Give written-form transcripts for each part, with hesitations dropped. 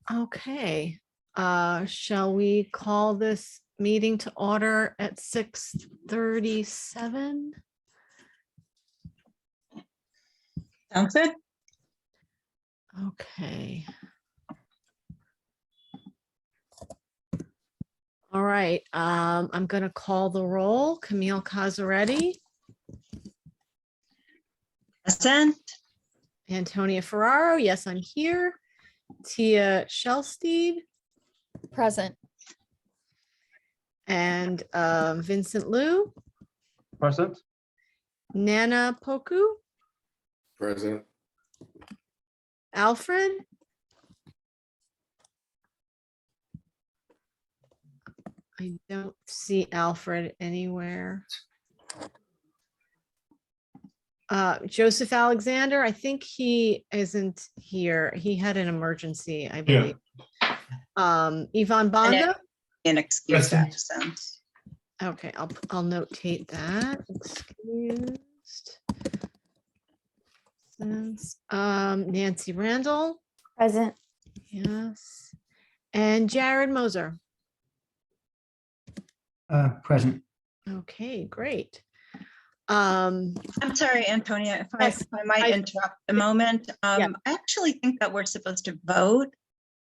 Okay, shall we call this meeting to order at 6:37? Sounds good. Okay. All right, I'm gonna call the roll. Camille Cazzaretti, Present. Antonia Ferraro, yes, I'm here. Tia Shelsteed Present. and Vincent Liu, Present. Nana Poku, Present. Alfred. I don't see Alfred anywhere. Joseph Alexander, I think he isn't here. He had an emergency, I believe. Yvonne Banda. Inexcused Present. absence. Okay, I'll notate that. Excused. Nancy Randall, Present. yes. And Jared Moser. Present. Okay, great. I'm sorry, Antonia, if Yes, I might interrupt a moment. Yeah. I actually think that we're supposed to vote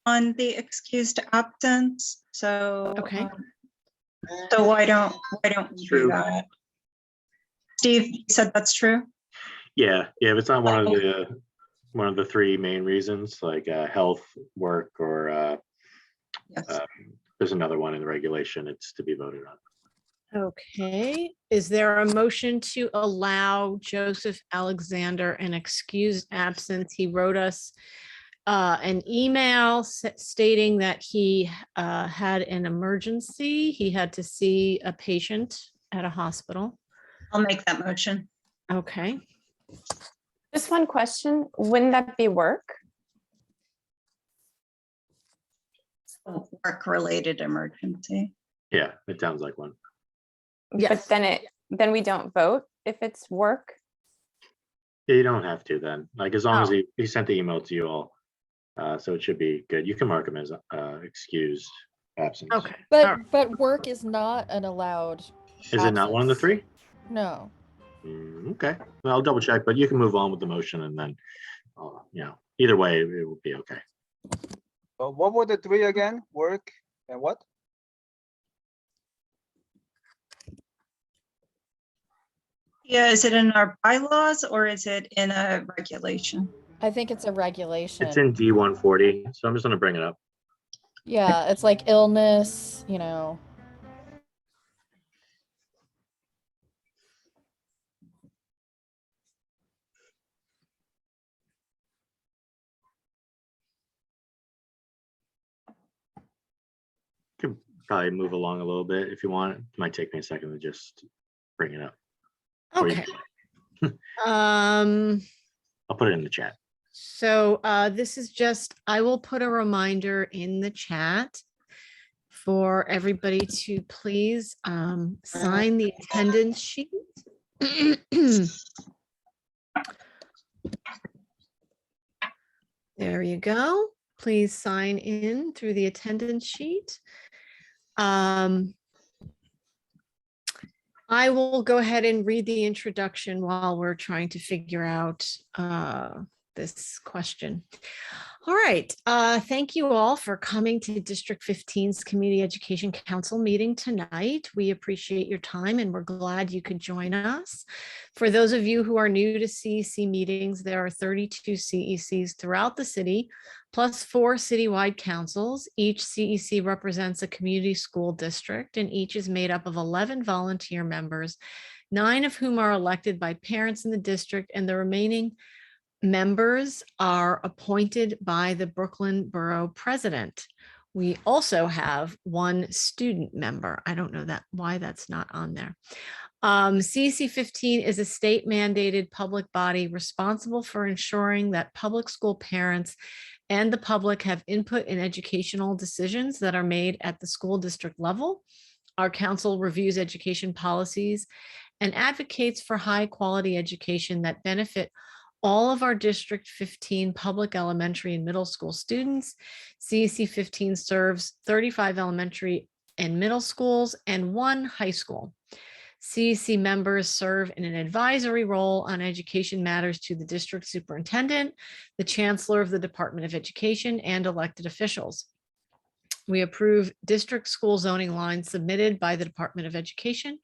on the excused absence. So, Okay. So why don't we do True. that? Steve, you said that's true? Yeah, if it's not one of the three main reasons, like health, work, or Yes. there's another one in the regulation, it's to be voted on. Okay, is there a motion to allow Joseph Alexander an excused absence? He wrote us an email stating that he had an emergency. He had to see a patient at a hospital. I'll make that motion. Okay, Just one question. Wouldn't that be work? Work-related emergency. Yeah, it sounds like one. Yes. But then we don't vote if it's work. Yeah, you don't have to then, like as long as Oh. he sent the email to you all. So it should be good. You can mark him as excused absence. okay. But All right. but work is not an allowed. Is it not one of the absence. three? No. Okay, well, I'll double check, but you can move on with the motion and then, either way, it will be okay. What were the three again? Work and what? Yeah, is it in our bylaws or is it in a regulation? I think it's a regulation. It's in D140, so I'm just gonna bring it up. Yeah, it's like illness, you know. Could probably move along a little bit if you want. It might take me a second to just bring it up. Or you- Okay. I'll put it in the chat. So this is just, I will put a reminder in the chat for everybody to please sign the attendance sheet. There you go. Please sign in through the attendance sheet. I will go ahead and read the introduction while we're trying to figure out this question. All right, thank you all for coming to District 15's Community Education Council meeting tonight. We appreciate your time and we're glad you could join us. For those of you who are new to CEC meetings, there are 32 CECs throughout the city, plus 4 citywide councils. Each CEC represents a community school district, and each is made up of 11 volunteer members, 9 of whom are elected by parents in the district, and the remaining members are appointed by the Brooklyn Borough President. We also have 1 student member. I don't know why that's not on there. CEC15 is a state mandated public body responsible for ensuring that public school parents and the public have input in educational decisions that are made at the school district level. Our council reviews education policies and advocates for high quality education that benefit all of our District 15 public elementary and middle school students. CEC 15 serves 35 elementary and middle schools and 1 high school. CEC members serve in an advisory role on education matters to the district superintendent, the chancellor of the Department of Education, and elected officials. We approve district school zoning lines submitted by the Department of Education.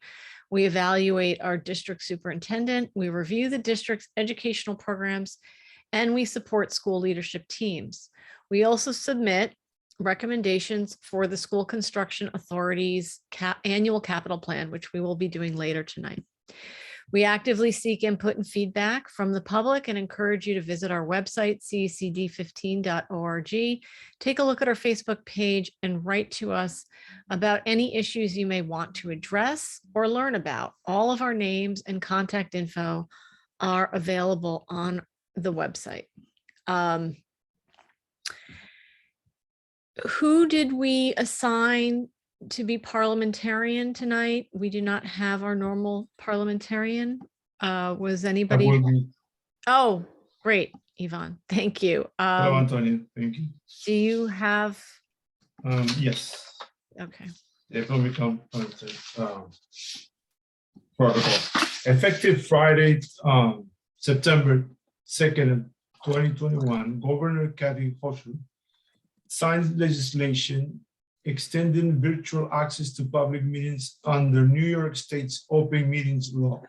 We evaluate our district superintendent. We review the district's educational programs, and we support school leadership teams. We also submit recommendations for the School Construction Authority's annual capital plan, which we will be doing later tonight. We actively seek input and feedback from the public and encourage you to visit our website, cecd15.org. Take a look at our Facebook page and write to us about any issues you may want to address or learn about. All of our names and contact info are available on the website. Who did we assign to be parliamentarian tonight? We do not have our normal parliamentarian. Was I anybody? will be. Oh, great, Yvonne. Thank you. Hello, Antonio. Thank you. Do you have? Yes. Okay. The economic protocol. Effective Friday, September 2nd, 2021, Governor Kathy Hochul signed legislation extending virtual access to public meetings under New York State's open meetings law,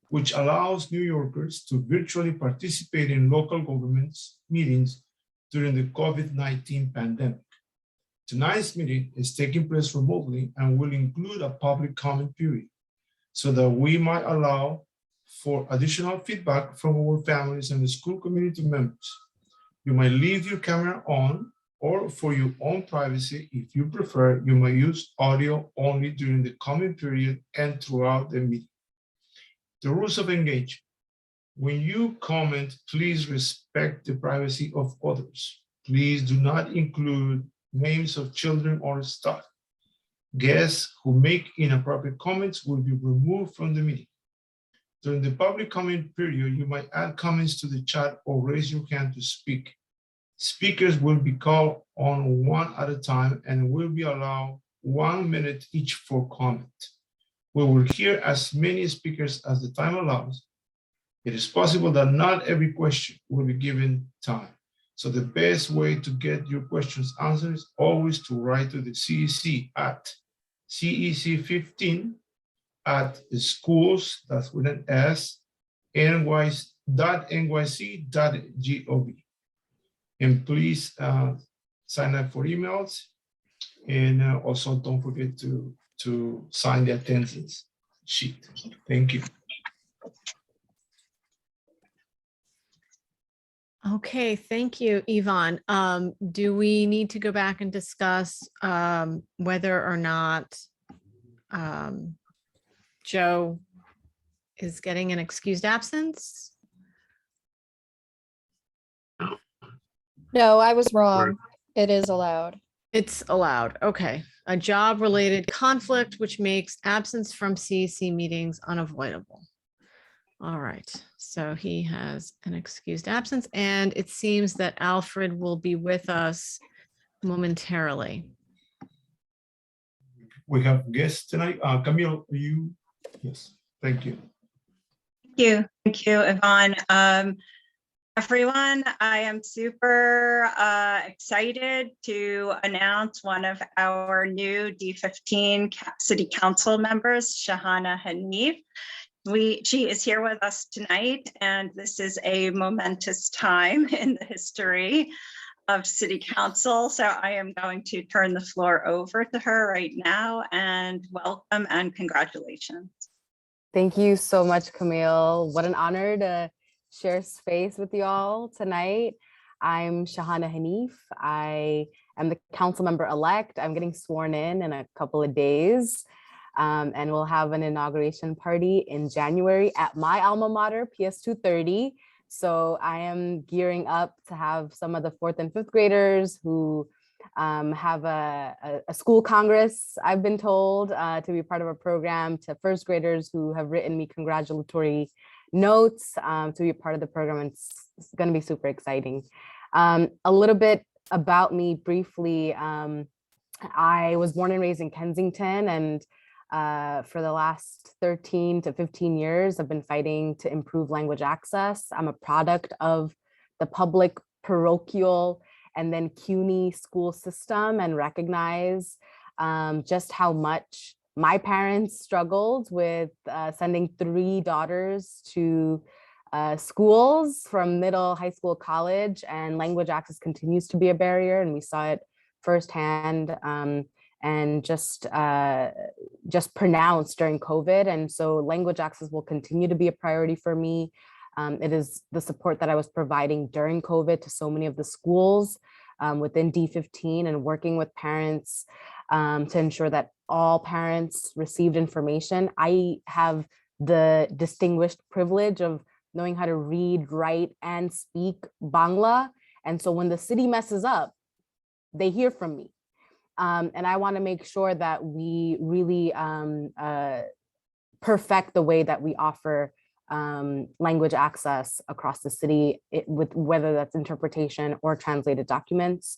which allows New Yorkers to virtually participate in local governments meetings during the COVID-19 pandemic. Tonight's meeting is taking place remotely and will include a public comment period so that we might allow for additional feedback from our families and the school community members. You might leave your camera on, or for your own privacy, if you prefer, you may use audio only during the comment period and throughout the meeting. The rules of engagement. When you comment, please respect the privacy of others. Please do not include names of children or staff. Guests who make inappropriate comments will be removed from the meeting. During the public comment period, you might add comments to the chat or raise your hand to speak. Speakers will be called on one at a time and will be allowed 1 minute each for comment. We will hear as many speakers as the time allows. It is possible that not every question will be given time. So the best way to get your questions answered is always to write to the CEC at CEC15 at the schools, that's with an S, nyc.gov. And please sign up for emails. And also don't forget to sign the attendance sheet. Thank you. Okay, thank you, Yvonne. Do we need to go back and discuss whether or not Joe is getting an excused absence? No, I was wrong. It is allowed. It's allowed. Okay. A job-related conflict which makes absence from CEC meetings unavoidable. All right. So he has an excused absence, and it seems that Alfred will be with us momentarily. We have guests tonight. Camille, are you? Yes, thank you. Thank you, Yvonne. Everyone, I am super excited to announce one of our new D15 City Council members, Shahana Hanif. She is here with us tonight, and this is a momentous time in the history of City Council. So I am going to turn the floor over to her right now, and welcome and congratulations. Thank you so much, Camille. What an honor to share space with you all tonight. I'm Shahana Hanif. I am the council member elect. I'm getting sworn in a couple of days. And we'll have an inauguration party in January at my alma mater, PS 230. So I am gearing up to have some of the 4th and 5th graders who have a school congress, I've been told, to be part of a program, to 1st graders who have written me congratulatory notes, to be a part of the program. It's going to be super exciting. A little bit about me briefly. I was born and raised in Kensington, and for the last 13 to 15 years, I've been fighting to improve language access. I'm a product of the public, parochial, and then CUNY school system, and recognize just how much my parents struggled with sending 3 daughters to schools from middle, high school, college, and language access continues to be a barrier. And we saw it firsthand and just pronounced during COVID. And so language access will continue to be a priority for me. It is the support that I was providing during COVID to so many of the schools within D15, and working with parents to ensure that all parents received information. I have the distinguished privilege of knowing how to read, write, and speak Bangla. And so when the city messes up, they hear from me. And I want to make sure that we really perfect the way that we offer language access across the city, with whether that's interpretation or translated documents.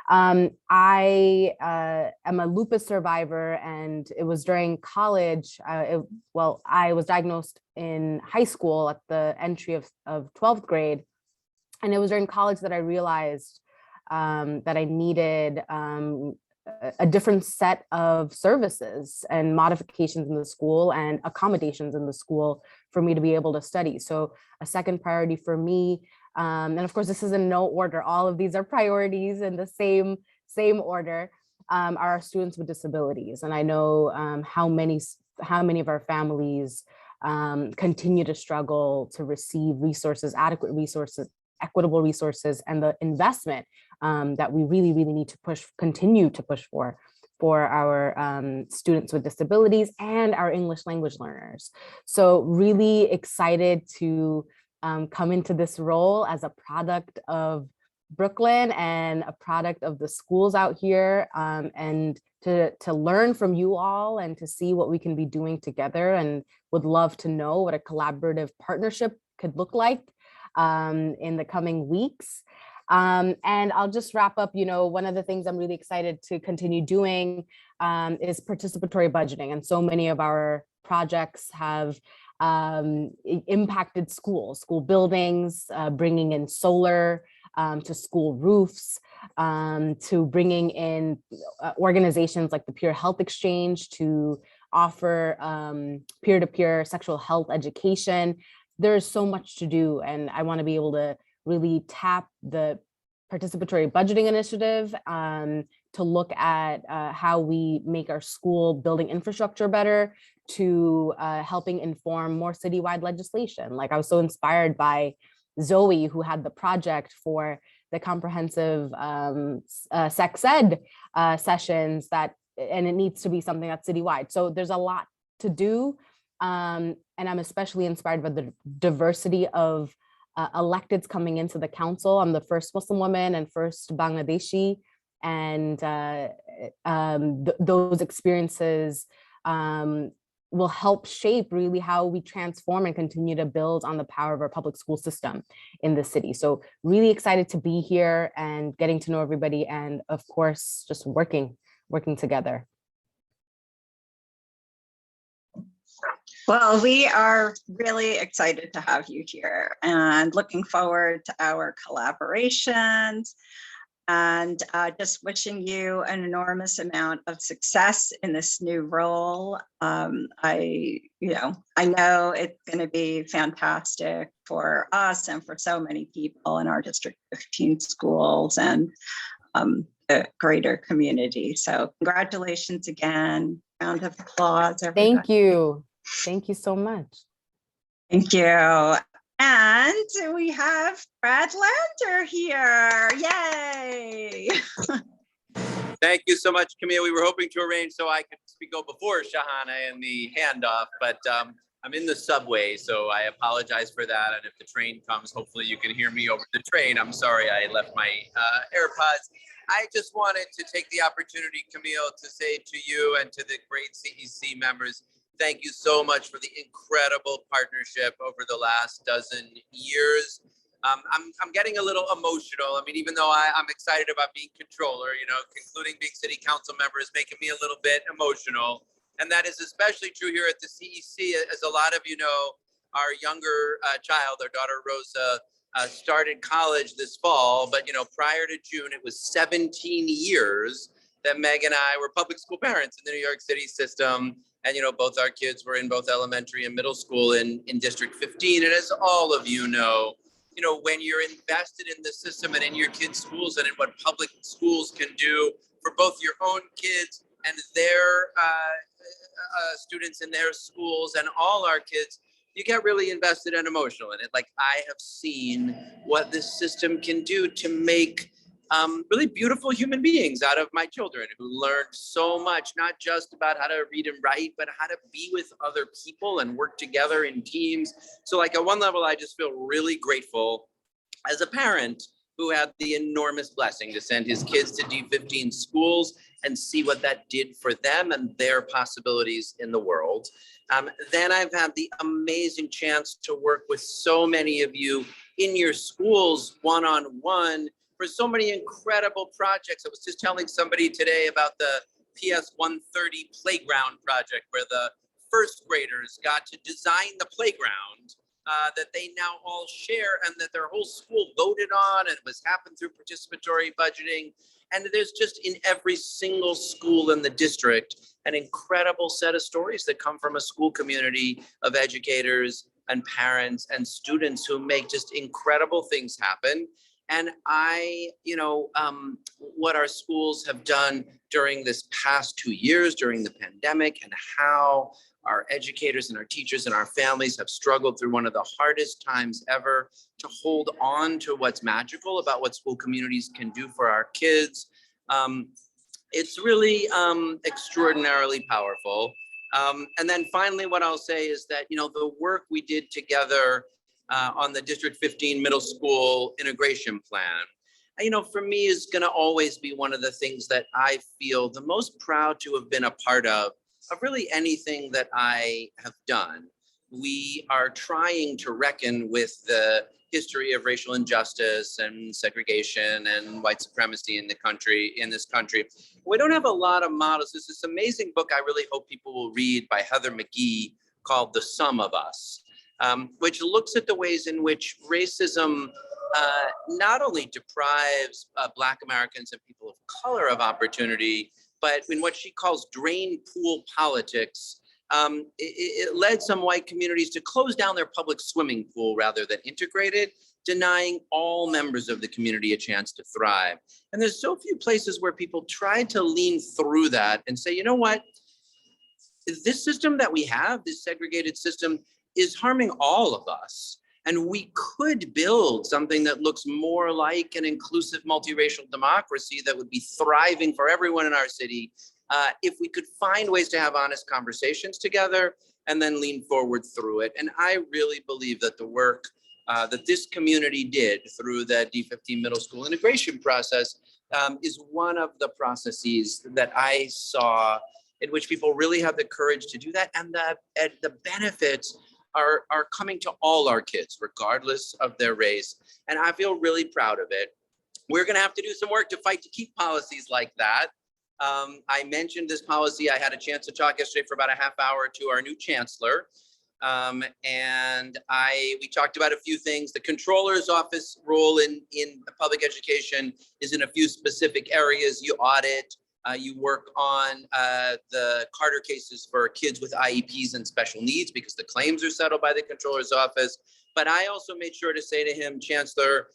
I am a lupus survivor, and it was during college. I was diagnosed in high school at the entry of 12th grade. And it was during college that I realized that I needed a different set of services and modifications in the school and accommodations in the school for me to be able to study. So a second priority for me, and of course, this is in no order, all of these are priorities in the same order, are our students with disabilities. And I know how many of our families continue to struggle to receive resources, adequate resources, equitable resources, and the investment that we really need to continue to push for our students with disabilities and our English language learners. So really excited to come into this role as a product of Brooklyn and a product of the schools out here, and to learn from you all and to see what we can be doing together, and would love to know what a collaborative partnership could look like in the coming weeks. And I'll just wrap up, one of the things I'm really excited to continue doing is participatory budgeting. And so many of our projects have impacted school buildings, bringing in solar to school roofs, to bringing in organizations like the Peer Health Exchange to offer peer-to-peer sexual health education. There's so much to do, and I want to be able to really tap the participatory budgeting initiative to look at how we make our school building infrastructure better, to helping inform more citywide legislation. Like, I was so inspired by Zoe, who had the project for the comprehensive sex ed sessions, and it needs to be something that's citywide. So there's a lot to do. And I'm especially inspired by the diversity of electeds coming into the council. I'm the first Muslim woman and first Bangladeshi, and those experiences will help shape really how we transform and continue to build on the power of our public school system in the city. So really excited to be here and getting to know everybody, and of course, just working together. Well, we are really excited to have you here and looking forward to our collaborations, and just wishing you an enormous amount of success in this new role. I know it's going to be fantastic for us and for so many people in our District 15 schools and the greater community. So congratulations again. Round of applause, everybody. Thank you. Thank you so much. Thank you. And we have Brad Lander here. Yay. Thank you so much, Camille. We were hoping to arrange so I could go before Shahana and the handoff, but I'm in the subway, so I apologize for that. And if the train comes, hopefully you can hear me over the train. I'm sorry I left my AirPods. I just wanted to take the opportunity, Camille, to say to you and to the great CEC members, Thank you so much for the incredible partnership over the last dozen years. I'm getting a little emotional. I mean, even though I'm excited about being controller, concluding being city council member is making me a little bit emotional. And that is especially true here at the CEC. As a lot of you know, our younger child, our daughter Rosa, started college this fall. But, prior to June, it was 17 years that Meg and I were public school parents in the New York City system. And, both our kids were in both elementary and middle school in District 15. And as all of you know, when you're invested in the system and in your kids' schools and in what public schools can do for both your own kids and their students in their schools and all our kids, you get really invested and emotional in it. Like, I have seen what this system can do to make really beautiful human beings out of my children who learned so much, not just about how to read and write, but how to be with other people and work together in teams. So like at one level, I just feel really grateful as a parent who had the enormous blessing to send his kids to D15 schools and see what that did for them and their possibilities in the world. Then I've had the amazing chance to work with so many of you in your schools one-on-one for so many incredible projects. I was just telling somebody today about the PS 130 playground project where the first graders got to design the playground that they now all share and that their whole school voted on, and was happened through participatory budgeting. And there's just in every single school in the district an incredible set of stories that come from a school community of educators and parents and students who make just incredible things happen. And what our schools have done during this past 2 years, during the pandemic, and how our educators and our teachers and our families have struggled through one of the hardest times ever to hold on to what's magical about what school communities can do for our kids. It's really extraordinarily powerful. And then finally, what I'll say is that, the work we did together on the District 15 middle school integration plan, for me is going to always be one of the things that I feel the most proud to have been a part of really anything that I have done. We are trying to reckon with the history of racial injustice and segregation and white supremacy in this country. We don't have a lot of models. There's this amazing book I really hope people will read by Heather McGee called The Sum of Us, which looks at the ways in which racism not only deprives Black Americans and people of color of opportunity, but in what she calls drain pool politics, it led some white communities to close down their public swimming pool rather than integrate it, denying all members of the community a chance to thrive. And there's so few places where people tried to lean through that and say, you know what, this system that we have, this segregated system, is harming all of us. And we could build something that looks more like an inclusive multiracial democracy that would be thriving for everyone in our city if we could find ways to have honest conversations together and then lean forward through it. And I really believe that the work that this community did through the D15 middle school integration process is one of the processes that I saw in which people really have the courage to do that, and the benefits are coming to all our kids, regardless of their race. And I feel really proud of it. We're gonna have to do some work to fight to keep policies like that. I mentioned this policy. I had a chance to talk yesterday for about a half hour to our new chancellor. And we talked about a few things. The controller's office role in public education is in a few specific areas. You audit, you work on the Carter cases for kids with IEPs and special needs because the claims are settled by the controller's office. But I also made sure to say to him, Chancellor,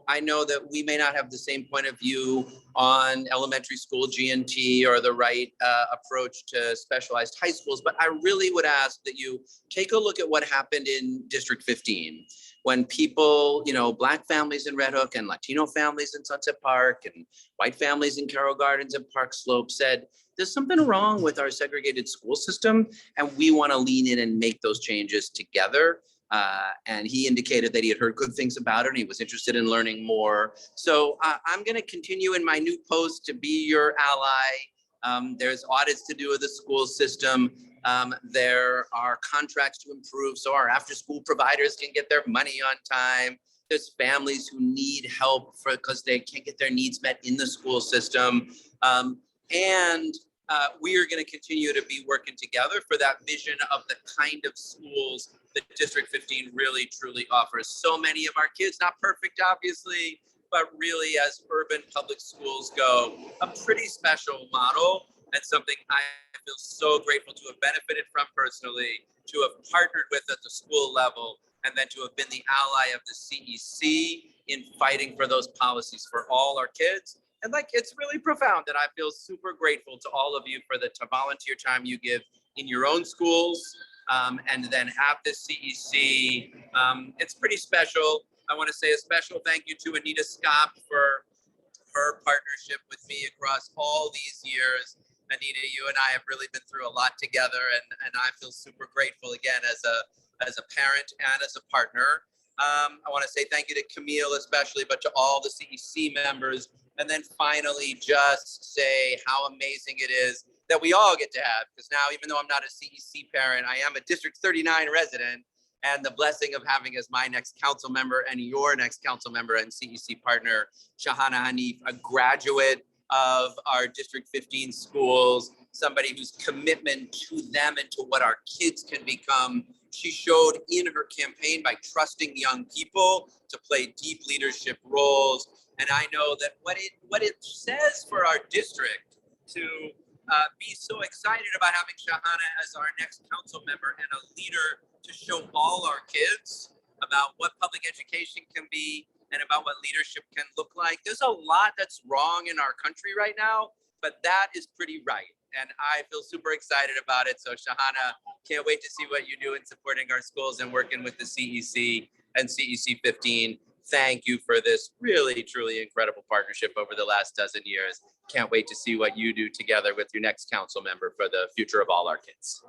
I know that we may not have the same point of view on elementary school G&T or the right approach to specialized high schools, but I really would ask that you take a look at what happened in District 15 when people, Black families in Red Hook and Latino families in Sunset Park and white families in Carroll Gardens and Park Slope said, there's something wrong with our segregated school system, and we want to lean in and make those changes together. And he indicated that he had heard good things about it and he was interested in learning more. So I'm going to continue in my new post to be your ally. There's audits to do with the school system. There are contracts to improve so our after-school providers can get their money on time. There's families who need help because they can't get their needs met in the school system. We are going to continue to be working together for that vision of the kind of schools that District 15 really, truly offers. So many of our kids, not perfect, obviously, but really, as urban public schools go, a pretty special model and something I feel so grateful to have benefited from personally, to have partnered with at the school level, and then to have been the ally of the CEC in fighting for those policies for all our kids. And like, it's really profound that I feel super grateful to all of you for the volunteer time you give in your own schools, and then at the CEC. It's pretty special. I want to say a special thank you to Anita Scott for her partnership with me across all these years. Anita, you and I have really been through a lot together, and I feel super grateful again as a parent and as a partner. I want to say thank you to Camille especially, but to all the CEC members. And then finally, just say how amazing it is that we all get to have, because now, even though I'm not a CEC parent, I am a District 39 resident, and the blessing of having as my next council member and your next council member and CEC partner, Shahana Hanif, a graduate of our District 15 schools, somebody whose commitment to them and to what our kids can become, she showed in her campaign by trusting young people to play deep leadership roles. And I know that what it says for our district to be so excited about having Shahana as our next council member and a leader to show all our kids about what public education can be and about what leadership can look like. There's a lot that's wrong in our country right now, but that is pretty right. And I feel super excited about it. So Shahana, can't wait to see what you do in supporting our schools and working with the CEC and CEC15. Thank you for this really, truly incredible partnership over the last dozen years. Can't wait to see what you do together with your next council member for the future of all our kids.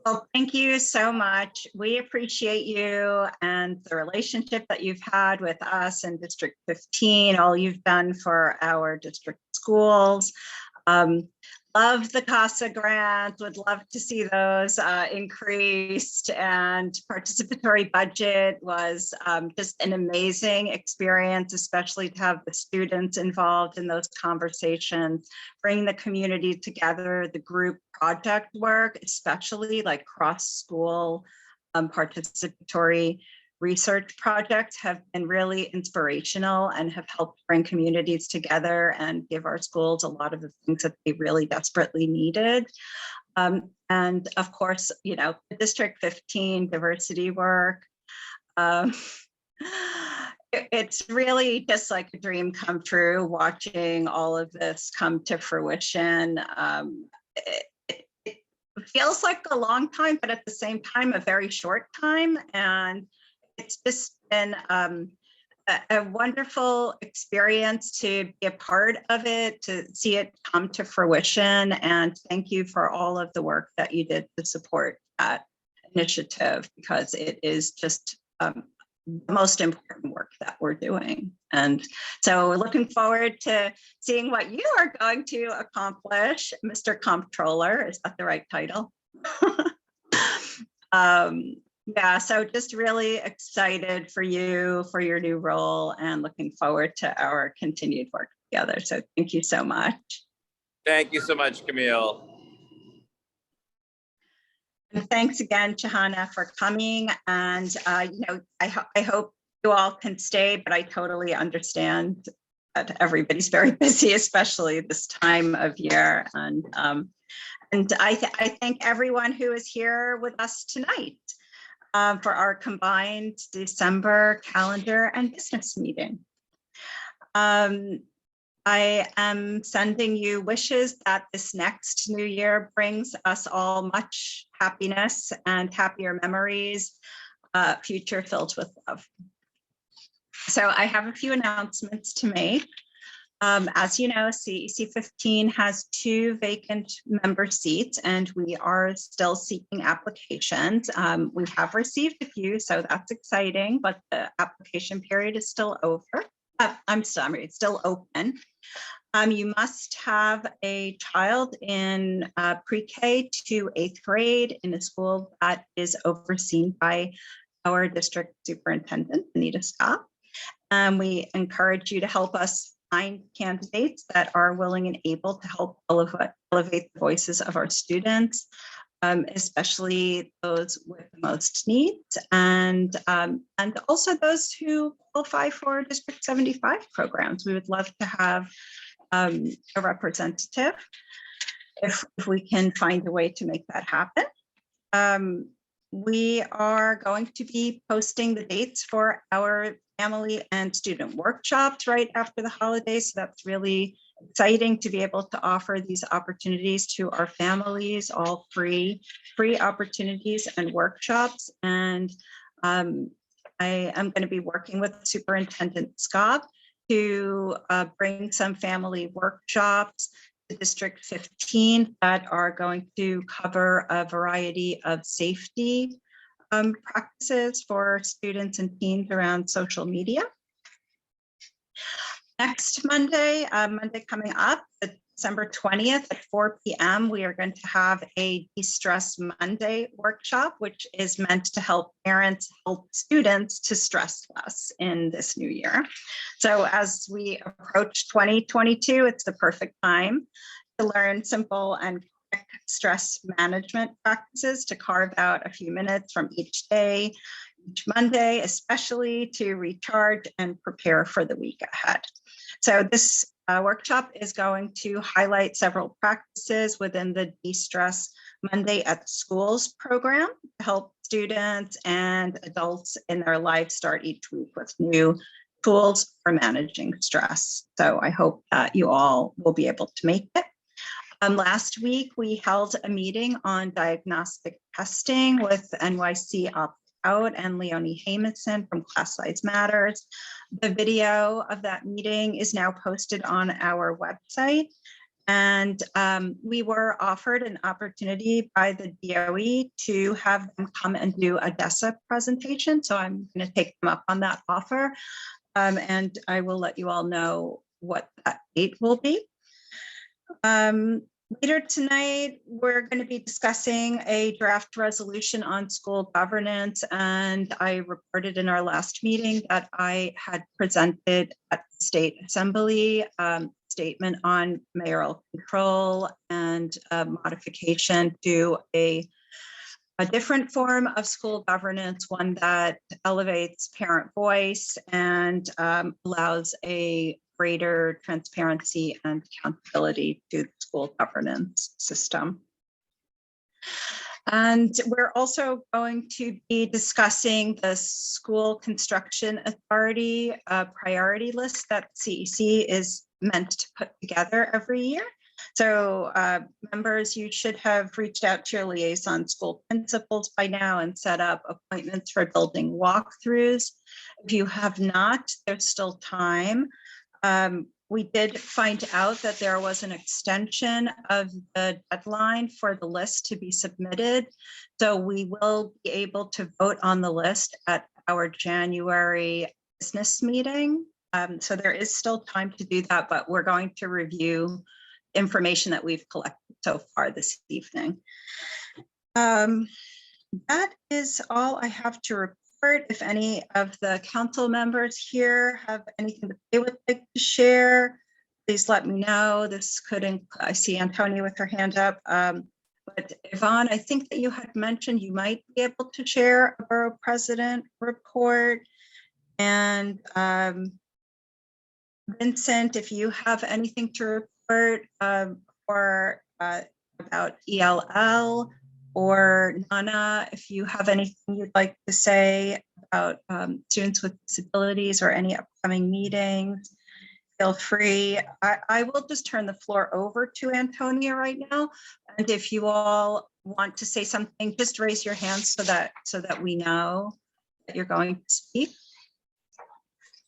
Well, thank you so much. We appreciate you and the relationship that you've had with us in District 15, all you've done for our district schools. Love the CASA grants, would love to see those increased, and participatory budget was just an amazing experience, especially to have the students involved in those conversations, bring the community together, the group project work, especially like cross-school participatory research projects have been really inspirational and have helped bring communities together and give our schools a lot of the things that they really desperately needed. And of course, you know, the District 15 diversity work. It's really just like a dream come true watching all of this come to fruition. It feels like a long time, but at the same time, a very short time. And it's just been a wonderful experience to be a part of it, to see it come to fruition. And thank you for all of the work that you did to support that initiative, because it is just the most important work that we're doing. And so we're looking forward to seeing what you are going to accomplish, Mr. Comptroller. Is that the right title? Yeah, so just really excited for you, for your new role, and looking forward to our continued work together. So thank you so much. Thank you so much, Camille. And thanks again, Shahana, for coming. And you know, I hope you all can stay, but I totally understand that everybody's very busy, especially this time of year. And I thank everyone who is here with us tonight for our combined December calendar and business meeting. I am sending you wishes that this next new year brings us all much happiness and happier memories, future filled with love. So I have a few announcements to make. As you know, CEC15 has 2 vacant member seats, and we are still seeking applications. We have received a few, so that's exciting, but the application period is still over. I'm sorry, it's still open. You must have a child in pre-K to 8th grade in a school that is overseen by our district superintendent, Anita Scott. We encourage you to help us find candidates that are willing and able to help elevate the voices of our students, especially those with the most needs, and also those who qualify for District 75 programs. We would love to have a representative if we can find a way to make that happen. We are going to be posting the dates for our family and student workshops right after the holidays. So that's really exciting to be able to offer these opportunities to our families, all free opportunities and workshops. And I am going to be working with Superintendent Scott to bring some family workshops to District 15 that are going to cover a variety of safety practices for students and teens around social media. Next Monday, Monday coming up, December 20th at 4 p.m., we are going to have a De-Stress Monday workshop, which is meant to help parents help students to stress less in this new year. So as we approach 2022, it's the perfect time to learn simple and quick stress management practices, to carve out a few minutes from each day, each Monday, especially to recharge and prepare for the week ahead. So this workshop is going to highlight several practices within the De-Stress Monday at Schools program to help students and adults in their life start each week with new tools for managing stress. So I hope that you all will be able to make it. Last week, we held a meeting on diagnostic testing with NYC Opt-Out and Leonie Hamison from Class Size Matters. The video of that meeting is now posted on our website. And we were offered an opportunity by the DOE to have them come and do a DESA presentation. So I'm going to take them up on that offer. And I will let you all know what that date will be. Later tonight, we're going to be discussing a draft resolution on school governance. And I reported in our last meeting that I had presented at the State Assembly statement on mayoral control and modification to a different form of school governance, one that elevates parent voice and allows a greater transparency and accountability to the school governance system. And we're also going to be discussing the School Construction Authority priority list that CEC is meant to put together every year. So members, you should have reached out to your liaison school principals by now and set up appointments for building walkthroughs. If you have not, there's still time. We did find out that there was an extension of the deadline for the list to be submitted. So we will be able to vote on the list at our January business meeting. So there is still time to do that, but we're going to review information that we've collected so far this evening. That is all I have to report. If any of the council members here have anything that they would like to share, please let me know. This could, I see Antonia with her hand up. But Yvonne, I think that you had mentioned you might be able to share a borough president report. And Vincent, if you have anything to report or about ELL, or Nana, if you have anything you'd like to say about students with disabilities or any upcoming meetings, feel free. I will just turn the floor over to Antonia right now. And if you all want to say something, just raise your hand so that we know that you're going to speak.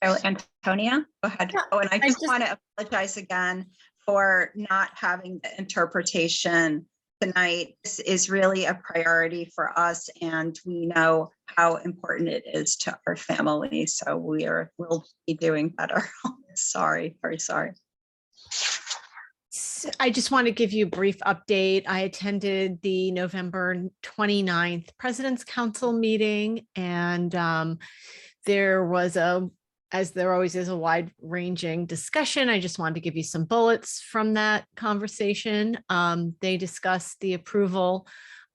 So Antonia, go ahead. Oh, and I just want to apologize again for not having the interpretation tonight. This is really a priority for us, and we know how important it is to our family. So we'll be doing better. Sorry, very sorry. I just want to give you a brief update. I attended the November 29th President's Council meeting, and there was as there always is, a wide-ranging discussion. I just wanted to give you some bullets from that conversation. They discussed the approval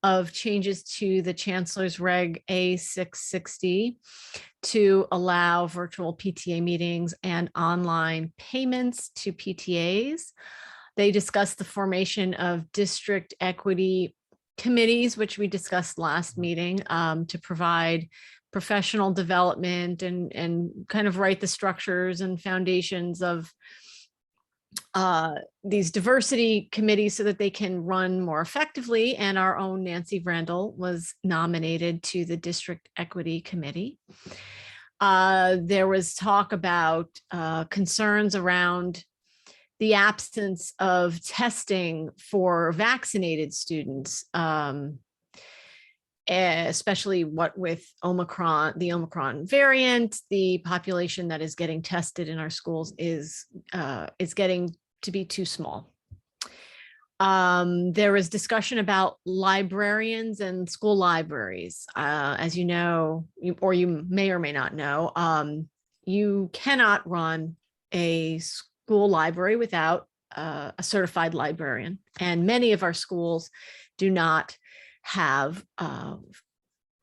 of changes to the Chancellor's Reg A660 to allow virtual PTA meetings and online payments to PTAs. They discussed the formation of district equity committees, which we discussed last meeting, to provide professional development and kind of write the structures and foundations of these diversity committees so that they can run more effectively. And our own Nancy Randall was nominated to the District Equity Committee. There was talk about concerns around the absence of testing for vaccinated students, especially what with the Omicron variant. The population that is getting tested in our schools is getting to be too small. There was discussion about librarians and school libraries. As you know, or you may or may not know, you cannot run a school library without a certified librarian. And many of our schools do not have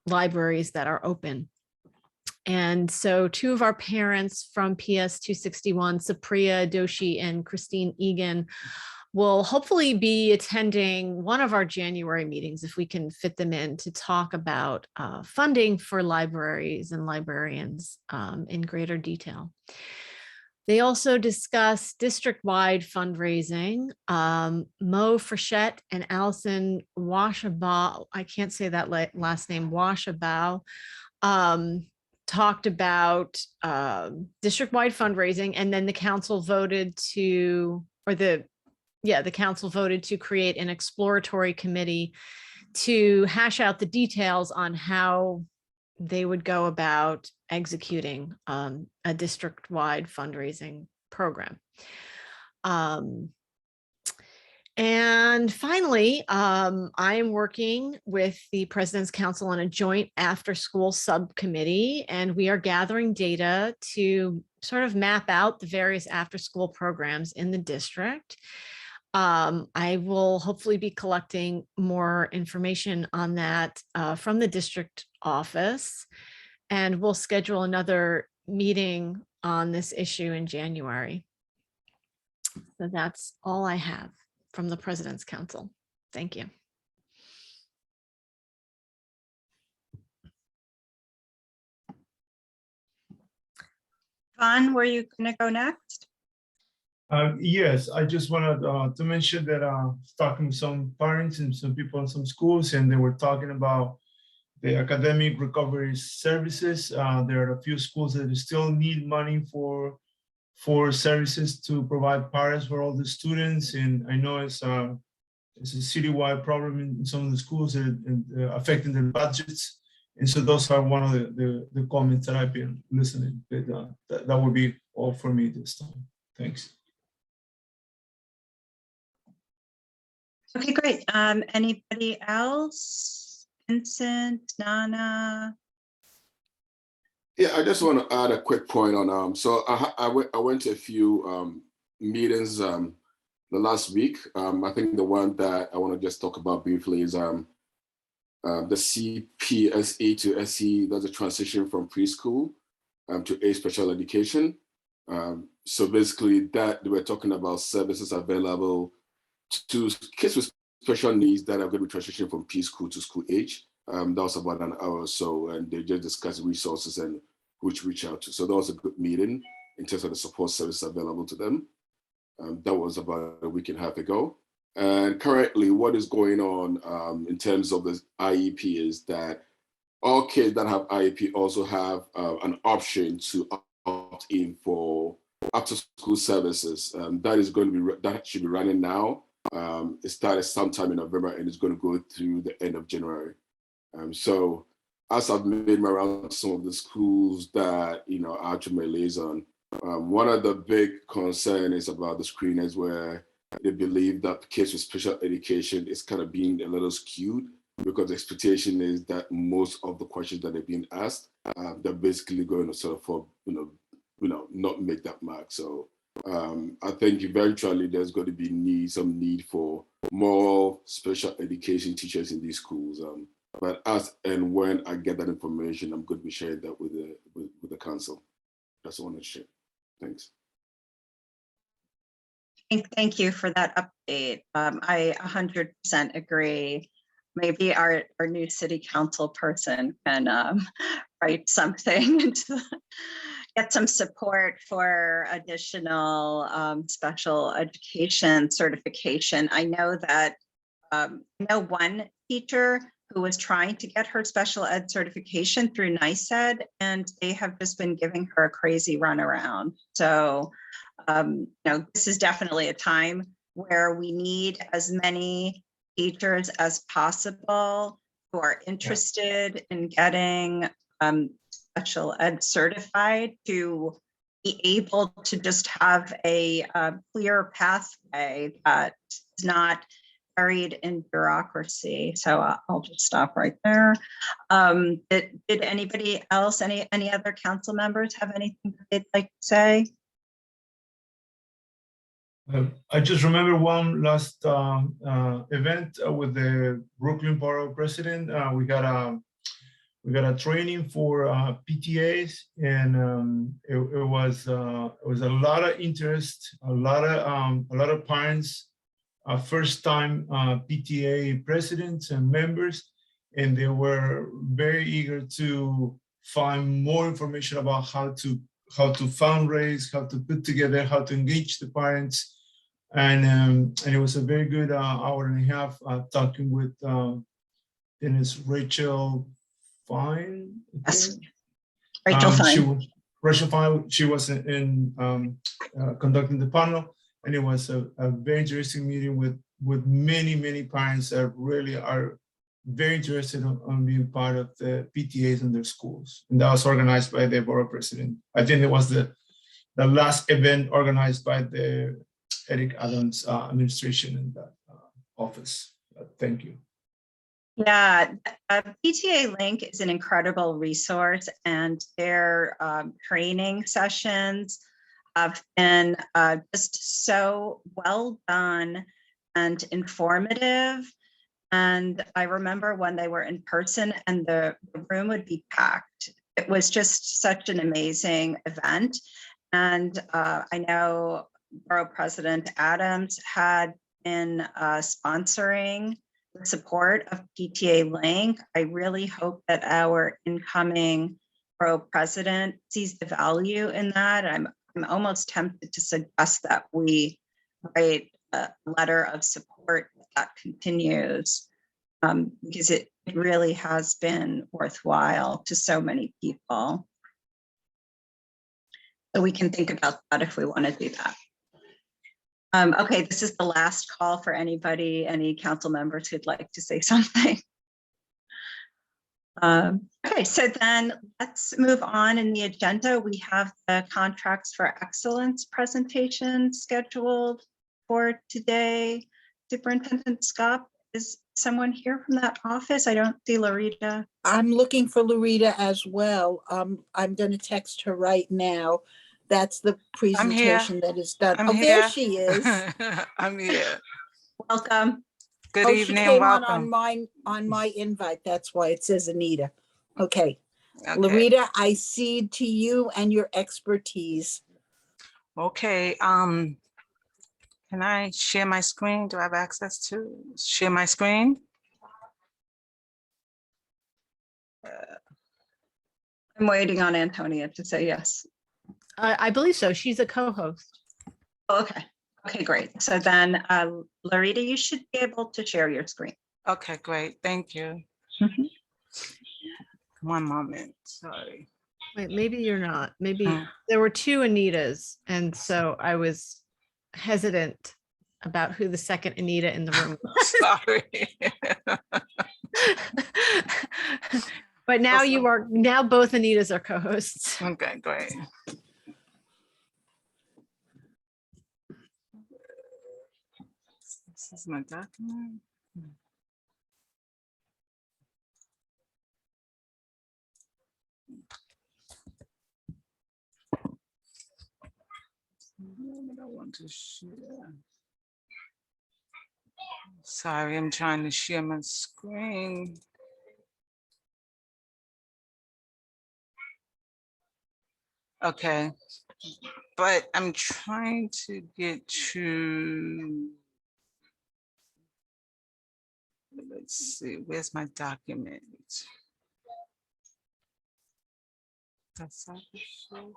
libraries that are open. And so two of our parents from PS 261, Supriya Doshi and Christine Egan, will hopefully be attending one of our January meetings, if we can fit them in, to talk about funding for libraries and librarians in greater detail. They also discussed district-wide fundraising. Mo Frechette and Allison Washabaugh, I can't say that last name, Washabaugh, talked about district-wide fundraising, and then the council voted to, the council voted to create an exploratory committee to hash out the details on how they would go about executing a district-wide fundraising program. And finally, I am working with the President's Council on a joint after-school subcommittee, and we are gathering data to sort of map out the various after-school programs in the district. I will hopefully be collecting more information on that from the district office, and we'll schedule another meeting on this issue in January. So that's all I have from the President's Council. Thank you. Vaughn, were you going to go next? Yes, I just wanted to mention that talking to some parents and some people in some schools, and they were talking about the academic recovery services. There are a few schools that still need money for services to provide parents for all the students, and I know it's a citywide problem in some of the schools and affecting their budgets. And so those are one of the comments that I've been listening. But that would be all for me this time. Thanks. Okay, great. Anybody else? Vincent, Nana? Yeah, I just want to add a quick point on. So I went to a few meetings the last week. I think the one that I want to just talk about briefly is the CPSE to SE. That's a transition from preschool to a special education. So basically, that we're talking about services available to kids with special needs that are going to be transitioning from preschool to school age. That was about an hour or so, and they just discussed resources and which reach out to. So that was a good meeting in terms of the support services available to them. That was about a week and a half ago. And currently, what is going on in terms of the IEP is that all kids that have IEP also have an option to opt in for after-school services. That is going to be that should be running now. It started sometime in November and it's going to go through the end of January. So as I've made my round to some of the schools that, are to my liaison, one of the big concerns is about the screeners where they believe that kids with special education is kind of being a little skewed because the expectation is that most of the questions that are being asked, they're basically going to sort of, not make that mark. So I think eventually there's going to be some need for more special education teachers in these schools. But as and when I get that information, I'm going to be sharing that with the council. That's what I want to share. Thanks. Thank you for that update. I 100% agree. Maybe our new city council person can write something and get some support for additional special education certification. I know that one teacher who was trying to get her special ed certification through NICED, and they have just been giving her a crazy runaround. So, this is definitely a time where we need as many teachers as possible who are interested in getting special ed certified to be able to just have a clear pathway that is not buried in bureaucracy. So I'll just stop right there. Did anybody else, any other council members have anything they'd like to say? I just remember one last event with the Brooklyn Borough President. We got a training for PTAs, and it was a lot of interest, a lot of parents, first time PTA presidents and members, and they were very eager to find more information about how to fundraise, how to put together, how to engage the parents. And it was a very good hour and a half talking with Dennis Rachel Fine. Yes. Rachel Fine. Rachel Fine, she was in conducting the panel, and it was a very interesting meeting with many parents that really are very interested on being part of the PTAs in their schools. And that was organized by the borough president. I think it was the last event organized by the Eric Adams administration in that office. Thank you. Yeah, PTA Link is an incredible resource, and their training sessions have been just so well done and informative. And I remember when they were in person and the room would be packed. It was just such an amazing event. And I know Borough President Adams had been sponsoring the support of PTA Link. I really hope that our incoming Borough President sees the value in that. I'm almost tempted to suggest that we write a letter of support that continues, because it really has been worthwhile to so many people. So we can think about that if we want to do that. Okay, this is the last call for anybody, any council members who'd like to say something. Okay, so then let's move on in the agenda. We have the Contracts for Excellence presentation scheduled for today. Superintendent Scott, is someone here from that office? I don't see Larita. I'm looking for Larita as well. I'm going to text her right now. That's the presentation that is done. I'm oh, here. There she is. I'm here. Welcome. Good Oh, evening. she came Welcome. on my invite. That's why it says Anita. Okay. Okay. Larita, I cede to you and your expertise. Okay. Can I share my screen? Do I have access to share my screen? I'm waiting on Antonia to say yes. I believe so. She's a co-host. Oh, okay. Okay, great. So then, Larita, you should be able to share your screen. Okay, great. Thank you. Mhm. One moment. Sorry. Wait, maybe you're not. Maybe there were two Anitas, and so I was hesitant about who the second Anita in the room was. Sorry. But now Also- you are, now both Anitas are co-hosts. Okay, great. This is my document. What I want to share. Sorry, I'm trying to share my screen. Okay, but I'm trying to get to, let's see, where's my document? That's not the show.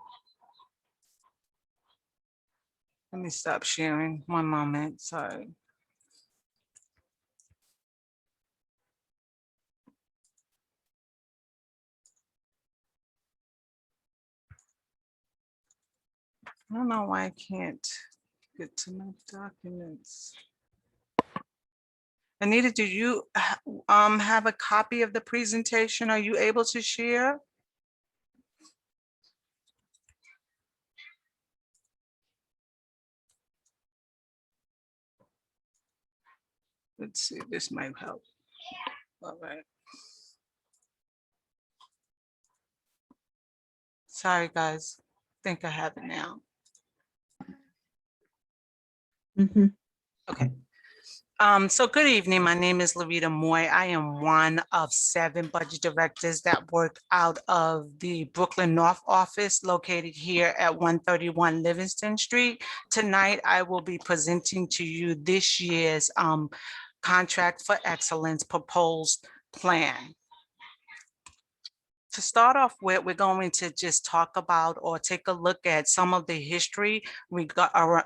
Let me stop sharing. One moment, sorry. I don't know why I can't get to my documents. Anita, do you have a copy of the presentation? Are you able to share? Let's see, this might help. All right. Sorry, guys. Think I have it now. Mhm. Okay. So good evening. My name is Larita Moy. I am one of 7 budget directors that work out of the Brooklyn North office located here at 131 Livingston Street. Tonight, I will be presenting to you this year's Contract for Excellence proposed plan. To start off with, we're going to just talk about or take a look at some of the history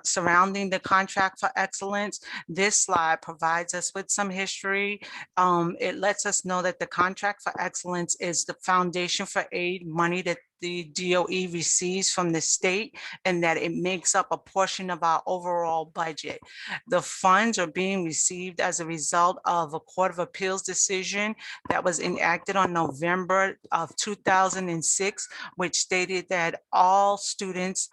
surrounding the Contract for Excellence. This slide provides us with some history. It lets us know that the Contract for Excellence is the foundation for aid money that the DOE receives from the state, and that it makes up a portion of our overall budget. The funds are being received as a result of a Court of Appeals decision that was enacted on November of 2006, which stated that all students,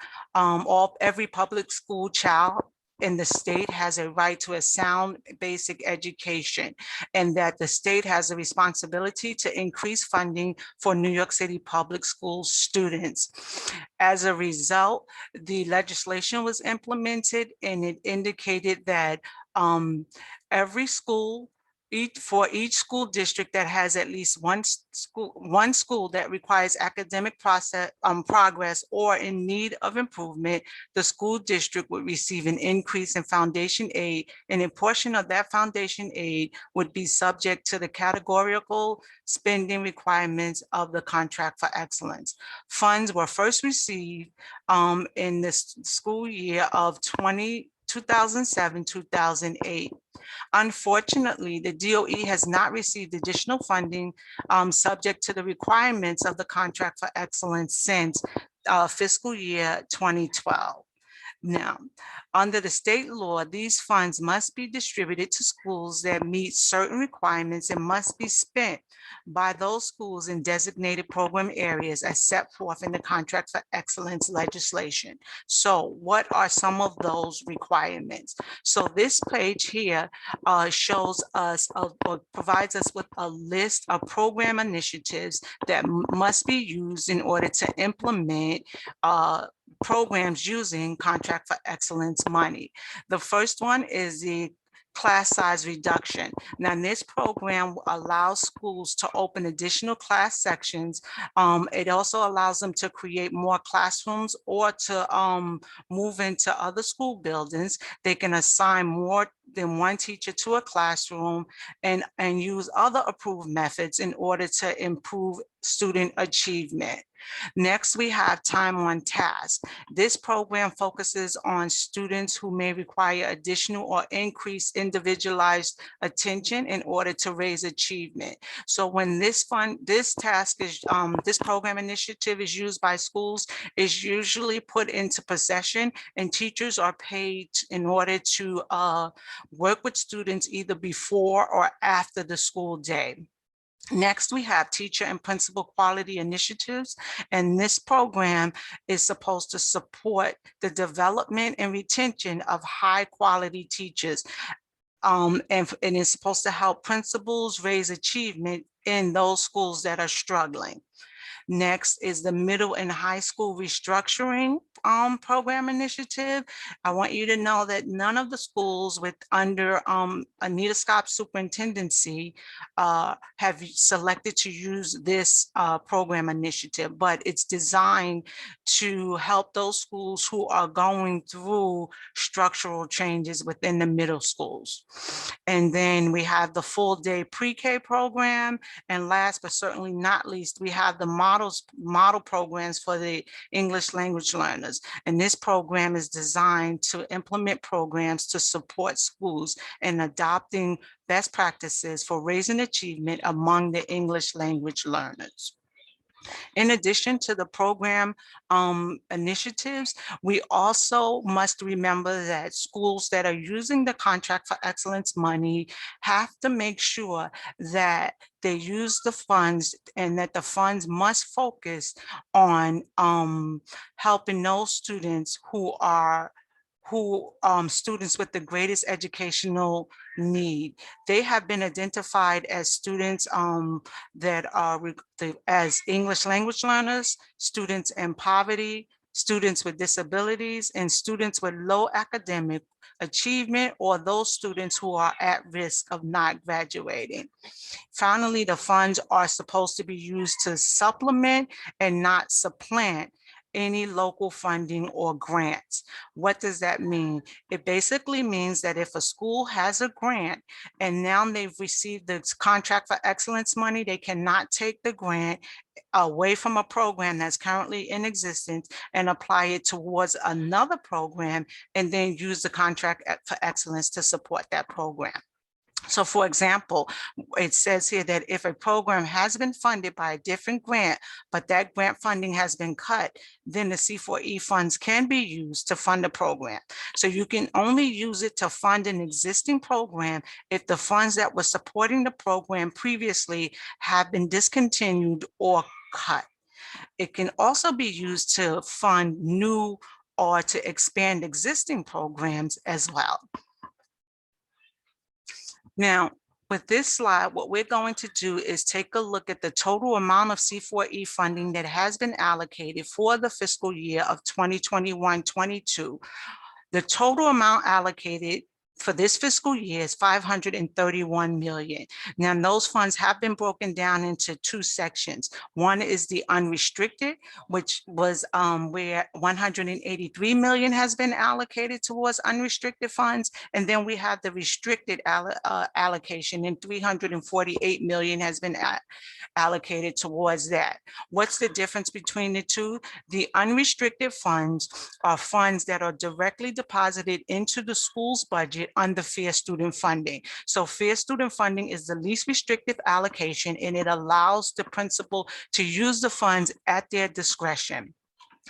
every public school child in the state has a right to a sound basic education, and that the state has a responsibility to increase funding for New York City public school students. As a result, the legislation was implemented, and it indicated that every school, for each school district that has at least one school that requires academic progress or in need of improvement, the school district would receive an increase in foundation aid, and a portion of that foundation aid would be subject to the categorical spending requirements of the Contract for Excellence. Funds were first received in the school year of 2007-2008. Unfortunately, the DOE has not received additional funding subject to the requirements of the Contract for Excellence since fiscal year 2012. Now, under the state law, these funds must be distributed to schools that meet certain requirements and must be spent by those schools in designated program areas as set forth in the Contract for Excellence legislation. So what are some of those requirements? So this page here shows us or provides us with a list of program initiatives that must be used in order to implement programs using Contract for Excellence money. The first one is the class size reduction. Now, this program allows schools to open additional class sections. It also allows them to create more classrooms or to move into other school buildings. They can assign more than one teacher to a classroom and use other approved methods in order to improve student achievement. Next, we have Time on Task. This program focuses on students who may require additional or increased individualized attention in order to raise achievement. So when this task is, this program initiative is used by schools, is usually put into possession, and teachers are paid in order to work with students either before or after the school day. Next, we have teacher and principal quality initiatives, and this program is supposed to support the development and retention of high quality teachers. And it's supposed to help principals raise achievement in those schools that are struggling. Next is the middle and high school restructuring program initiative. I want you to know that none of the schools with under Anita Scott's superintendency have selected to use this program initiative, but it's designed to help those schools who are going through structural changes within the middle schools. And then we have the full day pre-K program. And last but certainly not least, we have the model programs for the English language learners. And this program is designed to implement programs to support schools in adopting best practices for raising achievement among the English language learners. In addition to the program initiatives, we also must remember that schools that are using the Contract for Excellence money have to make sure that they use the funds and that the funds must focus on helping those students who are students with the greatest educational need. They have been identified as students that are as English language learners, students in poverty, students with disabilities, and students with low academic achievement, or those students who are at risk of not graduating. Finally, the funds are supposed to be used to supplement and not supplant any local funding or grants. What does that mean? It basically means that if a school has a grant and now they've received the Contract for Excellence money, they cannot take the grant away from a program that's currently in existence and apply it towards another program and then use the Contract for Excellence to support that program. So for example, it says here that if a program has been funded by a different grant, but that grant funding has been cut, then the C4E funds can be used to fund the program. So you can only use it to fund an existing program if the funds that were supporting the program previously have been discontinued or cut. It can also be used to fund new or to expand existing programs as well. Now, with this slide, what we're going to do is take a look at the total amount of C4E funding that has been allocated for the fiscal year of 2021-22. The total amount allocated for this fiscal year is $531 million. Now, those funds have been broken down into two sections. One is the unrestricted, which was where $183 million has been allocated towards unrestricted funds. And then we have the restricted allocation, and $348 million has been allocated towards that. What's the difference between the two? The unrestricted funds are funds that are directly deposited into the school's budget under fair student funding. So fair student funding is the least restrictive allocation, and it allows the principal to use the funds at their discretion.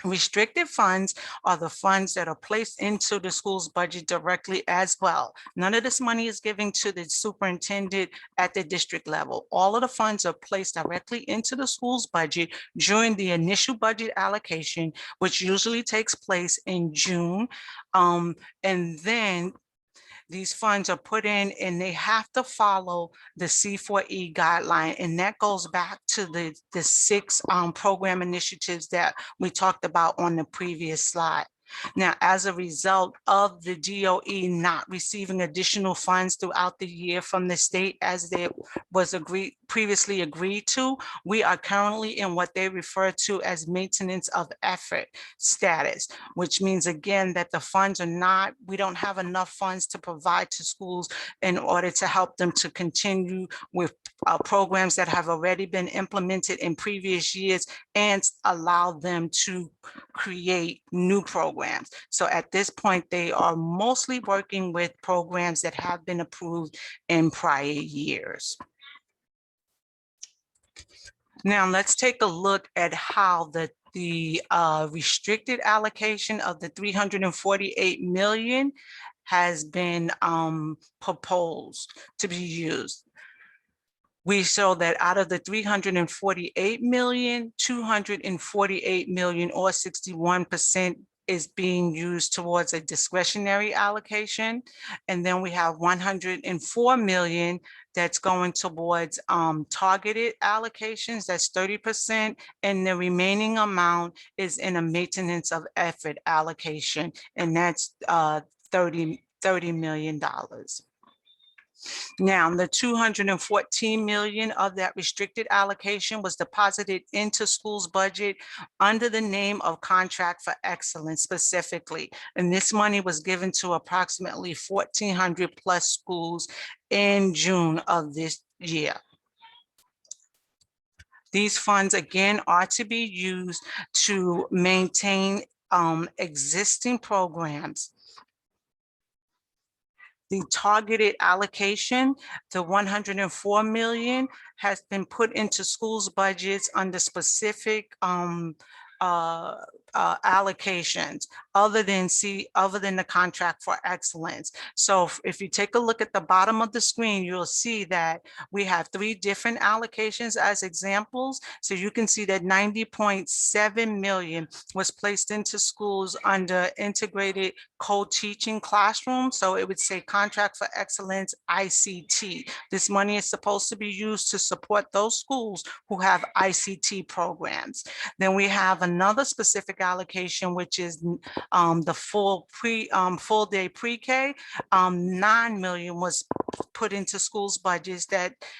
Restricted funds are the funds that are placed into the school's budget directly as well. None of this money is given to the superintendent at the district level. All of the funds are placed directly into the school's budget during the initial budget allocation, which usually takes place in June. And then these funds are put in and they have to follow the C4E guideline. And that goes back to the 6 program initiatives that we talked about on the previous slide. Now, as a result of the DOE not receiving additional funds throughout the year from the state, as there was agreed previously agreed to. We are currently in what they refer to as maintenance of effort status, which means again that the funds are not, we don't have enough funds to provide to schools in order to help them to continue with programs that have already been implemented in previous years and allow them to create new programs. So at this point, they are mostly working with programs that have been approved in prior years. Now let's take a look at how the restricted allocation of the 348 million has been proposed to be used. We show that out of the 348 million, 248 million or 61% is being used towards a discretionary allocation. And then we have 104 million that's going towards targeted allocations, that's 30%. And the remaining amount is in a maintenance of effort allocation, and that's $30 million. Now, the 214 million of that restricted allocation was deposited into schools budget under the name of Contract for Excellence specifically. And this money was given to approximately 1,400 plus schools in June of this year. These funds, again, are to be used to maintain existing programs. The targeted allocation, the 104 million, has been put into schools budgets under specific allocations other than the Contract for Excellence. So if you take a look at the bottom of the screen, you'll see that we have 3 different allocations as examples. So you can see that 90.7 million was placed into schools under integrated co-teaching classroom. So it would say Contract for Excellence ICT. This money is supposed to be used to support those schools who have ICT programs. Then we have another specific allocation, which is the full day pre-K. 9 million was put into schools budgets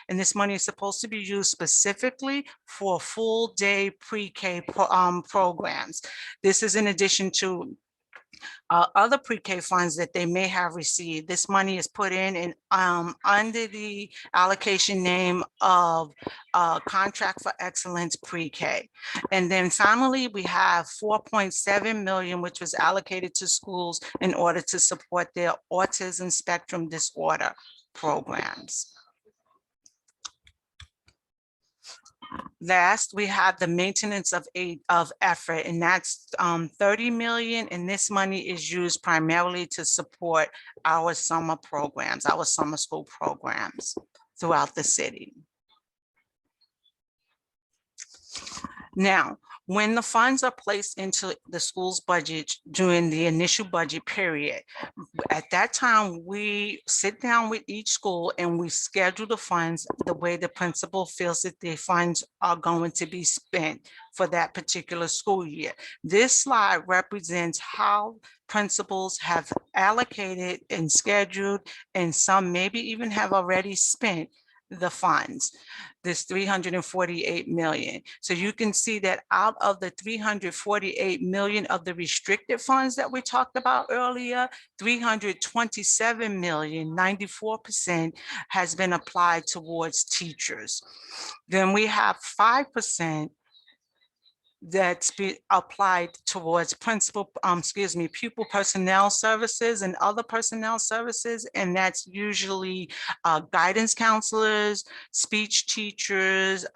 and this money is supposed to be used specifically for full day pre-K programs. This is in addition to other pre-K funds that they may have received. This money is put in under the allocation name of Contract for Excellence pre-K. And then finally, we have 4.7 million, which was allocated to schools in order to support their autism spectrum disorder programs. Last, we have the maintenance of effort, and that's 30 million, and this money is used primarily to support our summer programs, our summer school programs throughout the city. Now, when the funds are placed into the school's budget during the initial budget period, at that time, we sit down with each school and we schedule the funds the way the principal feels that the funds are going to be spent for that particular school year. This slide represents how principals have allocated and scheduled, and some maybe even have already spent the funds, this 348 million. So you can see that out of the 348 million of the restricted funds that we talked about earlier, 327 million, 94% has been applied towards teachers. Then we have 5% that's been applied towards pupil personnel services and other personnel services, and that's usually guidance counselors, speech teachers,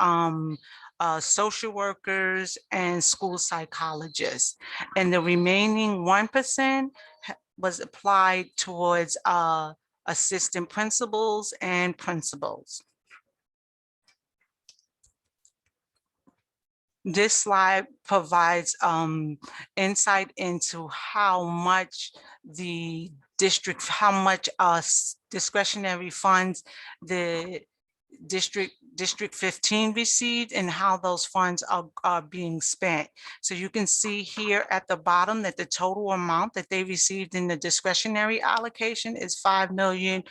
social workers, and school psychologists. And the remaining 1% was applied towards assistant principals and principals. This slide provides insight into how much the district, how much discretionary funds the District 15 received and how those funds are being spent. So you can see here at the bottom that the total amount that they received in the discretionary allocation is $5 million.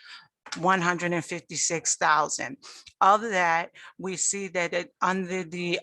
$156,000. Of that, we see that under the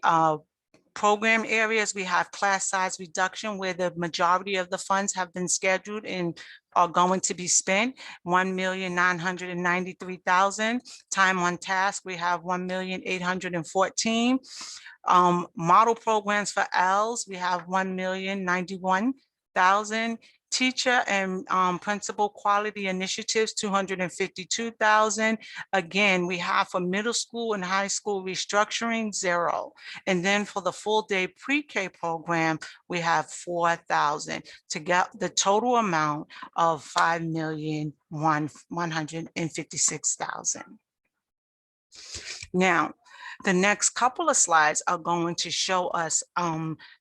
program areas, we have class size reduction where the majority of the funds have been scheduled and are going to be spent, $1,993,000. Time on task, we have $1,814,000. Model programs for Ls, we have $1,091,000. Teacher and principal quality initiatives, $252,000. Again, we have for middle school and high school restructuring, 0. And then for the full day pre-K program, we have 4,000 to get the total amount of $5,156,000. Now, the next couple of slides are going to show us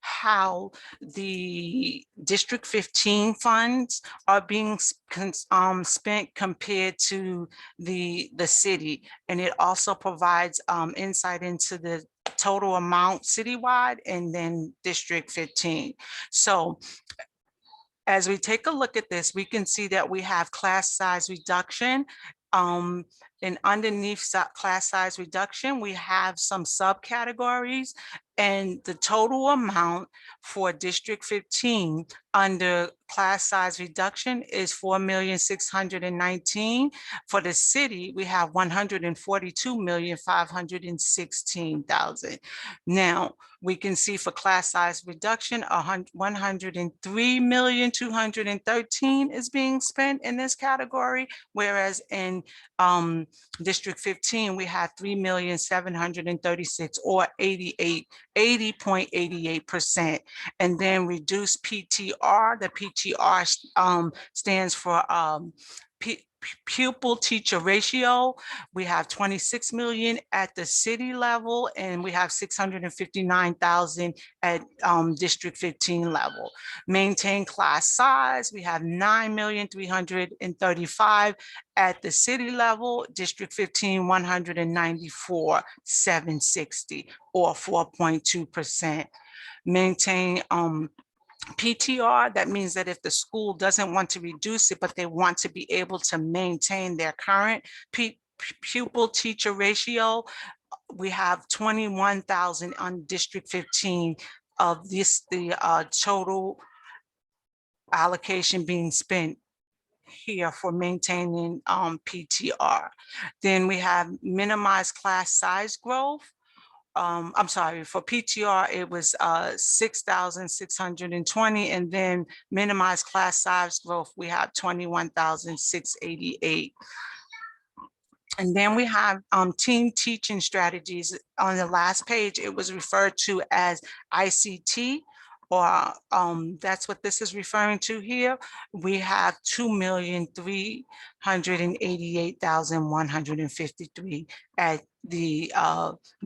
how the District 15 funds are being spent compared to the city. And it also provides insight into the total amount citywide and then District 15. So as we take a look at this, we can see that we have class size reduction. And underneath class size reduction, we have some subcategories, and the total amount for District 15 under class size reduction is $4,619,000. For the city, we have $142,516,000. Now, we can see for class size reduction, $103,213,000 is being spent in this category, whereas in District 15, we have $3,736,000 or 80.88%. And then reduced PTR, the PTR stands for pupil teacher ratio. We have 26 million at the city level, and we have 659,000 at District 15 level. Maintain class size, we have 9,335,000 at the city level. District 15, 194,760 or 4.2%. Maintain PTR, that means that if the school doesn't want to reduce it, but they want to be able to maintain their current pupil teacher ratio, we have 21,000 on District 15 of this, the total allocation being spent here for maintaining PTR. Then we have minimized class size growth. I'm sorry, for PTR, it was 6,620, and then minimized class size growth, we have 21,688. And then we have team teaching strategies. On the last page, it was referred to as ICT, or that's what this is referring to here. We have 2,388,153 at the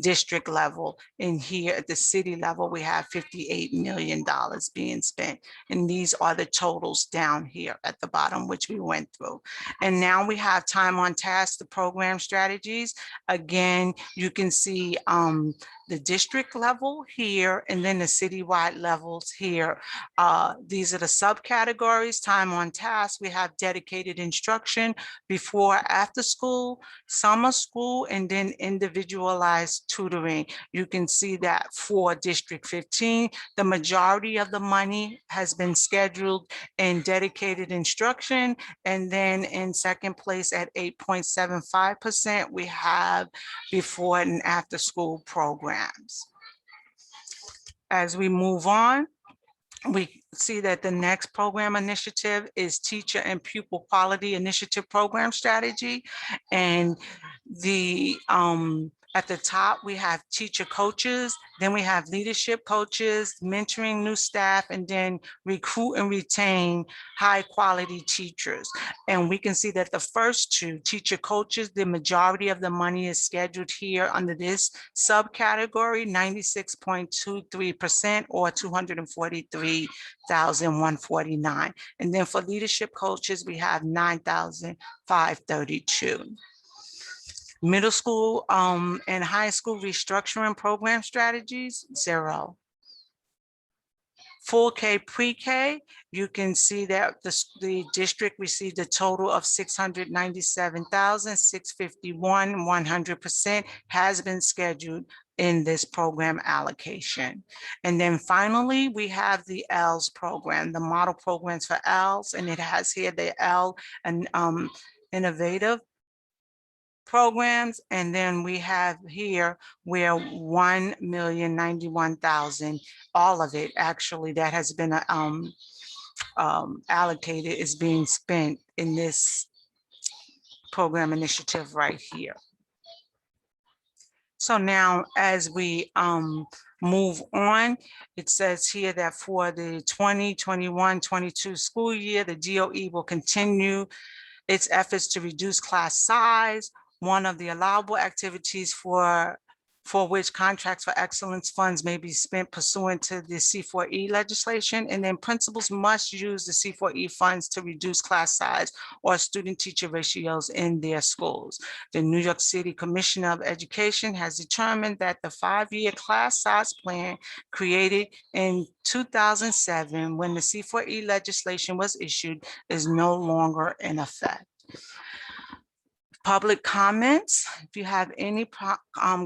district level. And here at the city level, we have $58 million being spent. And these are the totals down here at the bottom, which we went through. And now we have time on task, the program strategies. Again, you can see the district level here, and then the citywide levels here. These are the subcategories. Time on task, we have dedicated instruction, before, after school, summer school, and then individualized tutoring. You can see that for District 15, the majority of the money has been scheduled in dedicated instruction. And then in second place at 8.75%, we have before and after school programs. As we move on, we see that the next program initiative is Teacher and Pupil Quality Initiative Program Strategy. And the at the top, we have teacher coaches, then we have leadership coaches, mentoring new staff, and then recruit and retain high quality teachers. And we can see that the first two, teacher coaches, the majority of the money is scheduled here under this subcategory, 96.23% or 243,149. And then for leadership coaches, we have 9,532. Middle school and high school restructuring program strategies, 0. Full K pre-K, you can see that the district received a total of 697,651, 100% has been scheduled in this program allocation. And then finally, we have the ELS program, the model programs for ELS, and it has here the L and innovative programs. And then we have here where 1,091,000, all of it actually that has been allocated is being spent in this program initiative right here. So now as we move on, it says here that for the 2021-22 school year, the DOE will continue its efforts to reduce class size. One of the allowable activities for which contracts for excellence funds may be spent pursuant to the C4E legislation. And then principals must use the C4E funds to reduce class size or student-teacher ratios in their schools. The New York City Commissioner of Education has determined that the 5-year class size plan created in 2007, when the C4E legislation was issued, is no longer in effect. Public comments. If you have any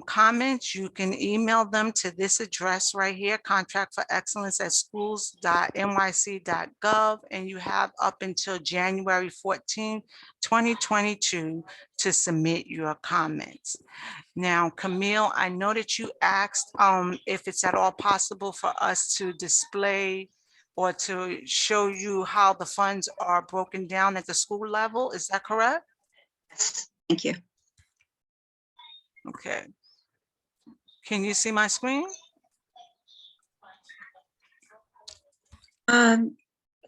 comments, you can email them to this address right here, contractforexcellence@schools.nyc.gov, and you have up until January 14, 2022 to submit your comments. Now, Camille, I know that you asked if it's at all possible for us to display or to show you how the funds are broken down at the school level. Is that correct? Yes, thank you. Okay. Can you see my screen?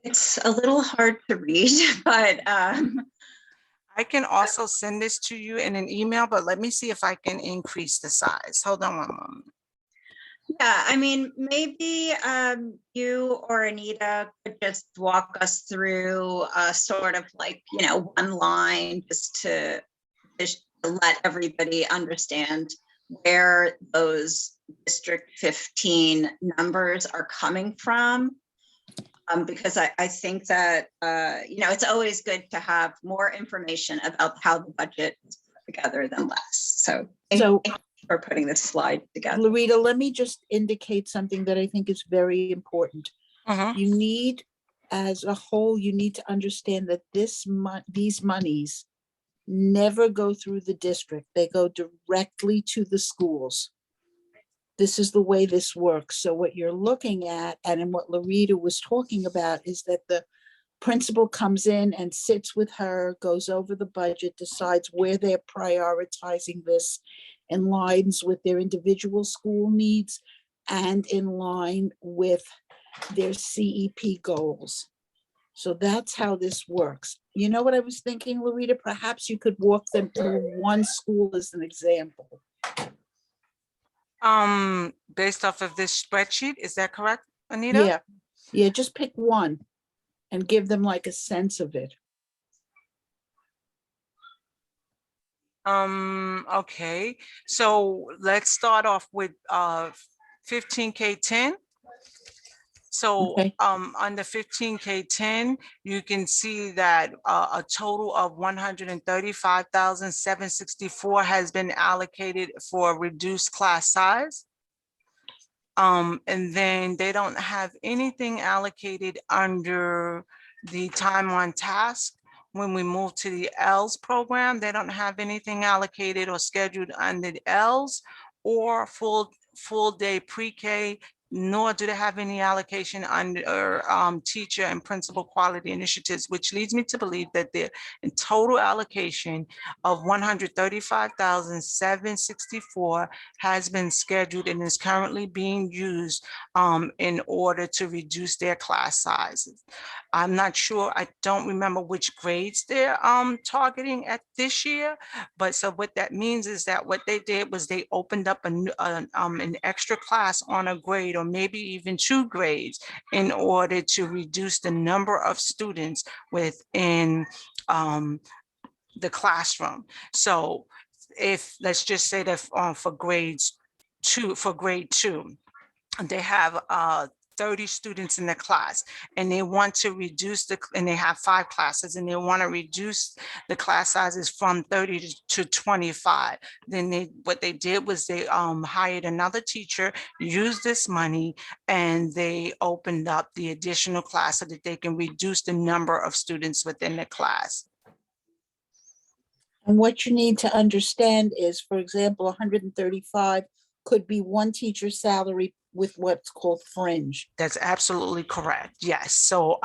It's a little hard to read, but I can also send this to you in an email, but let me see if I can increase the size. Hold on one moment. yeah, I mean, maybe you or Anita could just walk us through sort of like, you know, one line just to let everybody understand where those District 15 numbers are coming from. Because I think that, you know, it's always good to have more information about how the budget is put together than less. So thank you for putting this slide together. Loretta, let me just indicate something that I think is very important. You need, as a whole, you need to understand that these monies never go through the district. They go directly to the schools. This is the way this works. So what you're looking at, and what Loretta was talking about, is that the principal comes in and sits with her, goes over the budget, decides where they're prioritizing this in lines with their individual school needs and in line with their CEP goals. So that's how this works. You know what I was thinking, Loretta? Perhaps you could walk them through one school as an example. Based off of this spreadsheet, is that correct, Anita? Yeah, just pick one and give them like a sense of it. Okay, so let's start off with 15K10. So under 15K10, you can see that a total of 135,764 has been allocated for reduced class size. And then they don't have anything allocated under the time on task. When we move to the ELS program, they don't have anything allocated or scheduled under the ELS or full day pre-K, nor do they have any allocation under teacher and principal quality initiatives, which leads me to believe that the total allocation of 135,764 has been scheduled and is currently being used in order to reduce their class sizes. I'm not sure, I don't remember which grades they're targeting at this year, but so what that means is that what they did was they opened up an extra class on a grade, or maybe even 2 grades, in order to reduce the number of students within the classroom. So if, let's just say that for grade 2, they have 30 students in the class, and they want to reduce and they have 5 classes, and they want to reduce the class sizes from 30 to 25. Then what they did was they hired another teacher, used this money, and they opened up the additional class so that they can reduce the number of students within the class. And what you need to understand is, for example, 135 could be one teacher's salary with what's called fringe. That's absolutely correct. Yes. So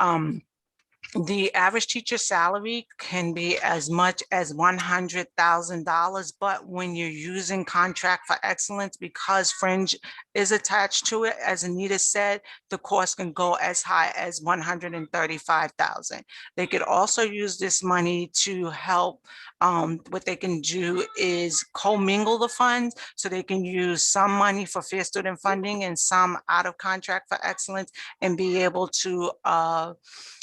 the average teacher salary can be as much as $100,000, but when you're using contract for excellence, because fringe is attached to it, as Anita said, the cost can go as high as $135,000. They could also use this money to help. What they can do is commingle the funds, so they can use some money for fair student funding and some out of contract for excellence, and be able to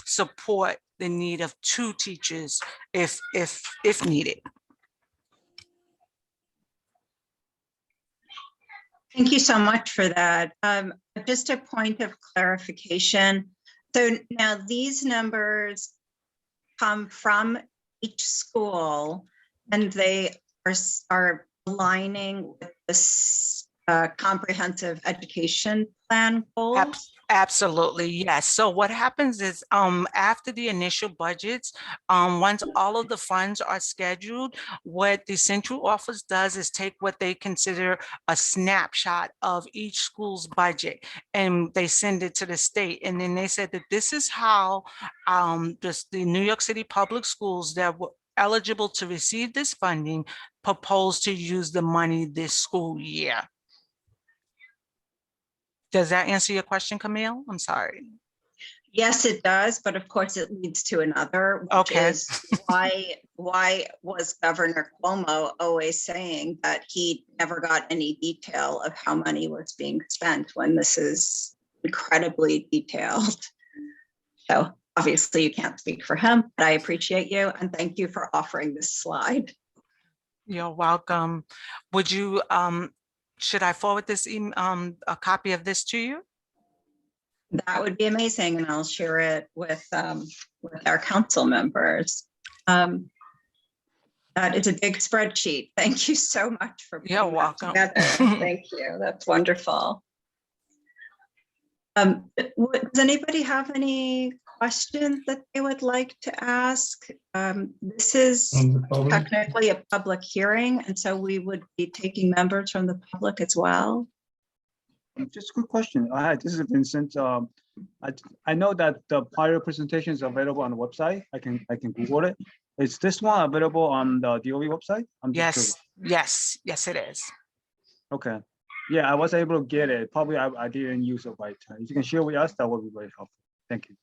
support the need of 2 teachers if needed. Thank you so much for that. Just a point of clarification. So now these numbers come from each school, and they are aligning with this comprehensive education plan goals. Absolutely, yes. So what happens is after the initial budgets, once all of the funds are scheduled, what the central office does is take what they consider a snapshot of each school's budget, and they send it to the state. And then they said that this is how just the New York City public schools that were eligible to receive this funding propose to use the money this school year. Does that answer your question, Camille? I'm sorry. Yes, it does, but of course it leads to another, which is why was Governor Cuomo always saying that he never got any detail of how money was being spent when this is incredibly detailed? So obviously you can't speak for him, but I appreciate you and thank you for offering this slide. You're welcome. Would you should I forward this a copy of this to you? That would be amazing, and I'll share it with our council members. That is a big spreadsheet. Thank you so much for putting You're that welcome. together. Thank you. That's wonderful. Does anybody have any questions that they would like to ask? This is technically a public hearing, and so we would be taking members from the public as well. Just a quick question. Hi, this is Vincent. I know that the prior presentation is available on the website. I can Google it. Is this one available on the DOE website? I'm just Yes, it is. okay. Yeah, I was able to get it. Probably I didn't use it right. If you can share with us, that would be very helpful. Thank you.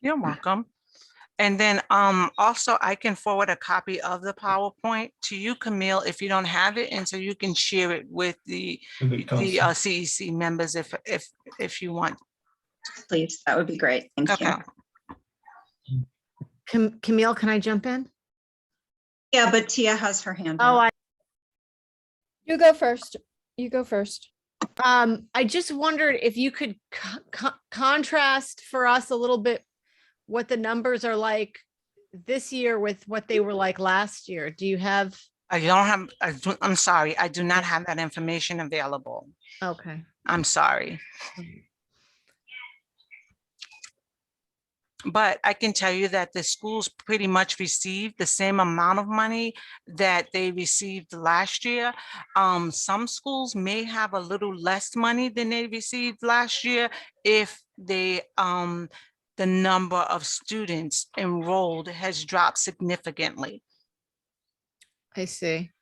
You're welcome. And then also I can forward a copy of the PowerPoint to you, Camille, if you don't have it, and so you can share it with the CEC members if you want. Please, that would be great. Thank you. Camille, can I jump in? Yeah, but Tia has her hand Oh, up. You go first. You go first. I just wondered if you could contrast for us a little bit what the numbers are like this year with what they were like last year. Do you have? I'm sorry, I do not have that information available. Okay. I'm sorry. But I can tell you that the schools pretty much received the same amount of money that they received last year. Some schools may have a little less money than they received last year if they the number of students enrolled has dropped significantly. I see.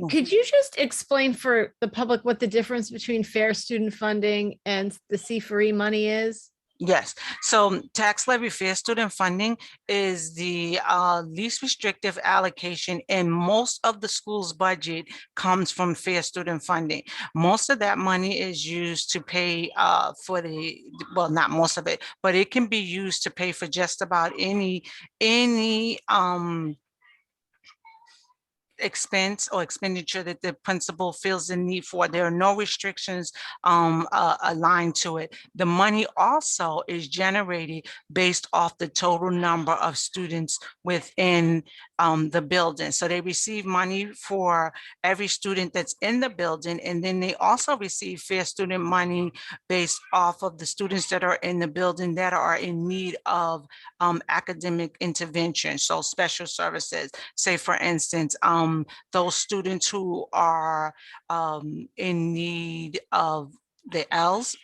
Could you just explain for the public what the difference between fair student funding and the C4E money is? Yes, so tax levy fair student funding is the least restrictive allocation, and most of the school's budget comes from fair student funding. Most of that money is used to pay for well, not most of it, but it can be used to pay for just about any expense or expenditure that the principal feels the need for. There are no restrictions aligned to it. The money also is generated based off the total number of students within the building. So they receive money for every student that's in the building, and then they also receive fair student money based off of the students that are in the building that are in need of academic intervention, so special services. Say for instance, those students who are in need of the Ls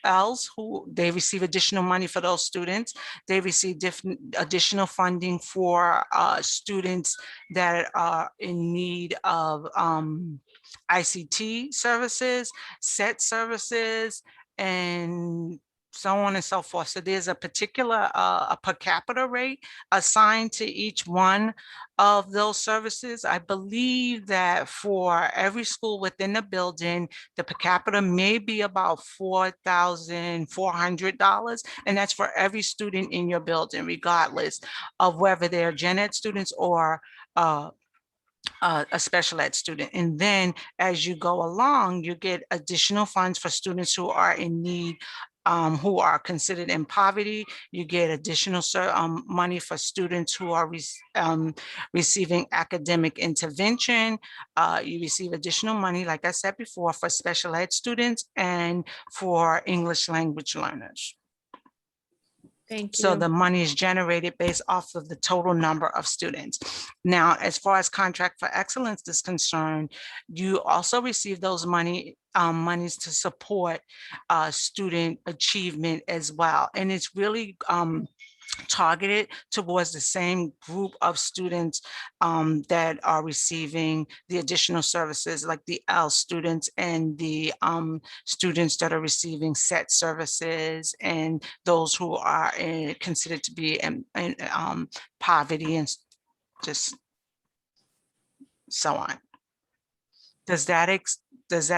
who they receive additional money for those students. They receive different additional funding for students that are in need of ICT services, set services, and so on and so forth. So there's a particular a per capita rate assigned to each one of those services. I believe that for every school within the building, the per capita may be about $4,400, and that's for every student in your building, regardless of whether they're gen ed students or a special ed student. And then as you go along, you get additional funds for students who are in need, who are considered in poverty. You get additional money for students who are receiving academic intervention. You receive additional money, like I said before, for special ed students and for English language learners. Thank you. So the money is generated based off of the total number of students. Now, as far as Contract for Excellence is concerned, you also receive those monies to support student achievement as well. And it's really targeted towards the same group of students that are receiving the additional services, like the L students and the students that are receiving set services, and those who are considered to be in poverty, and just so on. Does that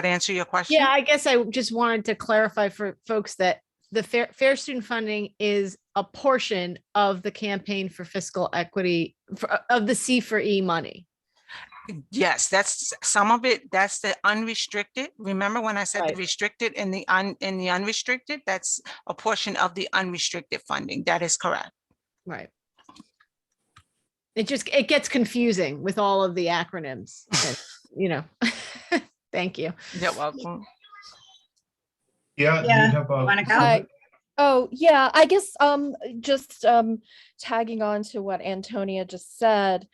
answer your question? Yeah, I guess I just wanted to clarify for folks that the fair student funding is a portion of the campaign for fiscal equity of the C4E money. Yes, that's some of it. That's the unrestricted. Remember when I said the restricted and the unrestricted? That's a portion of the unrestricted funding. That is correct. Right. It gets confusing with all of the acronyms, and, you know. Thank you. You're welcome. Yeah, Yeah, you have wanna go? Hi. Oh, yeah, I guess just tagging on to what Antonia just said,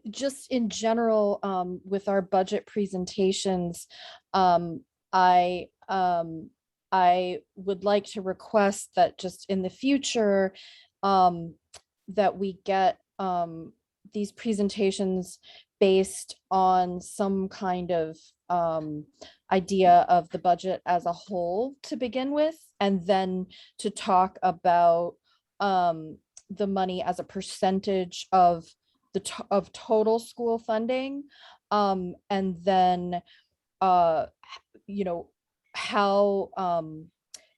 just in general, with our budget presentations, I would like to request that just in the future, that we get these presentations based on some kind of idea of the budget as a whole to begin with, and then to talk about the money as a percentage of of total school funding, and then you know how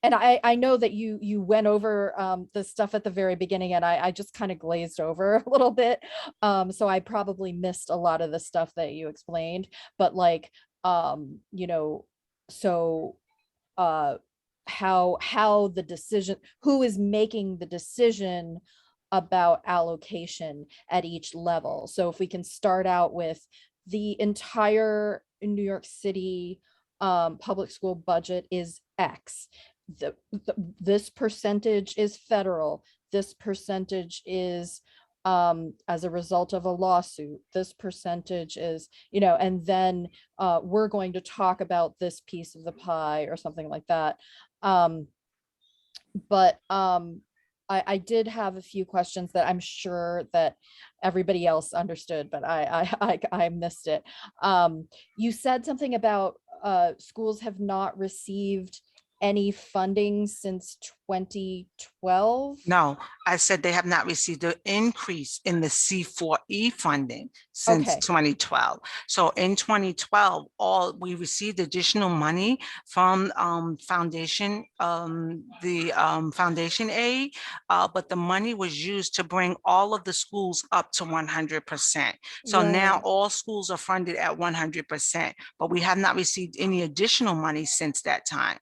and I know that you went over the stuff at the very beginning, and I just kind of glazed over a little bit, so I probably missed a lot of the stuff that you explained, but like you know, so how the decision, who is making the decision about allocation at each level. So if we can start out with the entire New York City public school budget is X. This percentage is federal. This percentage is as a result of a lawsuit. This percentage is, you know, and then we're going to talk about this piece of the pie or something like that. But I did have a few questions that I'm sure that everybody else understood, but I missed it. You said something about schools have not received any funding since 2012? No, I said they have not received an increase in the C4E funding since Okay. 2012. So in 2012, we received additional money from foundation, foundation aid, but the money was used to bring all of the schools up to 100%. So now Right. all schools are funded at 100%, but we have not received any additional money since that time.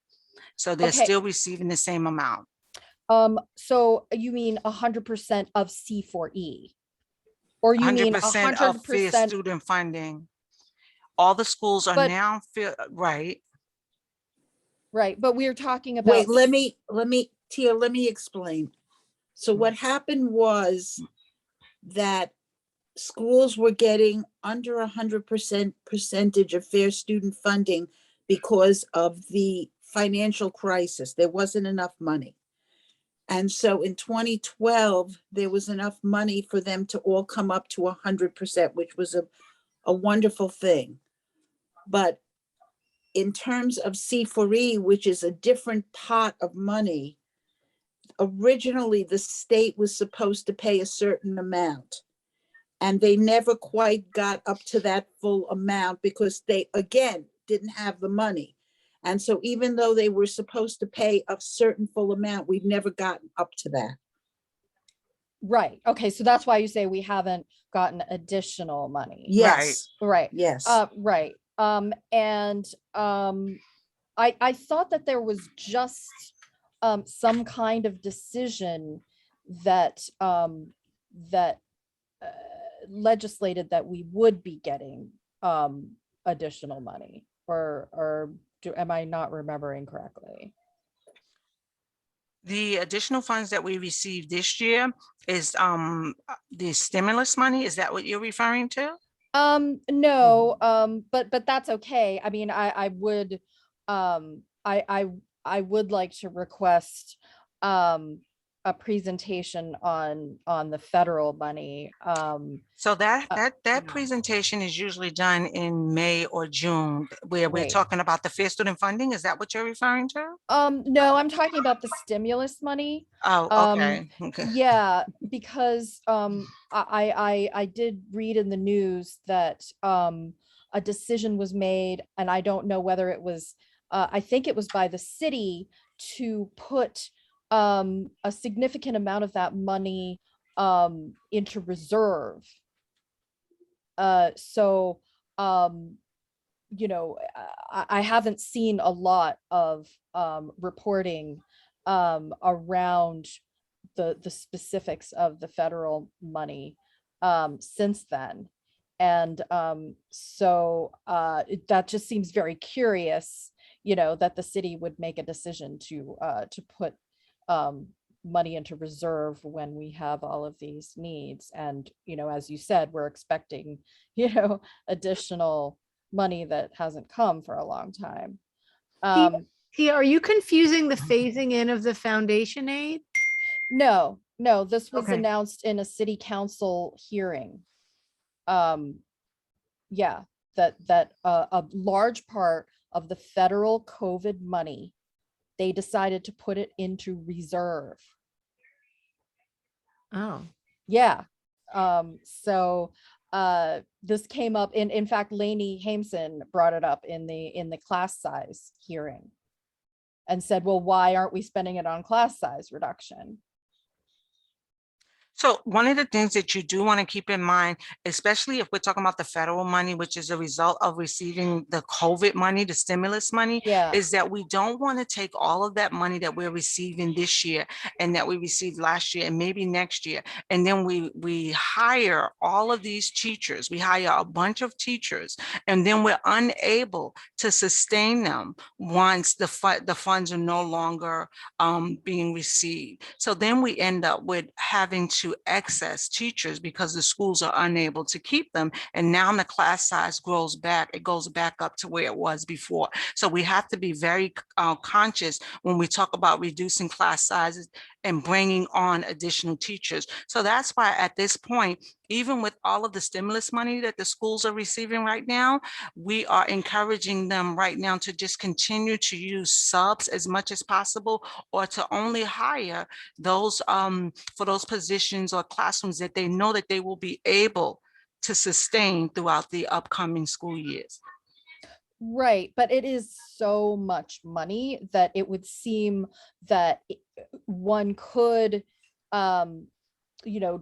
So they're Okay. still receiving the same amount. So you mean 100% of C4E? Or you mean 100% of fair 100%? student funding. All the schools are But- now right. Right, but we're talking about. Wait, Tia, let me explain. So what happened was that schools were getting under 100% percentage of fair student funding because of the financial crisis. There wasn't enough money. And so in 2012, there was enough money for them to all come up to 100%, which was a wonderful thing. But in terms of C4E, which is a different pot of money, originally the state was supposed to pay a certain amount. And they never quite got up to that full amount because they, again, didn't have the money. And so even though they were supposed to pay a certain full amount, we've never gotten up to that. Right, okay, so that's why you say we haven't gotten additional money. Yes. Right. Yes. Right. I thought that there was just some kind of decision that legislated that we would be getting additional money, or am I not remembering correctly? The additional funds that we received this year is the stimulus money. Is that what you're referring to? No, but that's okay. I mean, I would like to request a presentation on the federal money. So that presentation is usually done in May or June, where we're Right. talking about the fair student funding. Is that what you're referring to? No, I'm talking about the stimulus money. Oh, okay. Okay. Yeah, because I did read in the news that a decision was made, and I don't know whether it was I think it was by the city to put a significant amount of that money into reserve. So you know, I haven't seen a lot of reporting around the specifics of the federal money since then. And so that just seems very curious, you know, that the city would make a decision to put money into reserve when we have all of these needs. And, you know, as you said, we're expecting, you know, additional money that hasn't come for a long time. Tia, are you confusing the phasing in of the foundation aid? No, this was Okay. announced in a city council hearing. Yeah, that a large part of the federal COVID money, they decided to put it into reserve. Oh, Yeah. So this came up in fact, Lainey Hameson brought it up in the class size hearing and said, well, why aren't we spending it on class size reduction? So one of the things that you do want to keep in mind, especially if we're talking about the federal money, which is a result of receiving the COVID money, the stimulus money, Yeah. is that we don't want to take all of that money that we're receiving this year and that we received last year and maybe next year. And then we hire all of these teachers. We hire a bunch of teachers, and then we're unable to sustain them once the funds are no longer being received. So then we end up with having to excess teachers because the schools are unable to keep them. And now the class size grows back, it goes back up to where it was before. So we have to be very conscious when we talk about reducing class sizes and bringing on additional teachers. So that's why at this point, even with all of the stimulus money that the schools are receiving right now, we are encouraging them right now to just continue to use subs as much as possible, or to only hire those for those positions or classrooms that they know that they will be able to sustain throughout the upcoming school years. Right, but it is so much money that it would seem that one could,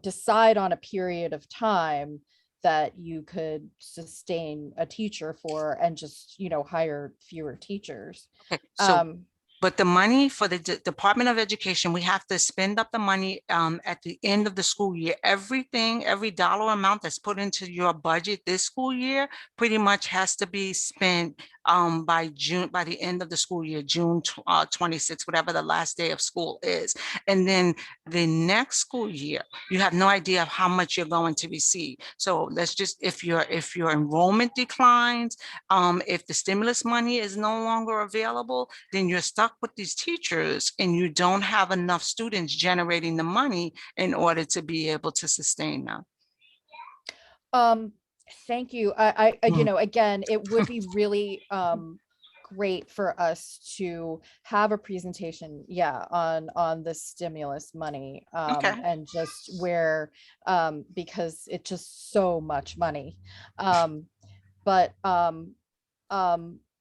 decide on a period of time that you could sustain a teacher for and just, hire fewer teachers. Okay, so but the money for the Department of Education, we have to spend up the money at the end of the school year. Everything, every dollar amount that's put into your budget this school year pretty much has to be spent by the end of the school year, June 26, whatever the last day of school is. And then the next school year, you have no idea of how much you're going to receive. So let's just, if your enrollment declines, if the stimulus money is no longer available, then you're stuck with these teachers and you don't have enough students generating the money in order to be able to sustain them. Thank you. I again, it would be really great for us to have a presentation, on the stimulus money, Okay. and just where, because it's just so much money.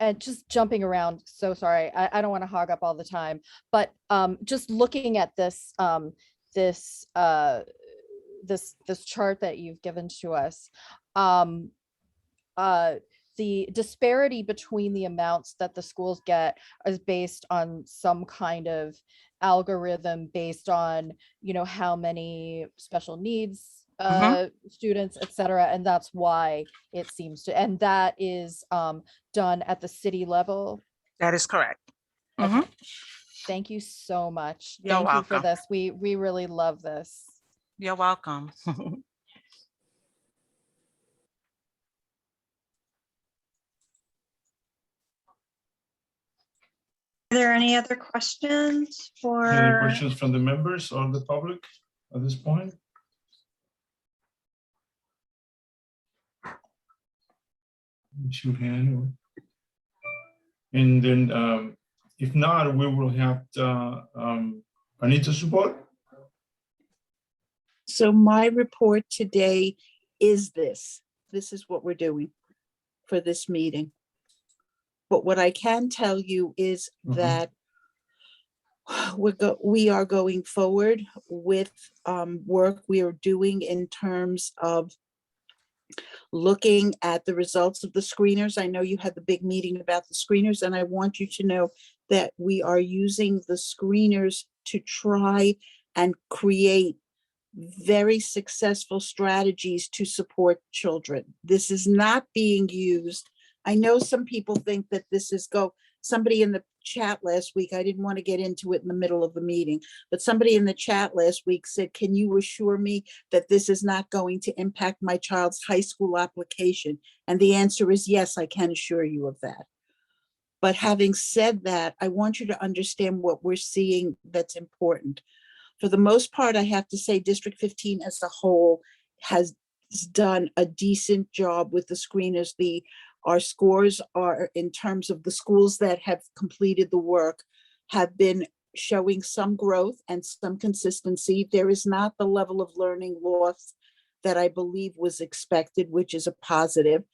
And just jumping around, so sorry, I don't want to hog up all the time, but just looking at this this chart that you've given to us, the disparity between the amounts that the schools get is based on some kind of algorithm based on, how many special needs students, et cetera. And that's why it seems to, and that is done at the city level. That is correct. Okay. Thank you so much. You're Thank you for welcome. this. We really love this. You're welcome. Are there any other questions for? Any questions from the members or the public at this point? Raise your hand. And then if not, we will have Anita support. So my report today is this. This is what we're doing for this meeting. But what I can tell you is that we are going forward with work we are doing in terms of looking at the results of the screeners. I know you had the big meeting about the screeners, and I want you to know that we are using the screeners to try and create very successful strategies to support children. This is not being used. I know some people think that this is somebody in the chat last week, I didn't want to get into it in the middle of the meeting, but somebody in the chat last week said, can you assure me that this is not going to impact my child's high school application? And the answer is yes, I can assure you of that. But having said that, I want you to understand what we're seeing that's important. For the most part, I have to say District 15 as a whole has done a decent job with the screeners. Our scores are, in terms of the schools that have completed the work, have been showing some growth and some consistency. There is not the level of learning loss that I believe was expected, which is a positive.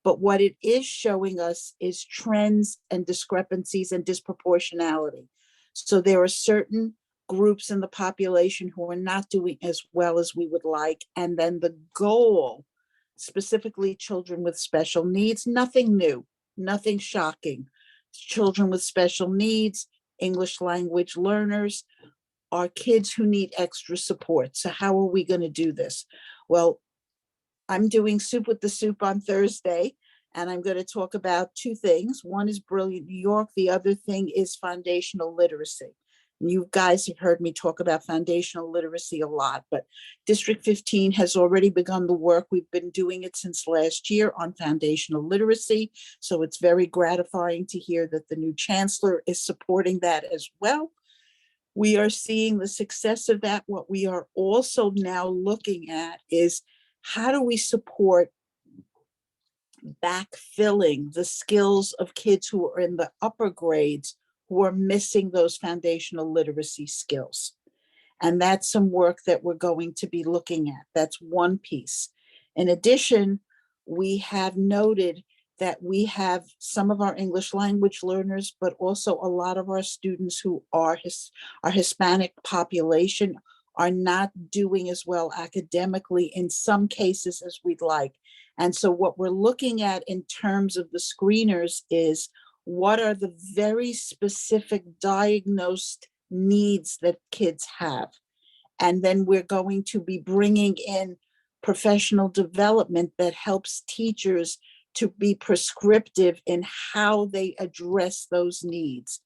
But what it is showing us is trends and discrepancies and disproportionality. So there are certain groups in the population who are not doing as well as we would like. And then the goal, specifically children with special needs, nothing new, nothing shocking. Children with special needs, English language learners, are kids who need extra support. So how are we going to do this? Well, I'm doing Soup with the Soup on Thursday, and I'm going to talk about two things. One is Brilliant New York. The other thing is foundational literacy. And you guys have heard me talk about foundational literacy a lot, but District 15 has already begun the work. We've been doing it since last year on foundational literacy. So it's very gratifying to hear that the new chancellor is supporting that as well. We are seeing the success of that. What we are also now looking at is how do we support backfilling the skills of kids who are in the upper grades who are missing those foundational literacy skills. And that's some work that we're going to be looking at. That's one piece. In addition, we have noted that we have some of our English language learners, but also a lot of our students who are our Hispanic population are not doing as well academically in some cases as we'd like. And so what we're looking at in terms of the screeners is what are the very specific diagnosed needs that kids have. And then we're going to be bringing in professional development that helps teachers to be prescriptive in how they address those needs.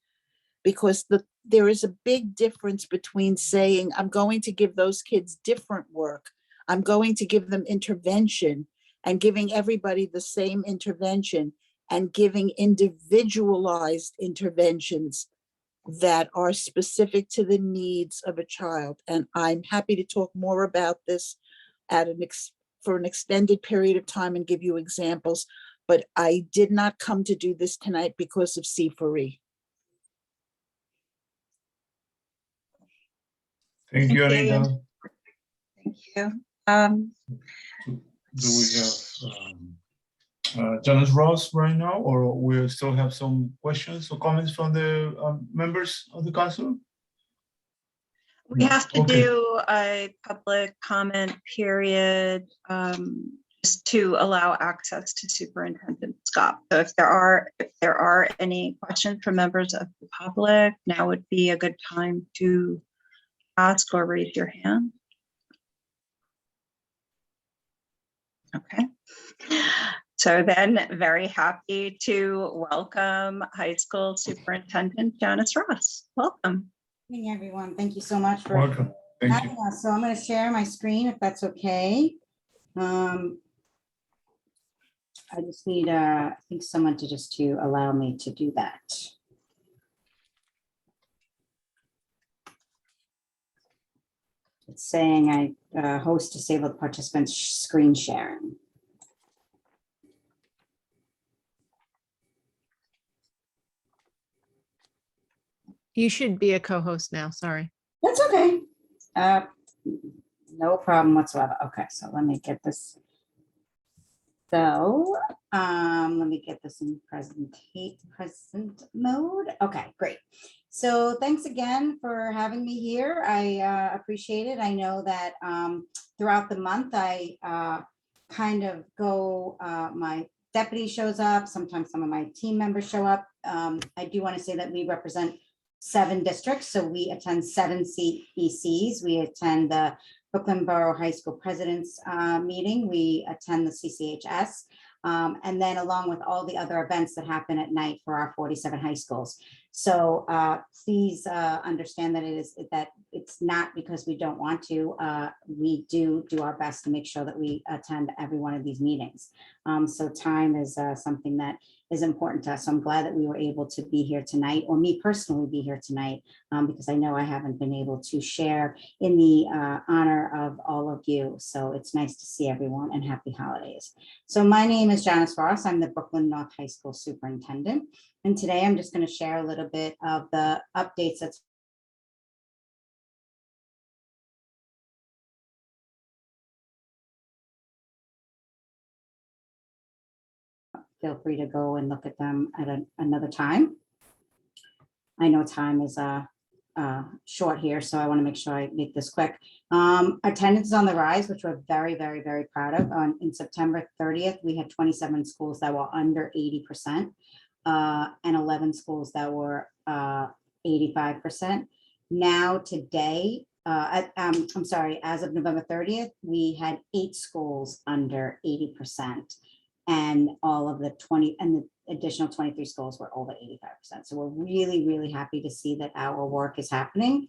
Because there is a big difference between saying, I'm going to give those kids different work, I'm going to give them intervention, and giving everybody the same intervention, and giving individualized interventions that are specific to the needs of a child. And I'm happy to talk more about this for an extended period of time and give you examples, but I did not come to do this tonight because of C4E. Thank you, Thank you. Anita. Thank you. Do we have Janice Ross right now, or we still have some questions or comments from the members of the council? We have to Okay. do a public comment period just to allow access to Superintendent Scott. So if there are any questions from members of the public, now would be a good time to ask or raise your hand. Okay. So then, very happy to welcome High School Superintendent Janice Ross. Welcome. Good evening, everyone. Thank you so much for Welcome. Thank you. having us. So I'm going to share my screen if that's okay. I just need, I think someone to allow me to do that. It's saying I host disabled participants screen sharing. You should be a co-host now, sorry. That's okay. No problem whatsoever. Okay, so let me get this. So let me get this in present mode. Okay, great. So thanks again for having me here. I appreciate it. I know that throughout the month, I kind of go, my deputy shows up, sometimes some of my team members show up. I do want to say that we represent 7 districts. So we attend 7 CECs. We attend the Brooklyn Borough High School President's meeting. We attend the CCHS. And then along with all the other events that happen at night for our 47 high schools. So please understand that it's not because we don't want to. We do our best to make sure that we attend every one of these meetings. So time is something that is important to us. So I'm glad that we were able to be here tonight, or me personally be here tonight, because I know I haven't been able to share in the honor of all of you. So it's nice to see everyone, and happy holidays. So my name is Janice Ross. I'm the Brooklyn North High School Superintendent. And today I'm just going to share a little bit of the updates that's feel free to go and look at them at another time. I know time is short here, so I want to make sure I make this quick. Attendance is on the rise, which we're very, very, very proud of. In September 30th, we had 27 schools that were under 80%, and 11 schools that were 85%. Now today, I'm sorry, as of November 30th, we had 8 schools under 80%. And all of the additional 23 schools were over 85%. So we're really, really happy to see that our work is happening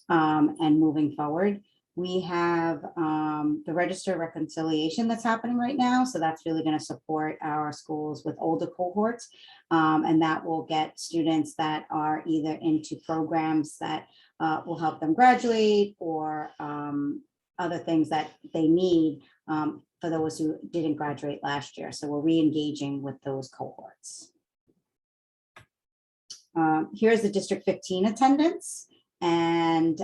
and moving forward. We have the register of reconciliation that's happening right now. So that's really going to support our schools with older cohorts. And that will get students that are either into programs that will help them graduate or other things that they need for those who didn't graduate last year. So we're re-engaging with those cohorts. Here's the District 15 attendance. And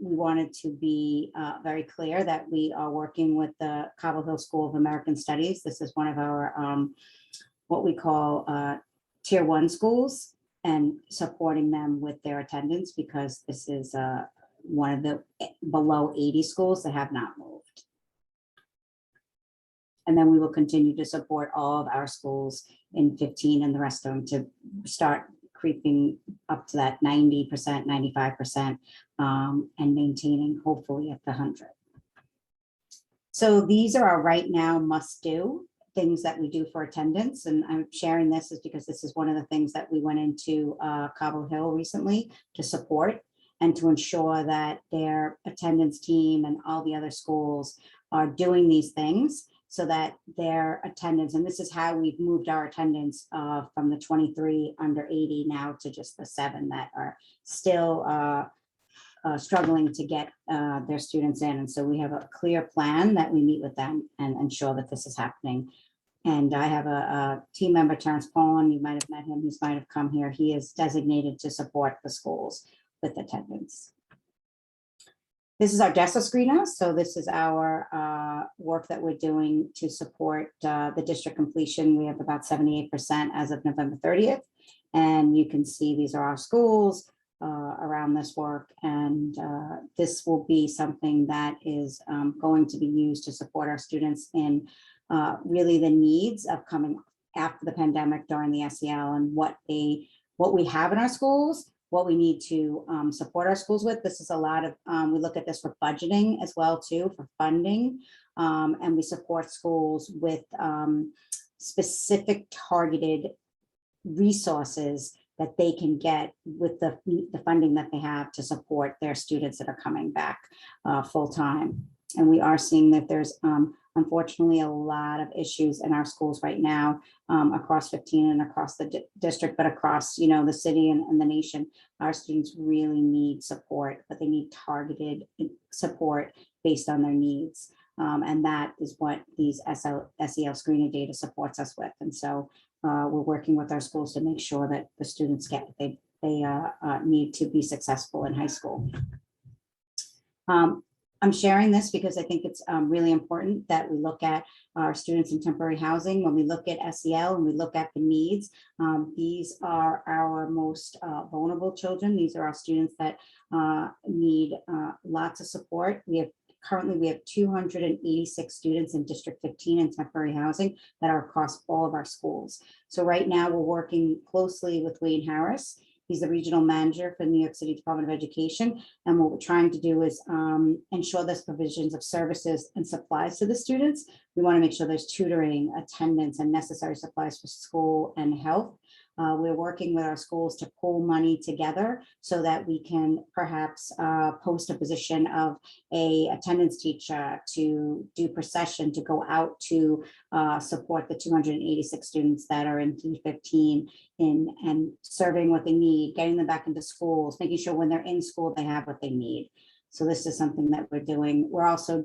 we wanted to be very clear that we are working with the Cobble Hill School of American Studies. This is one of our, what we call Tier 1 schools, and supporting them with their attendance, because this is one of the below 80 schools that have not moved. And then we will continue to support all of our schools in 15 and the rest of them to start creeping up to that 90%, 95%, and maintaining hopefully at the 100. So these are our right now must do things that we do for attendance. And I'm sharing this is because this is one of the things that we went into Cobble Hill recently to support and to ensure that their attendance team and all the other schools are doing these things so that their attendance, and this is how we've moved our attendance from the 23 under 80 now to just the 7 that are still struggling to get their students in. And so we have a clear plan that we meet with them and ensure that this is happening. And I have a team member, Terrence Poland, you might have met him, he might have come here. He is designated to support the schools with attendance. This is our DESA screener. So this is our work that we're doing to support the district completion. We have about 78% as of November 30th. And you can see these are our schools around this work. And this will be something that is going to be used to support our students in really the needs of coming after the pandemic during the SEL and what we have in our schools, what we need to support our schools with. This is a lot of, we look at this for budgeting as well too, for funding, and we support schools with specific targeted resources that they can get with the funding that they have to support their students that are coming back full time. And we are seeing that there's unfortunately a lot of issues in our schools right now across 15 and across the district, but across, you know, the city and the nation. Our students really need support, but they need targeted support based on their needs. And that is what these SEL screening data supports us with. And so we're working with our schools to make sure that the students get what they need to be successful in high school. I'm sharing this because I think it's really important that we look at our students in temporary housing. When we look at SEL and we look at the needs, these are our most vulnerable children. These are our students that need lots of support. Currently, we have 286 students in District 15 in temporary housing that are across all of our schools. So right now we're working closely with Wayne Harris. He's the regional manager for the New York City Department of Education. And what we're trying to do is ensure there's provisions of services and supplies to the students. We want to make sure there's tutoring, attendance, and necessary supplies for school and health. We're working with our schools to pull money together so that we can perhaps post a position of a attendance teacher to do procession, to go out to support the 286 students that are in D15 and serving what they need, getting them back into schools, making sure when they're in school, they have what they need. So this is something that we're doing. We're also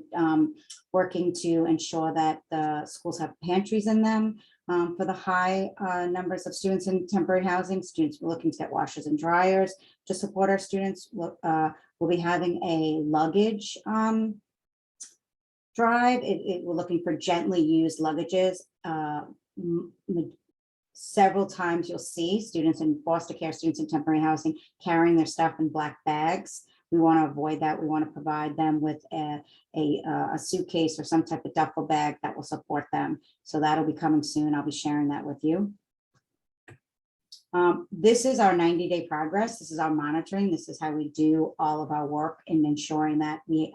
working to ensure that the schools have pantries in them. For the high numbers of students in temporary housing, students we're looking to get washers and dryers to support our students. We'll be having a luggage drive. We're looking for gently used luggages. Several times you'll see students in foster care, students in temporary housing carrying their stuff in black bags. We want to avoid that. We want to provide them with a suitcase or some type of duffel bag that will support them. So that'll be coming soon. I'll be sharing that with you. This is our 90-day progress. This is our monitoring. This is how we do all of our work in ensuring that we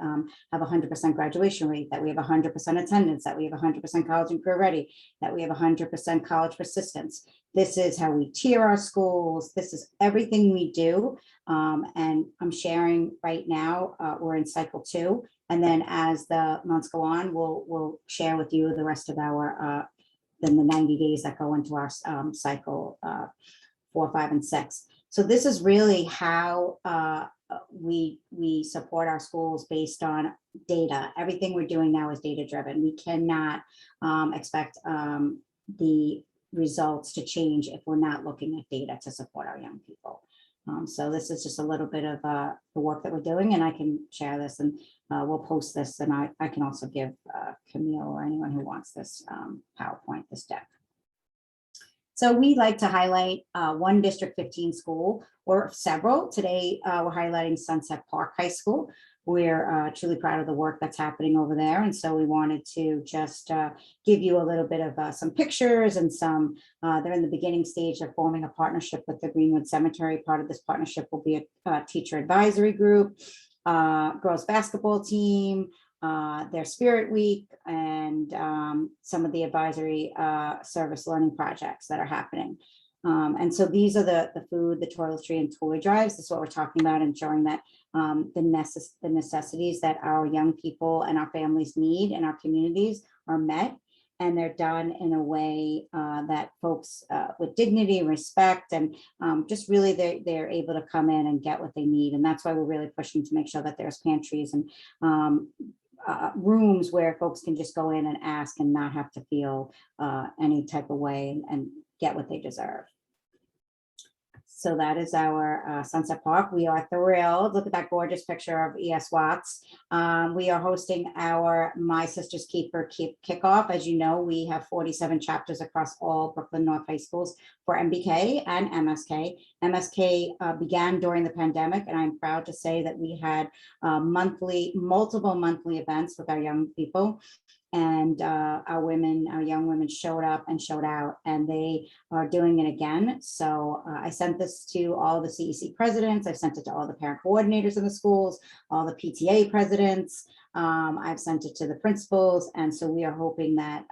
have 100% graduation rate, that we have 100% attendance, that we have 100% college and career ready, that we have 100% college persistence. This is how we tier our schools. This is everything we do. And I'm sharing right now, we're in cycle 2. And then as the months go on, we'll share with you the rest of our, then the 90 days that go into our cycle 4, 5, and 6. So this is really how we support our schools based on data. Everything we're doing now is data driven. We cannot expect the results to change if we're not looking at data to support our young people. So this is just a little bit of the work that we're doing, and I can share this, and we'll post this, and I can also give Camille or anyone who wants this PowerPoint, this deck. So we like to highlight one District 15 school or several. Today, we're highlighting Sunset Park High School. We're truly proud of the work that's happening over there. And so we wanted to just give you a little bit of some pictures and some, they're in the beginning stage of forming a partnership with the Greenwood Cemetery. Part of this partnership will be a teacher advisory group, girls basketball team, their Spirit Week, and some of the advisory service learning projects that are happening. And so these are the food, the toiletry, and toy drives. This is what we're talking about, ensuring that the necessities that our young people and our families need in our communities are met, and they're done in a way that folks with dignity, respect, and just really they're able to come in and get what they need. And that's why we're really pushing to make sure that there's pantries and rooms where folks can just go in and ask and not have to feel any type of way and get what they deserve. So that is our Sunset Park. We are thrilled. Look at that gorgeous picture of ES Watts. We are hosting our My Sister's Keeper kickoff. As you know, we have 47 chapters across all Brooklyn North High Schools for MBK and MSK. MSK began during the pandemic, and I'm proud to say that we had multiple monthly events with our young people. And our young women showed up and showed out, and they are doing it again. So I sent this to all the CEC presidents. I've sent it to all the parent coordinators in the schools, all the PTA presidents. I've sent it to the principals. And so we are hoping that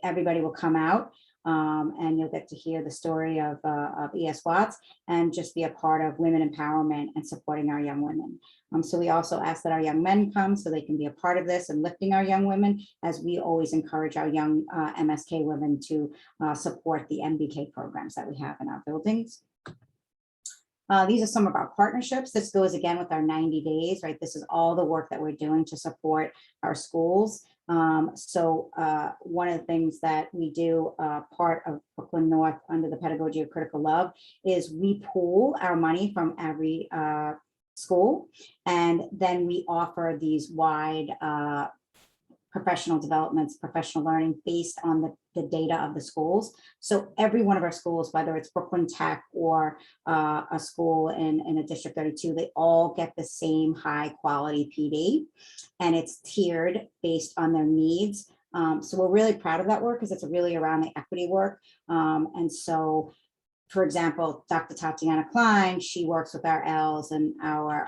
everybody will come out, and you'll get to hear the story of ES Watts and just be a part of women empowerment and supporting our young women. So we also ask that our young men come so they can be a part of this and lifting our young women, as we always encourage our young MSK women to support the MBK programs that we have in our buildings. These are some of our partnerships. This goes again with our 90 days, right? This is all the work that we're doing to support our schools. So one of the things that we do, part of Brooklyn North under the pedagogy of critical love, is we pool our money from every school, and then we offer these wide professional developments, professional learning based on the data of the schools. So every one of our schools, whether it's Brooklyn Tech or a school in a District 32, they all get the same high quality PD, and it's tiered based on their needs. So we're really proud of that work because it's really around the equity work. And so, for example, Dr. Tatiana Klein, she works with our Ls and our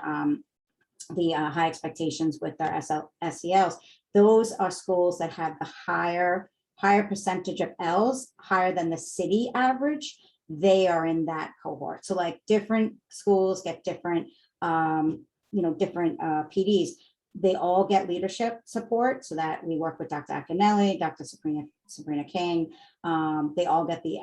the high expectations with our SELs. Those are schools that have the higher percentage of Ls, higher than the city average. They are in that cohort. So like different schools get different, different PDs. They all get leadership support, so that we work with Dr. Akinelli, Dr. Sabrina King. They all get the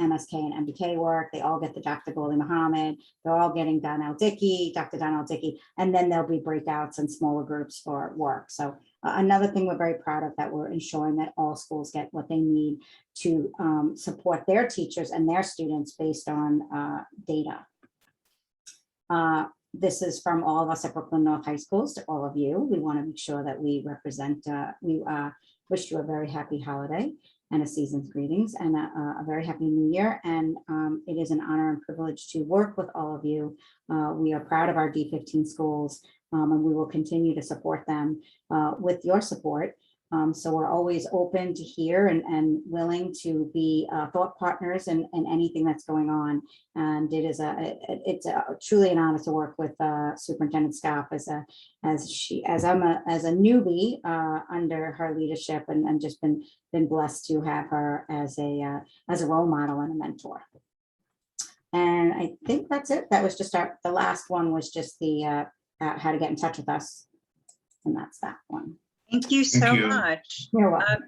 MSK and MBK work. They all get the Dr. Goli Muhammad. They're all getting Dr. Donnell Dickey, and then there'll be breakouts and smaller groups for work. So another thing we're very proud of, that we're ensuring that all schools get what they need to support their teachers and their students based on data. This is from all of us at Brooklyn North High Schools to all of you. We want to make sure that we represent, we wish you a very happy holiday and a season's greetings and a very happy new year. And it is an honor and privilege to work with all of you. We are proud of our D15 schools, and we will continue to support them with your support. So we're always open to hear and willing to be thought partners in anything that's going on. And it's truly an honor to work with Superintendent Scoff as a newbie under her leadership, and just been blessed to have her as a role model and a mentor. And I think that's it. That was just the last one was just the how to get in touch with us, and that's that one. Thank you so much. You're welcome.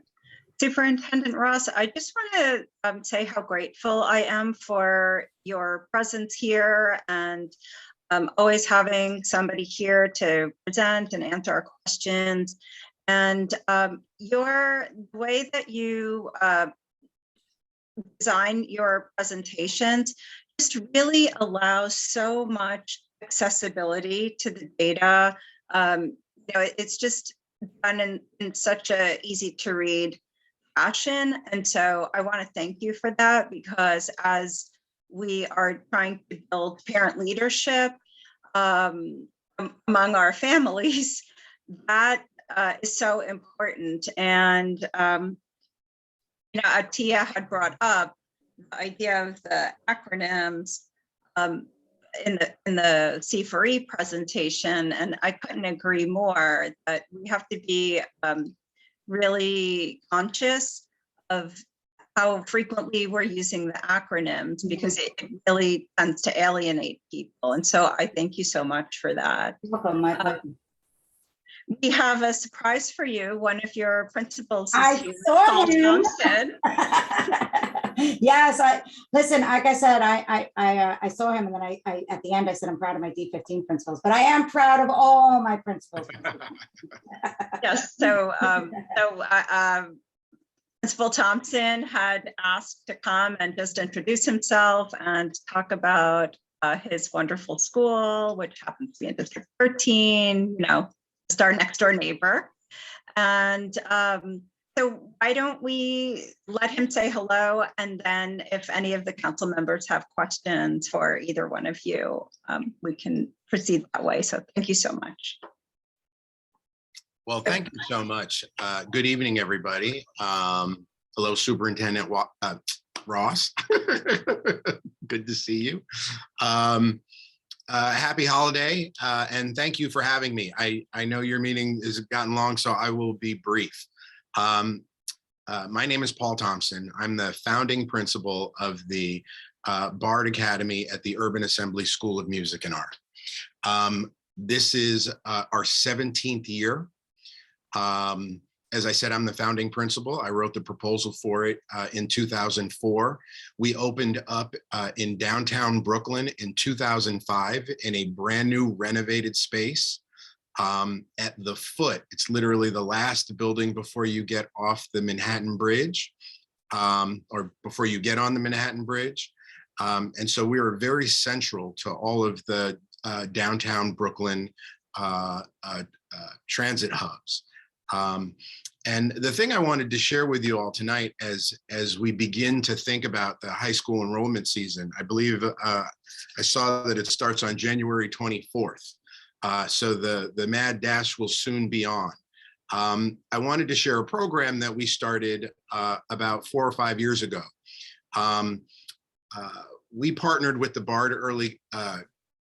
Superintendent Ross, I just want to say how grateful I am for your presence here, and always having somebody here to present and answer our questions. And the way that you design your presentations just really allows so much accessibility to the data. It's just done in such a easy to read fashion. And so I want to thank you for that, because as we are trying to build parent leadership among our families, that is so important. And Atia had brought up the idea of the acronyms in the C4E presentation, and I couldn't agree more that we have to be really conscious of how frequently we're using the acronyms, because it really tends to alienate people. And so I thank you so much for that. Welcome, my pleasure. We have a surprise for you. One of your principals is I here, saw Paul him. Thompson. Yes, listen, like I said, I saw him, and then I at the end I said I'm proud of my D15 principals, but I am proud of all my principals. Yes, Principal Thompson had asked to come and just introduce himself and talk about his wonderful school, which happens to be in District 13, just our next door neighbor. And so why don't we let him say hello, and then if any of the council members have questions for either one of you, we can proceed that way. So thank you so much. Well, thank you so much. Good evening, everybody. Hello, Superintendent Ross. Good to see you. Happy holiday, and thank you for having me. I know your meeting has gotten long, so I will be brief. My name is Paul Thompson. I'm the founding principal of the Bard Academy at the Urban Assembly School of Music and Art. This is our 17th year. As I said, I'm the founding principal. I wrote the proposal for it in 2004. We opened up in downtown Brooklyn in 2005 in a brand new renovated space at the foot. It's literally the last building before you get off the Manhattan Bridge, or before you get on the Manhattan Bridge. And so we were very central to all of the downtown Brooklyn transit hubs. And the thing I wanted to share with you all tonight as we begin to think about the high school enrollment season, I believe I saw that it starts on January 24th. So the mad dash will soon be on. I wanted to share a program that we started about 4 or 5 years ago. We partnered with the Bard Early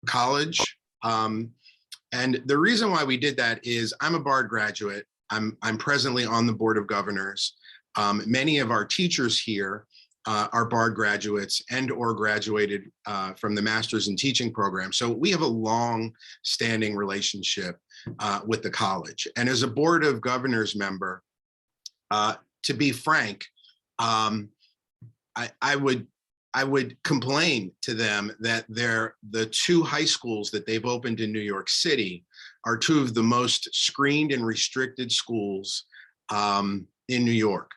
College. And the reason why we did that is I'm a Bard graduate. I'm presently on the Board of Governors. Many of our teachers here are Bard graduates and or graduated from the Masters in Teaching program. So we have a long-standing relationship with the college. And as a Board of Governors member, to be frank, I would complain to them that the 2 high schools that they've opened in New York City are 2 of the most screened and restricted schools in New York.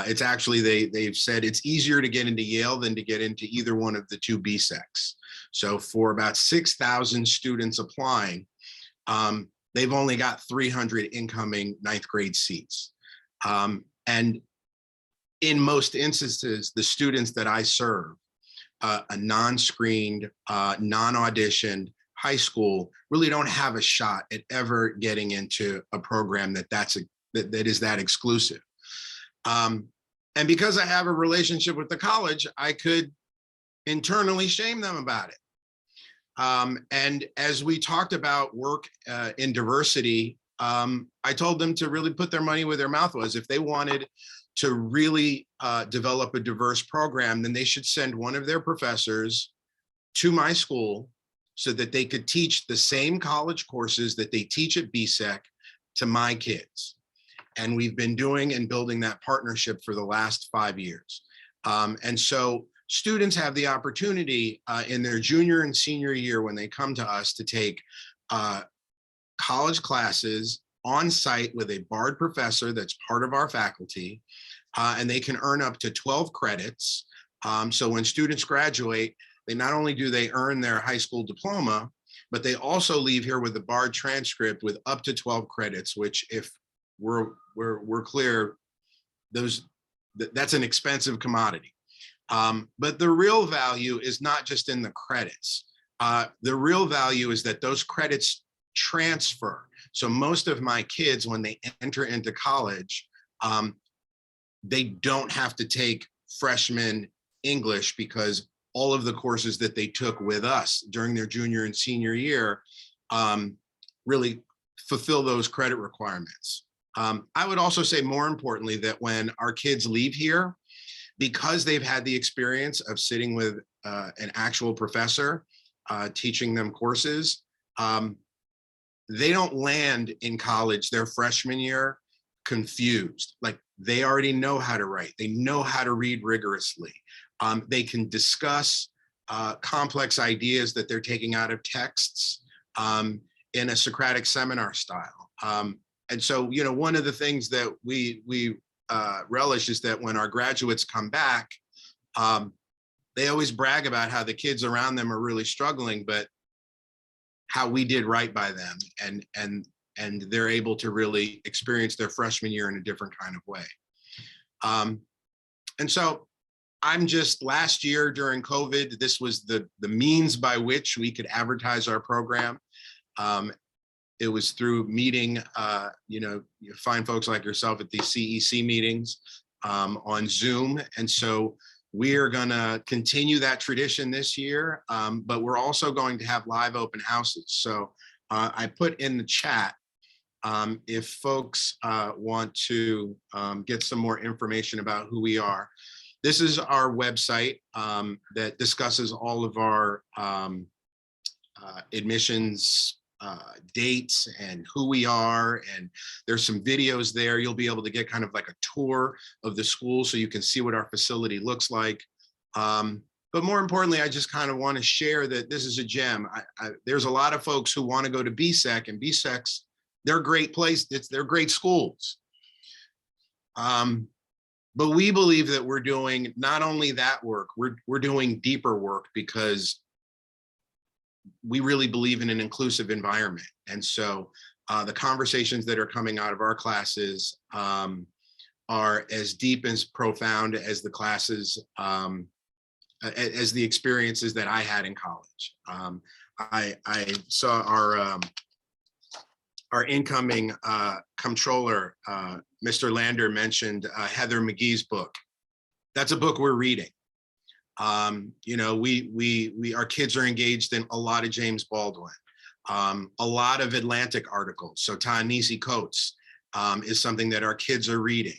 It's actually, they've said it's easier to get into Yale than to get into either one of the 2 BSECs. So for about 6,000 students applying, they've only got 300 incoming 9th grade seats. And in most instances, the students that I serve, a non-screened, non-auditioned high school really don't have a shot at ever getting into a program that is that exclusive. And because I have a relationship with the college, I could internally shame them about it. And as we talked about work in diversity, I told them to really put their money where their mouth was. If they wanted to really develop a diverse program, then they should send one of their professors to my school so that they could teach the same college courses that they teach at BSEC to my kids. And we've been doing and building that partnership for the last 5 years. And so students have the opportunity in their junior and senior year when they come to us to take college classes on site with a BARD professor that's part of our faculty, and they can earn up to 12 credits. So when students graduate, they not only do they earn their high school diploma, but they also leave here with the BARD transcript with up to 12 credits, which if we're clear, that's an expensive commodity. But the real value is not just in the credits. The real value is that those credits transfer. So most of my kids, when they enter into college, they don't have to take freshman English because all of the courses that they took with us during their junior and senior year really fulfill those credit requirements. I would also say more importantly that when our kids leave here, because they've had the experience of sitting with an actual professor teaching them courses, they don't land in college their freshman year confused. Like they already know how to write. They know how to read rigorously. They can discuss complex ideas that they're taking out of texts in a Socratic seminar style. And so, you know, one of the things that we relish is that when our graduates come back, they always brag about how the kids around them are really struggling, but how we did right by them, and they're able to really experience their freshman year in a different kind of way. And so I'm just, last year during COVID, this was the means by which we could advertise our program. It was through meeting, you know, fine folks like yourself at these CEC meetings on Zoom. And so we are going to continue that tradition this year, but we're also going to have live open houses. So I put in the chat, if folks want to get some more information about who we are. This is our website that discusses all of our admissions dates and who we are, and there's some videos there. You'll be able to get kind of like a tour of the school so you can see what our facility looks like. But more importantly, I just kind of want to share that this is a gem. There's a lot of folks who want to go to BSEC, and BSECs, they're great places, they're great schools. But we believe that we're doing not only that work, we're doing deeper work because we really believe in an inclusive environment. And so the conversations that are coming out of our classes are as deep and profound as the classes, as the experiences that I had in college. I saw our incoming comptroller, Mr. Lander, mentioned Heather McGee's book. That's a book we're reading. You know, our kids are engaged in a lot of James Baldwin, a lot of Atlantic articles. So Ta-Nehisi Coates is something that our kids are reading.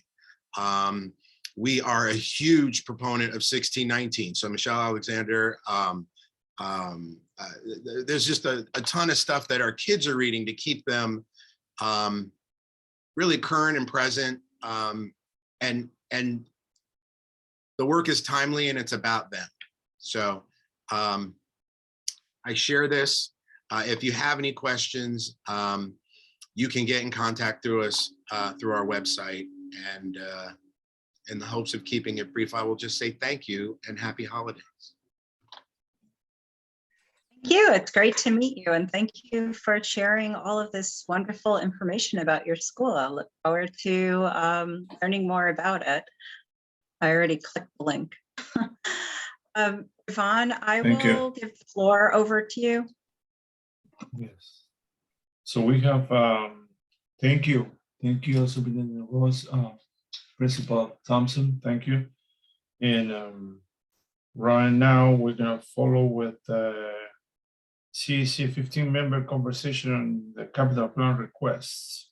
We are a huge proponent of 1619. So Michelle Alexander, there's just a ton of stuff that our kids are reading to keep them really current and present. And the work is timely and it's about them. So I share this. If you have any questions, you can get in contact through us through our website. And in the hopes of keeping it brief, I will just say thank you and happy holidays. Thank you. It's great to meet you, and thank you for sharing all of this wonderful information about your school. I look forward to learning more about it. I already clicked the link. Yvonne, I will give the floor over to you. Yes. So we have, thank you. Thank you, Superintendent Ross, Principal Thompson, thank you. And right now we're gonna follow with CEC15 member conversation on the capital plan requests.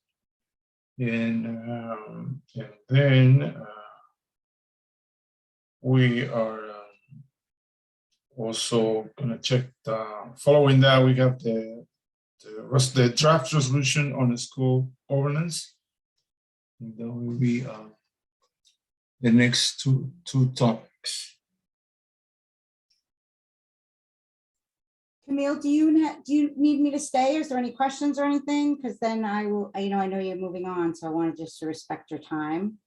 And then we are also gonna check following that, we have the draft resolution on the school governance. And that will be the next two topics. Camille, do you need me to stay? Is there any questions or anything? Because then I will, I know you're moving on, so I wanted just to respect your time.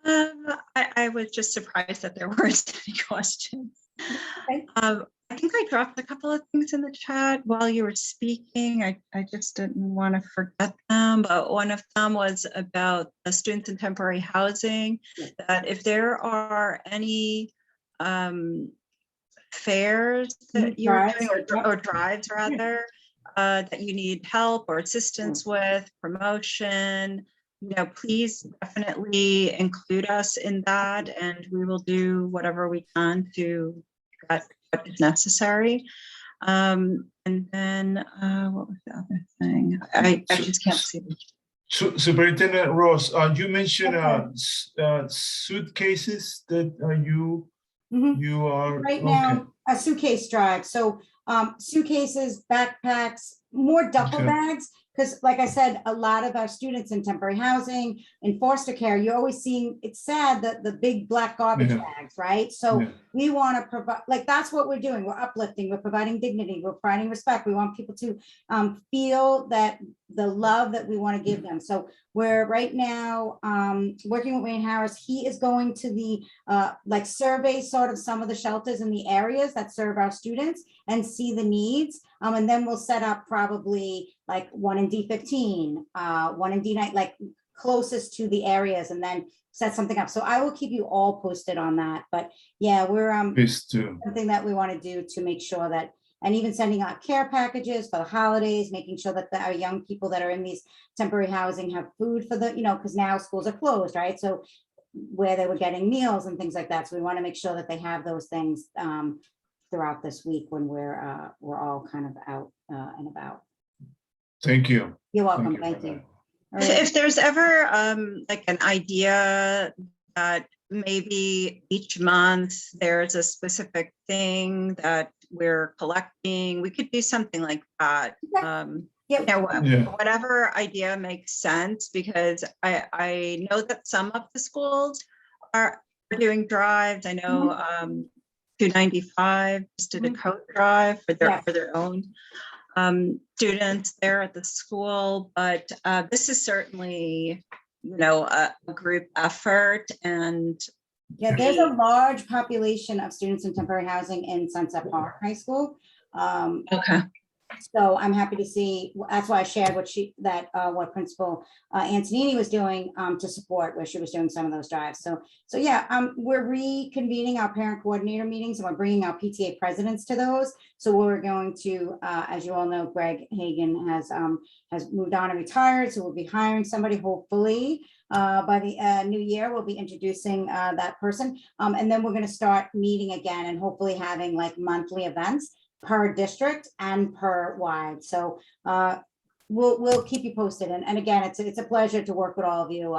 I was just surprised that there weren't any questions. Okay. I think I dropped a couple of things in the chat while you were speaking. I just didn't want to forget them, but one of them was about the students in temporary housing, that if there are any fairs that you're doing, or drives rather, that you need help or assistance with, promotion, please definitely include us in that, and we will do whatever we can to get what is necessary. And then what was the other thing? I just can't see. Superintendent Ross, you mentioned suitcases that you are right now a suitcase drive. So suitcases, backpacks, more duffel bags. Because like I said, a lot of our students in temporary housing, in foster care, you're always seeing, it's sad that the big black garbage bags, right? So we want to provide, like, that's what we're doing. We're uplifting, we're providing dignity, we're providing respect. We want people to feel that the love that we want to give them. So we're right now working with Wayne Harris. He is going to the like survey sort of some of the shelters in the areas that serve our students and see the needs. And then we'll set up probably like one in D15, one in D9, like closest to the areas, and then set something up. So I will keep you all posted on that. But yeah, we're something that we want to do to make sure that, and even sending out care packages for the holidays, making sure that our young people that are in these temporary housing have food for the, because now schools are closed, right? So where they were getting meals and things like that. So we want to make sure that they have those things throughout this week when we're all kind of out and about. Thank you. You're welcome. Thank you. If there's ever like an idea that maybe each month there's a specific thing that we're collecting, we could do something like that. Whatever idea makes sense, because I know that some of the schools are doing drives. I know 295 just did a coat drive for their own students there at the school, but this is certainly, a group effort. And yeah, there's a large population of students in temporary housing in Sunset Park High School. Okay. So I'm happy to see, that's why I shared what Principal Antonini was doing to support, where she was doing some of those drives. So yeah, we're reconvening our parent coordinator meetings, and we're bringing our PTA presidents to those. So we're going to, as you all know, Greg Hagan has moved on and retired. So we'll be hiring somebody, hopefully by the new year. We'll be introducing that person. And then we're going to start meeting again and hopefully having like monthly events per district and per wide. So we'll keep you posted. And again, it's a pleasure to work with all of you.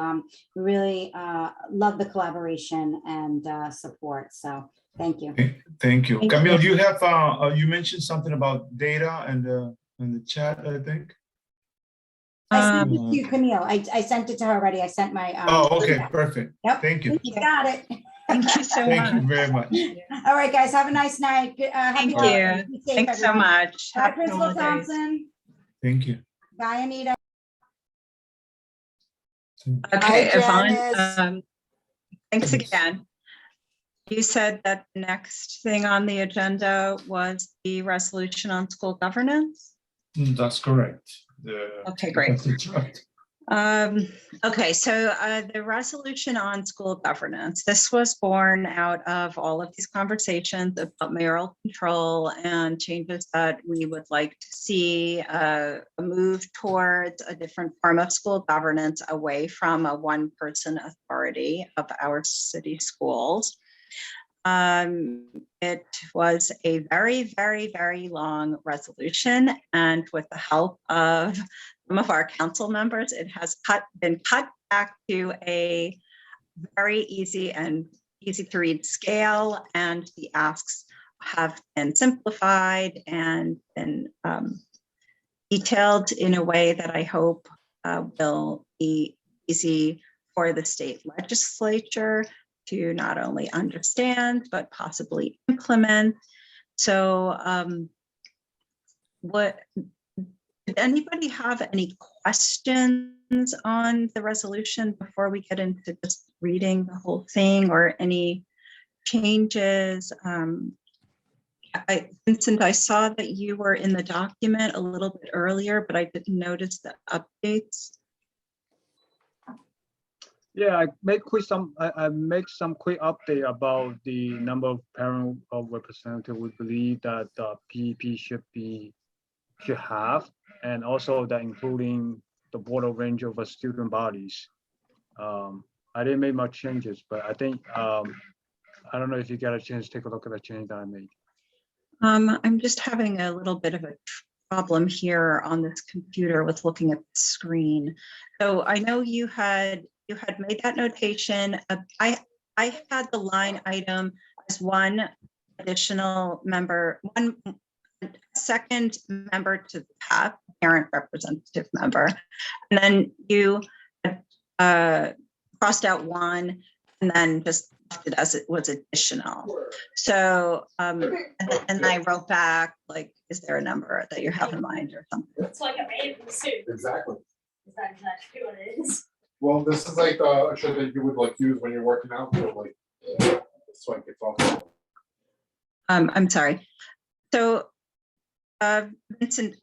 We really love the collaboration and support. So thank you. Thank you. Camille, you have you mentioned something about data and in the chat, I think. I sent it to you, Camille. I sent it to her already. I sent my okay, perfect. Yep. Thank you. You got it. Thank you so much. Thank you very much. All right, guys, have a nice night. Thank you. Thanks so much. Bye, Principal Thompson. Thank you. Bye, Anita. Okay, Hi, Yvonne, thanks again. You said that the next thing on the agenda was the resolution on school governance? That's correct. Okay, great. That's right. Okay, so the resolution on school governance, this was born out of all of these conversations about mayoral control and changes that we would like to see, a move towards a different form of school governance away from a one-person authority of our city schools. It was a very, very, very long resolution, and with the help of some of our council members, it has been cut back to a very easy to read scale, and the asks have been simplified and been detailed in a way that I hope will be easy for the state legislature to not only understand, but possibly implement. So Did anybody have any questions on the resolution before we get into just reading the whole thing, or any changes? Vincent, I saw that you were in the document a little bit earlier, but I didn't notice the updates. Yeah, I make some quick update about the number of parent of representative we believe that PEP should have, and also that including the broader range of student bodies. I didn't make much changes, but I think I don't know if you got a chance to take a look at the change that I made. I'm just having a little bit of a problem here on this computer with looking at the screen. So I know you had made that notation. I had the line item as one additional member, one second member to the PAP, parent representative member, and then you crossed out one and then just left it as it was additional. So and I wrote back, like, is there a number that you have in mind or something? It's like a bathing suit. Exactly. Is that exactly what it is? Well, this is like a shirt that you would like use when you're working out, so like it's like it's all. I'm sorry. So Vincent,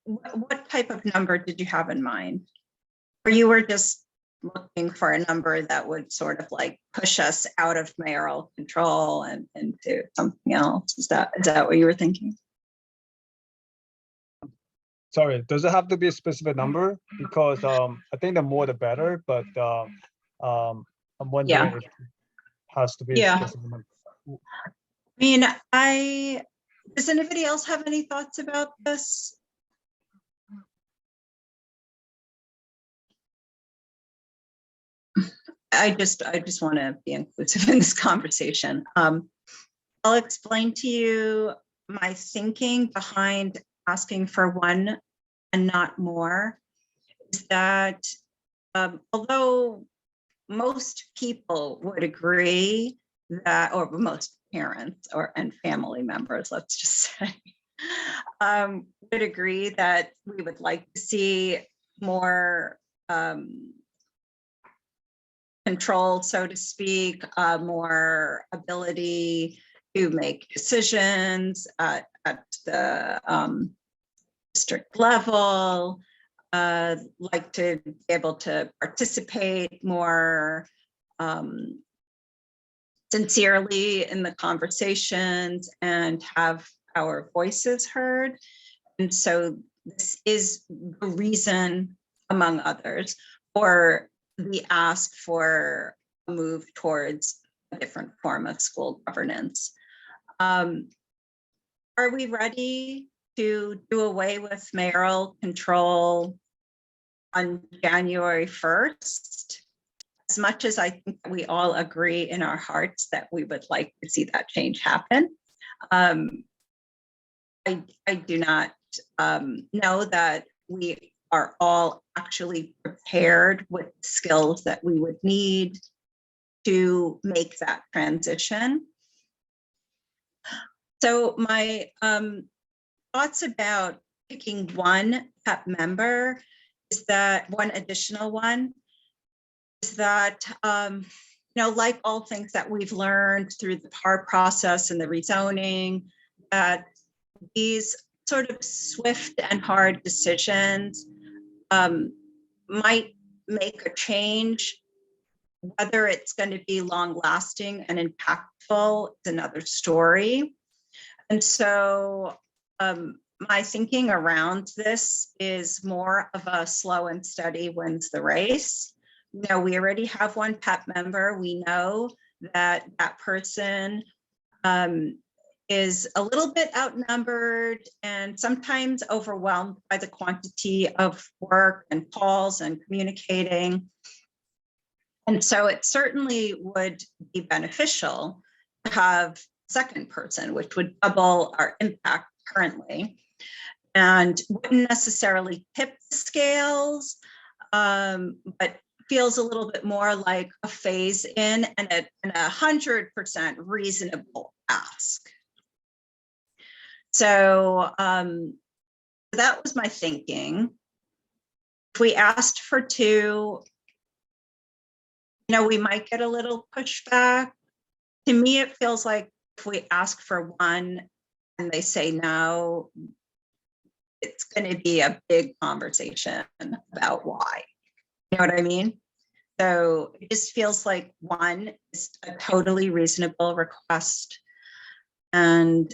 what type of number did you have in mind? Or you were just looking for a number that would sort of like push us out of mayoral control and into something else? Is that what you were thinking? Sorry, does it have to be a specific number? Because I think the more the better, but I'm wondering if it has to be a specific number. I mean, does anybody else have any thoughts about this? I just want to be inclusive in this conversation. I'll explain to you my thinking behind asking for one and not more. Is that although most people would agree that, or most parents and family members, let's just say, would agree that we would like to see more control, so to speak, more ability to make decisions at the district level, like to be able to participate more sincerely in the conversations and have our voices heard. And so this is the reason, among others, for the ask for a move towards a different form of school governance. Are we ready to do away with mayoral control on January 1st? As much as I think we all agree in our hearts that we would like to see that change happen, I do not know that we are all actually prepared with skills that we would need to make that transition. So my thoughts about picking one PEP member is that one additional one is that, like all things that we've learned through the PAR process and the rezoning, that these sort of swift and hard decisions might make a change. Whether it's going to be long lasting and impactful is another story. And so my thinking around this is more of a slow and steady wins the race. We already have one PEP member. We know that that person is a little bit outnumbered and sometimes overwhelmed by the quantity of work and calls and communicating. And so it certainly would be beneficial to have a second person, which would double our impact currently, and wouldn't necessarily tip the scales, but feels a little bit more like a phase in and a 100% reasonable ask. So that was my thinking. If we asked for two, we might get a little pushback. To me, it feels like if we ask for one and they say no, it's going to be a big conversation about why. You know what I mean? So it just feels like one is a totally reasonable request and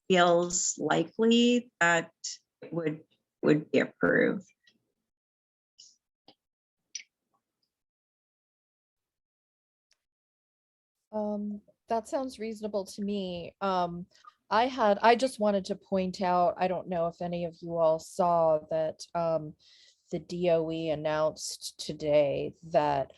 feels likely that it would be approved. That sounds reasonable to me. I just wanted to point out, I don't know if any of you all saw that the DOE announced today that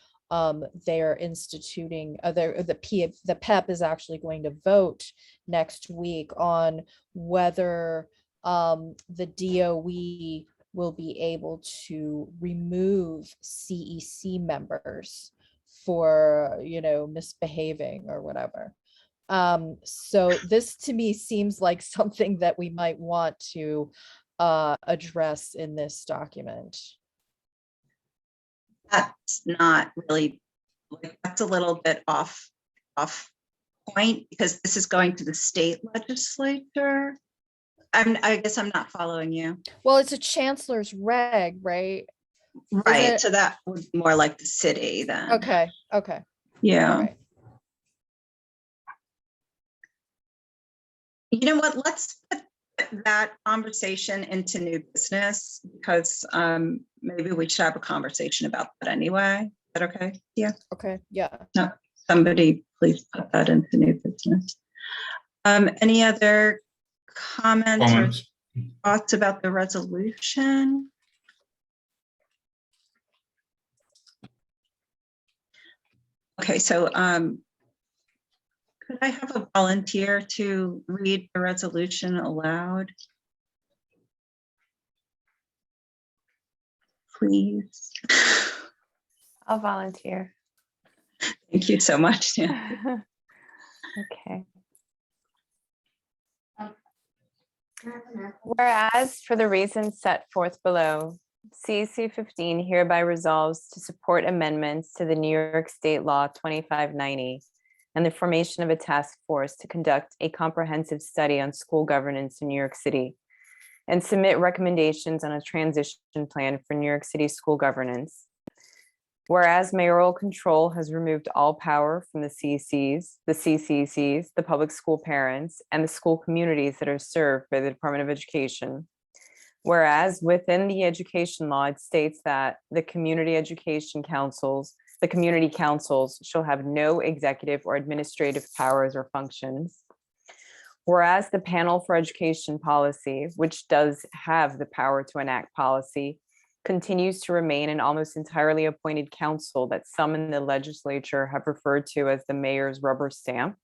they're instituting the PEP is actually going to vote next week on whether the DOE will be able to remove CEC members for misbehaving or whatever. So this to me seems like something that we might want to address in this document. That's not really, that's a little bit off point because this is going to the state legislature. I guess I'm not following you. Well, it's a chancellor's reg, right? Right, so that would be more like the city then. Okay. Yeah. All right. You know what, let's put that conversation into new business because maybe we should have a conversation about that anyway. Is that okay? Yeah. Okay, yeah. No, somebody please put that into new business. Any other comments or thoughts about the resolution? Okay, so could I have a volunteer to read the resolution aloud? Please. I'll volunteer. Thank you so much. Okay. Whereas for the reasons set forth below, CEC15 hereby resolves to support amendments to the New York State Law 2590 and the formation of a task force to conduct a comprehensive study on school governance in New York City and submit recommendations on a transition plan for New York City school governance. Whereas mayoral control has removed all power from the CCCs, the public school parents, and the school communities that are served by the Department of Education. Whereas within the education law, it states that the community councils shall have no executive or administrative powers or functions. Whereas the panel for education policy, which does have the power to enact policy, continues to remain an almost entirely appointed council that some in the legislature have referred to as the mayor's rubber stamp.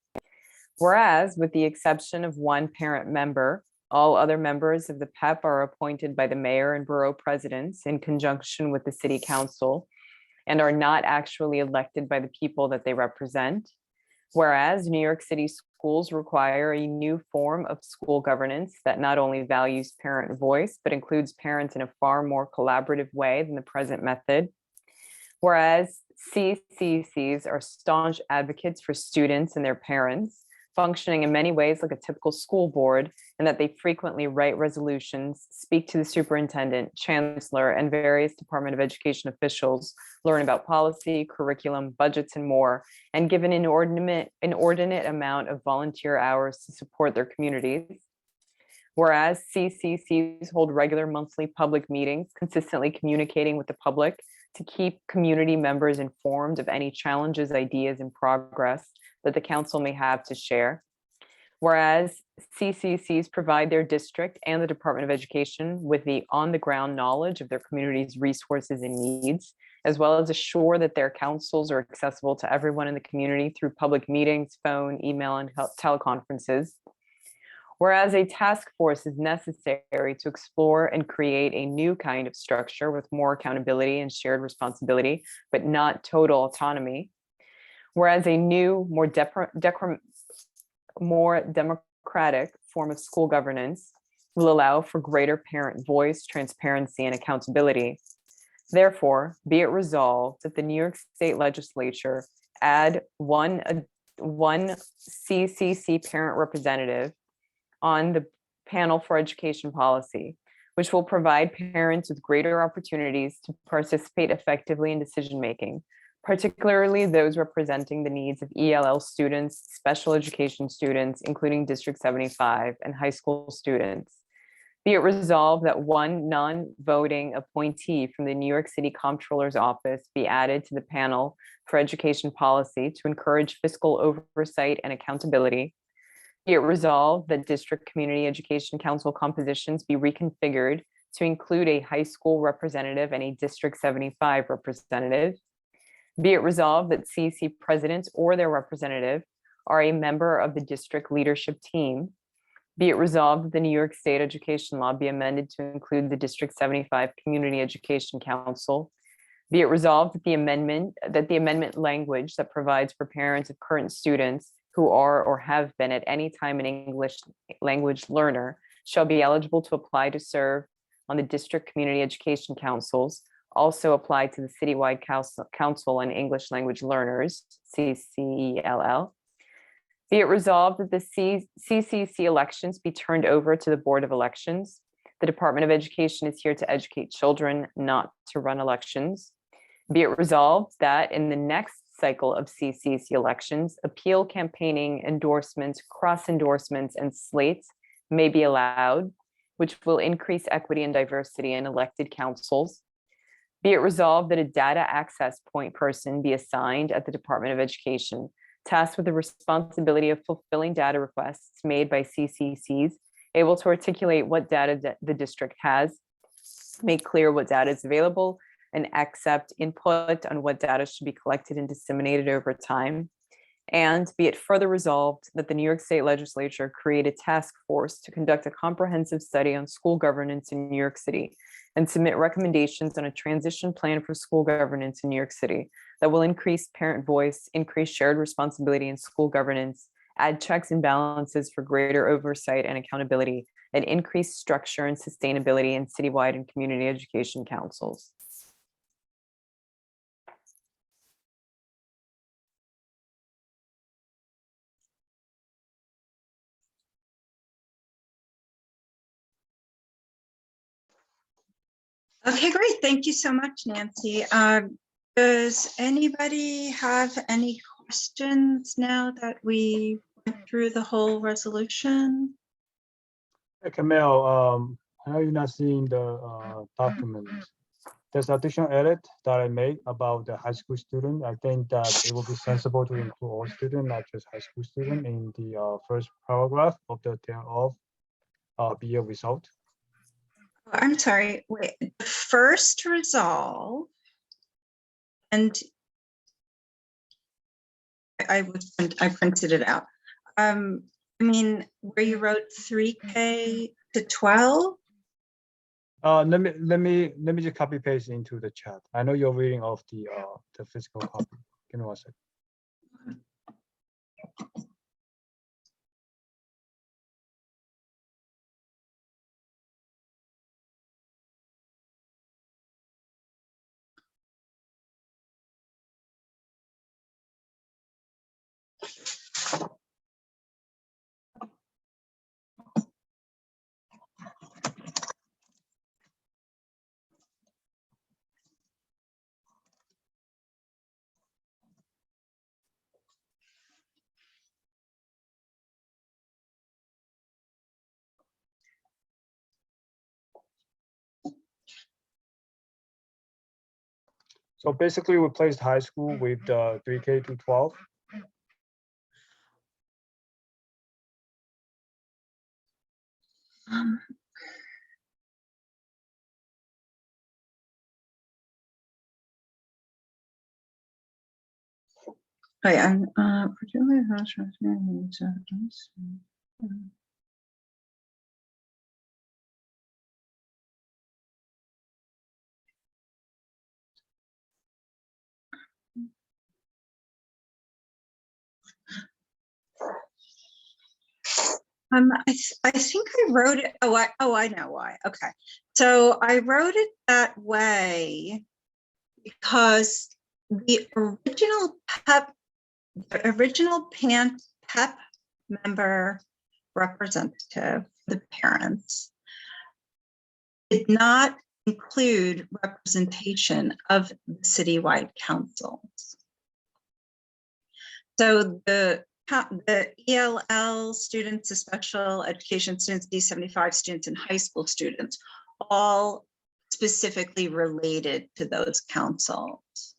Whereas, with the exception of one parent member, all other members of the PEP are appointed by the mayor and borough presidents in conjunction with the city council and are not actually elected by the people that they represent. Whereas New York City schools require a new form of school governance that not only values parent voice, but includes parents in a far more collaborative way than the present method. Whereas CCCs are staunch advocates for students and their parents, functioning in many ways like a typical school board, and that they frequently write resolutions, speak to the superintendent, chancellor, and various Department of Education officials, learn about policy, curriculum, budgets, and more, and give an inordinate amount of volunteer hours to support their communities. Whereas CCCs hold regular monthly public meetings, consistently communicating with the public to keep community members informed of any challenges, ideas, and progress that the council may have to share. Whereas CCCs provide their district and the Department of Education with the on-the-ground knowledge of their community's resources and needs, as well as assure that their councils are accessible to everyone in the community through public meetings, phone, email, and teleconferences. Whereas a task force is necessary to explore and create a new kind of structure with more accountability and shared responsibility, but not total autonomy. Whereas a new, more democratic form of school governance will allow for greater parent voice, transparency, and accountability. Therefore, be it resolved that the New York State Legislature add one CCC parent representative on the panel for education policy, which will provide parents with greater opportunities to participate effectively in decision-making, particularly those representing the needs of ELL students, special education students, including District 75, and high school students. Be it resolved that one non-voting appointee from the New York City Comptroller's Office be added to the panel for education policy to encourage fiscal oversight and accountability. Be it resolved that District Community Education Council compositions be reconfigured to include a high school representative and a District 75 representative. Be it resolved that CEC presidents or their representative are a member of the district leadership team. Be it resolved that the New York State Education Law be amended to include the District 75 Community Education Council. Be it resolved that the amendment language that provides for parents of current students who are or have been at any time an English language learner shall be eligible to apply to serve on the District Community Education Councils, also apply to the Citywide Council on English Language Learners, CCELL. Be it resolved that the CCC elections be turned over to the Board of Elections. The Department of Education is here to educate children, not to run elections. Be it resolved that in the next cycle of CCC elections, appeal campaigning, endorsements, cross endorsements, and slates may be allowed, which will increase equity and diversity in elected councils. Be it resolved that a data access point person be assigned at the Department of Education, tasked with the responsibility of fulfilling data requests made by CCCs, able to articulate what data the district has, make clear what data is available, and accept input on what data should be collected and disseminated over time. And be it further resolved that the New York State Legislature create a task force to conduct a comprehensive study on school governance in New York City and submit recommendations on a transition plan for school governance in New York City that will increase parent voice, increase shared responsibility in school governance, add checks and balances for greater oversight and accountability, and increase structure and sustainability in citywide and community education councils. Okay, great. Thank you so much, Nancy. Does anybody have any questions now that we went through the whole resolution? Hey, Camille, I know you're not seeing the document. There's additional edit that I made about the high school student. I think that it will be sensible to include all students, not just high school student, in the first paragraph of the thereof be a result. I'm sorry, wait, the first resolve, and I printed it out. I mean, where you wrote 3K to 12? Let me just copy paste into the chat. I know you're reading off the physical copy. Give me one second. So basically, we replaced high school with 3K to 12. Right, I'm particularly I think I wrote it. I know why. Okay. So I wrote it that way because the original PEP member representative, the parents, did not include representation of the citywide councils. So the ELL students, the special education students, D75 students, and high school students, all specifically related to those councils.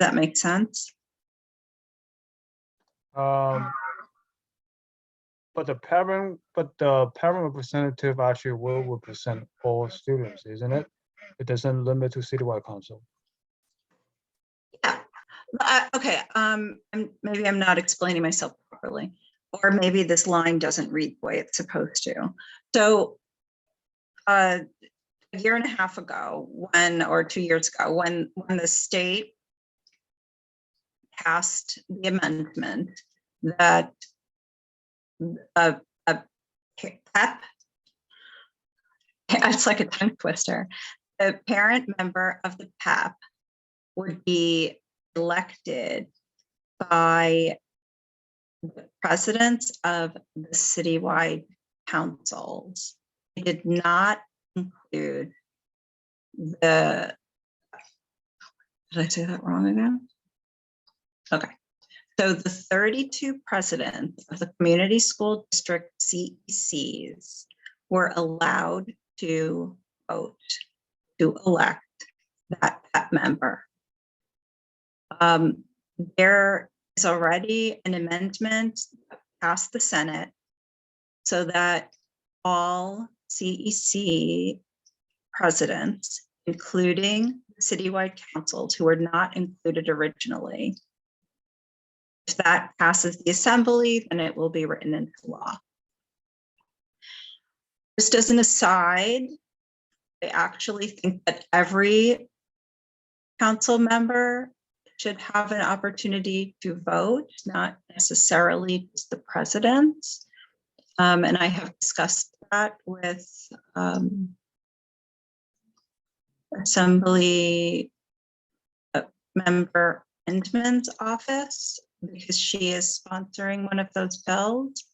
Does that make sense? But the parent representative actually will represent all students, isn't it? It doesn't limit to citywide council. Okay, maybe I'm not explaining myself properly, or maybe this line doesn't read the way it's supposed to. So a year and a half ago, or 2 years ago, when the state passed the amendment that a PEP, it's like a tongue twister, the parent member of the PEP would be elected by the presidents of the citywide councils. It did not include did I say that wrong again? Okay. So the 32 presidents of the community school district CECs were allowed to vote to elect that member. There is already an amendment passed the Senate so that all CEC presidents, including the citywide councils who were not included originally, if that passes the assembly, then it will be written into law. Just as an aside, I actually think that every council member should have an opportunity to vote, not necessarily just the presidents. And I have discussed that with Assembly Member Endman's office, because she is sponsoring one of those bills.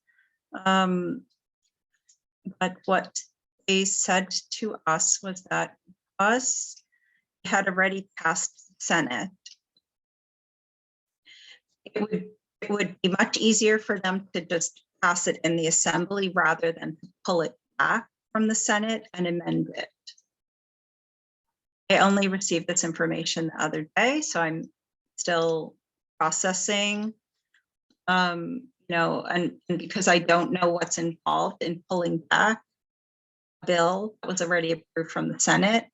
But what they said to us was that us had already passed the Senate. It would be much easier for them to just pass it in the assembly rather than to pull it back from the Senate and amend it. I only received this information the other day, so I'm still processing, and because I don't know what's involved in pulling back a bill that was already approved from the Senate,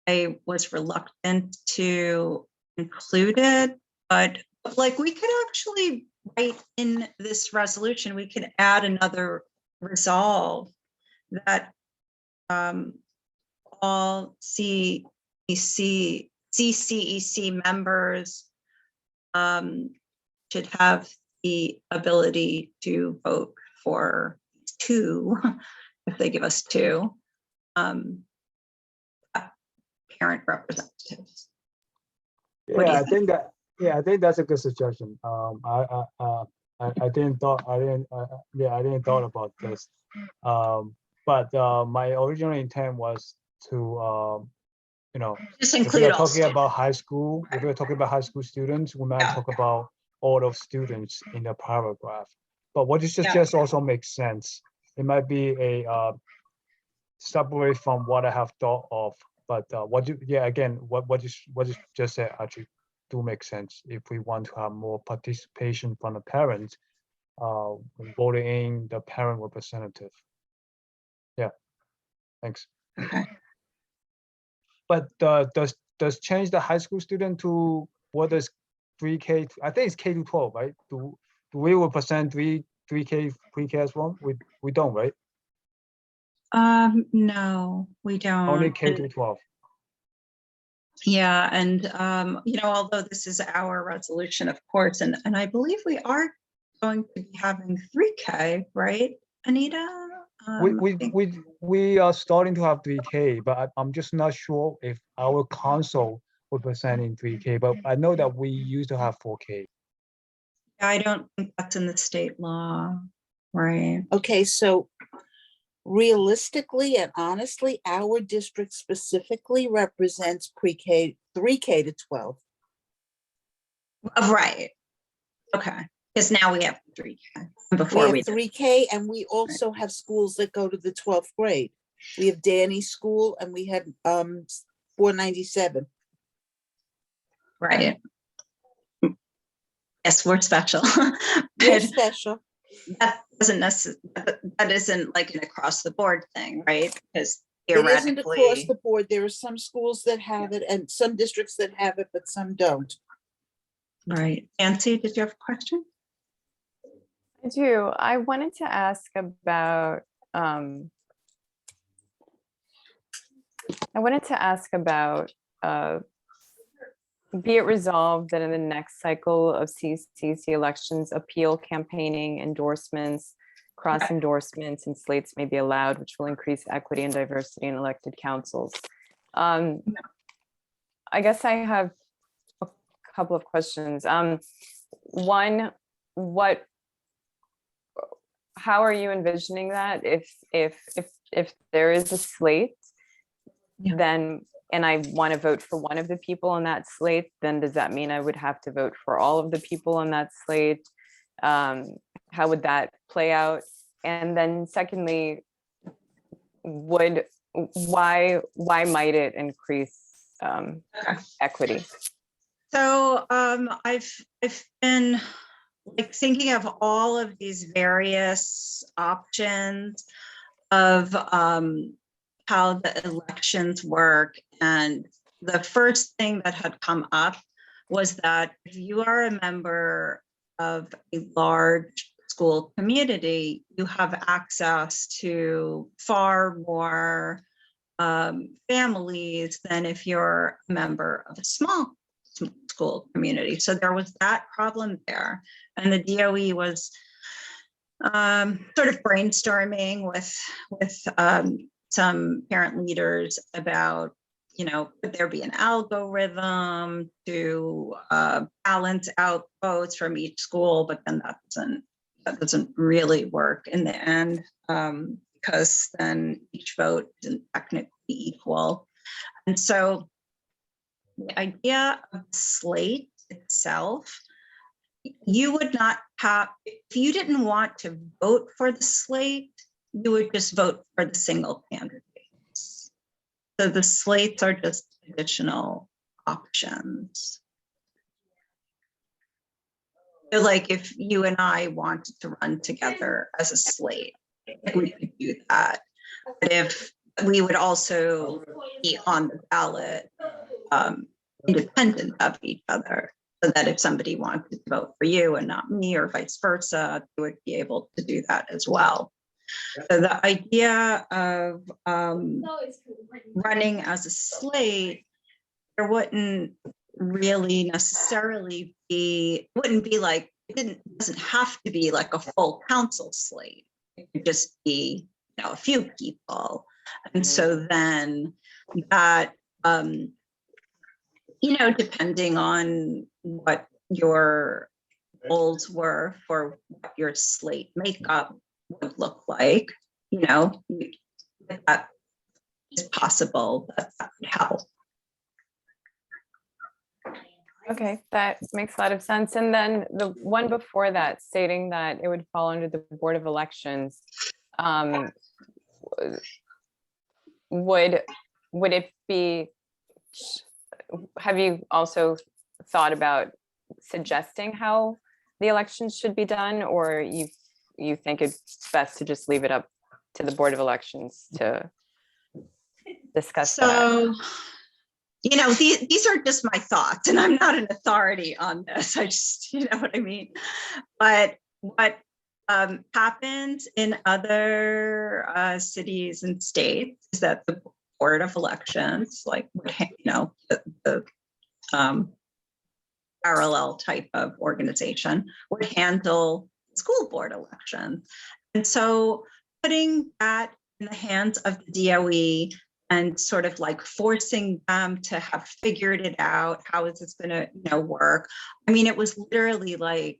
I was reluctant to include it, but like we could actually write in this resolution, we could add another resolve that all CEC members should have the ability to vote for 2, if they give us 2, parent representatives. Yeah, I think that's a good suggestion. I didn't thought about this. But my original intent was to just if include we are all talking students. about high school, if we're talking about high school students, we might talk about all of students in the paragraph. But what you suggest also makes sense. It might be a separate from what I have thought of, but what you just said actually do make sense if we want to have more participation from the parents voting in the parent representative. Yeah, thanks. Okay. But does change the high school student to what is 3K? I think it's K to 12, right? Do we represent 3K pre-K as well? We don't, right? No, we don't. Only K to 12. Yeah, and although this is our resolution, of course, and I believe we are going to be having 3K, right, Anita? I think- We are starting to have 3K, but I'm just not sure if our council will present in 3K, but I know that we used to have 4K. I don't think that's in the state law, right? Okay, so realistically and honestly, our district specifically represents pre-K, 3K to 12. Right. Okay, because now we have 3K. We Before have we 3K, and we also have schools that go to the 12th grade. We have Danny's school, and we had 497. Right. Yes, we're special. We're But special. that doesn't that isn't like an across the board thing, right? Because It isn't across theoretically, the board. There are some schools that have it and some districts that have it, but some don't. right. Nancy, did you have a question? I do. I wanted to ask about be it resolved that in the next cycle of CCC elections, appeal, campaigning, endorsements, cross endorsements, and slates may be allowed, which will increase equity and diversity in elected councils. I guess I have a couple of questions. One, how are you envisioning that? If there is a slate, then and I want to vote for one of the people on that slate, then does that mean I would have to vote for all of the people on that slate? How would that play out? And then secondly, why might it increase equity? So I've been like thinking of all of these various options of how the elections work. And the first thing that had come up was that if you are a member of a large school community, you have access to far more families than if you're a member of a small school community. So there was that problem there. And the DOE was sort of brainstorming with some parent leaders about, could there be an algorithm to balance out votes from each school, but then that doesn't really work in the end, because then each vote isn't technically equal. And so the idea of the slate itself, you would not have, if you didn't want to vote for the slate, you would just vote for the single candidates. So the slates are just additional options. So like if you and I wanted to run together as a slate, we could do that. But if we would also be on the ballot independent of each other, so that if somebody wanted to vote for you and not me or vice versa, they would be able to do that as well. So the idea of running as a slate, there wouldn't really necessarily be, wouldn't be like, doesn't have to be like a full council slate. It could just be, a few people. And so then that, depending on what your goals were for what your slate makeup would look like, that is possible, that would help. Okay, that makes a lot of sense. And then the one before that stating that it would fall under the Board of Elections, would it be, have you also thought about suggesting how the elections should be done, or you think it's best to just leave it up to the Board of Elections to discuss that? These are just my thoughts, and I'm not an authority on this. I just, you know what I mean? But what happens in other cities and states is that the Board of Elections, like, the parallel type of organization would handle school board elections. And so putting that in the hands of the DOE and sort of like forcing them to have figured it out, how is this going to work? I mean, it was literally like,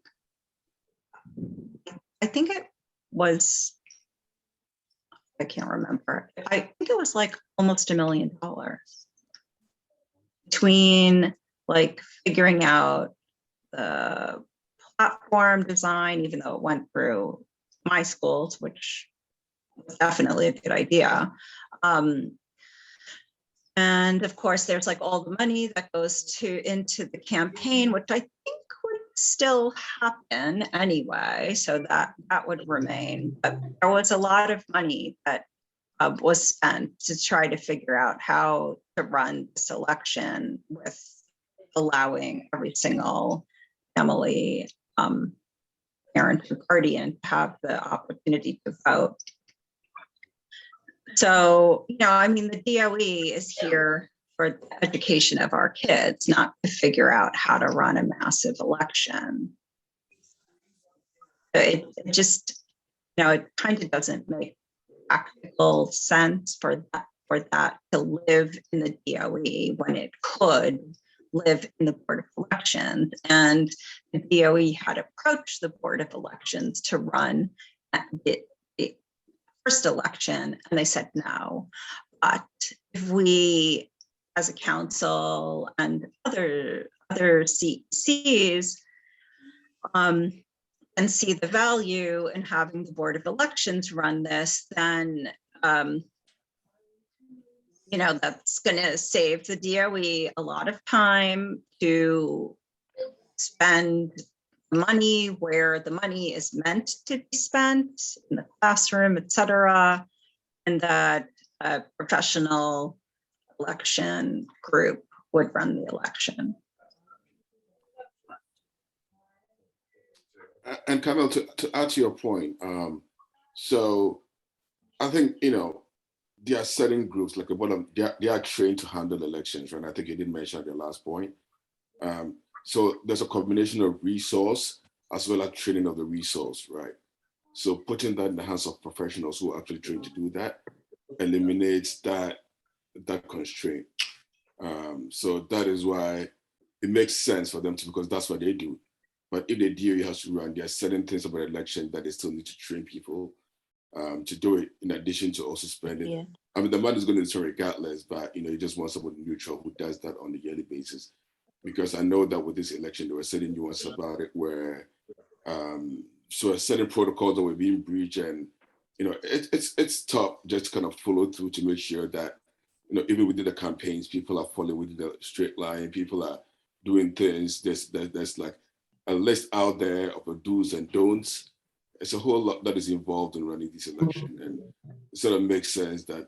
I think it was, I can't remember. I think it was like almost $1 million between like figuring out the platform design, even though it went through my schools, which was definitely a good idea. And of course, there's like all the money that goes into the campaign, which I think would still happen anyway. So that would remain. But there was a lot of money that was spent to try to figure out how to run this election with allowing every single family, parent or guardian to have the opportunity to vote. So, I mean, the DOE is here for the education of our kids, not to figure out how to run a massive election. It just, it kind of doesn't make practical sense for that to live in the DOE when it could live in the Board of Elections. And the DOE had approached the Board of Elections to run the first election, and they said no. But if we, as a council and other CECs, and see the value in having the Board of Elections run this, then that's going to save the DOE a lot of time to spend money where the money is meant to be spent, in the classroom, et cetera, and that a professional election group would run the election. And Camille, to add to your point, so I think, there are certain groups, like they are trained to handle elections, right? I think you did mention the last point. So there's a combination of resource as well as training of the resource, right? So putting that in the hands of professionals who are actually trained to do that eliminates that constraint. So that is why it makes sense for them to, because that's what they do. But if the DOE has to run, there are certain things about election that they still need to train people to do it, in addition to also spending. Yeah. I mean, the money is going to return regardless, but you just want someone neutral who does that on a yearly basis. Because I know that with this election, there were certain nuances about it where so certain protocols that were being breached, and it's tough just to kind of follow through to make sure that even within the campaigns, people are following within the straight line, people are doing things. There's like a list out there of the do's and don'ts. It's a whole lot that is involved in running this election, and it sort of makes sense that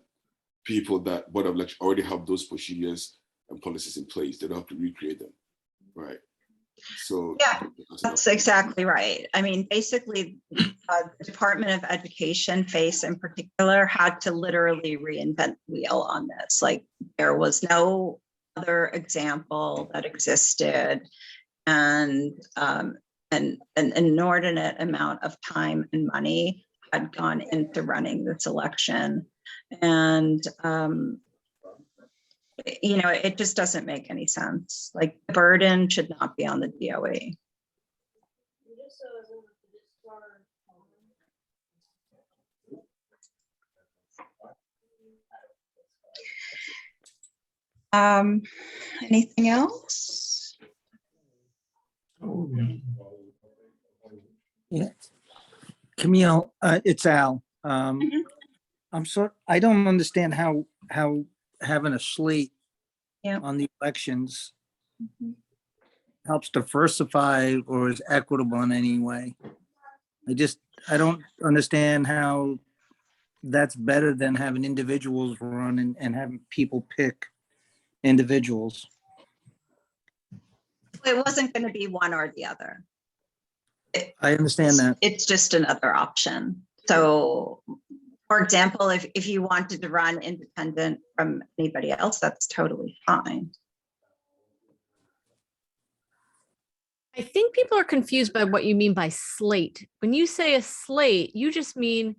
people that Board of Election already have those procedures and policies in place. They don't have to recreate them, right? So yeah, that's exactly right. I mean, basically, the Department of Education, FACE in particular, had to literally reinvent the wheel on this. Like, there was no other example that existed, and an inordinate amount of time and money had gone into running this election. And it just doesn't make any sense. Like, the burden should not be on the DOE. Anything else? Yeah. Camille, it's Al. I don't understand how having a slate on the elections helps diversify or is equitable in any way. I don't understand how that's better than having individuals run and having people pick individuals. It wasn't going to be one or the other. I understand that. It's just another option. So For example, if you wanted to run independent from anybody else, that's totally fine. I think people are confused by what you mean by slate. When you say a slate, you just mean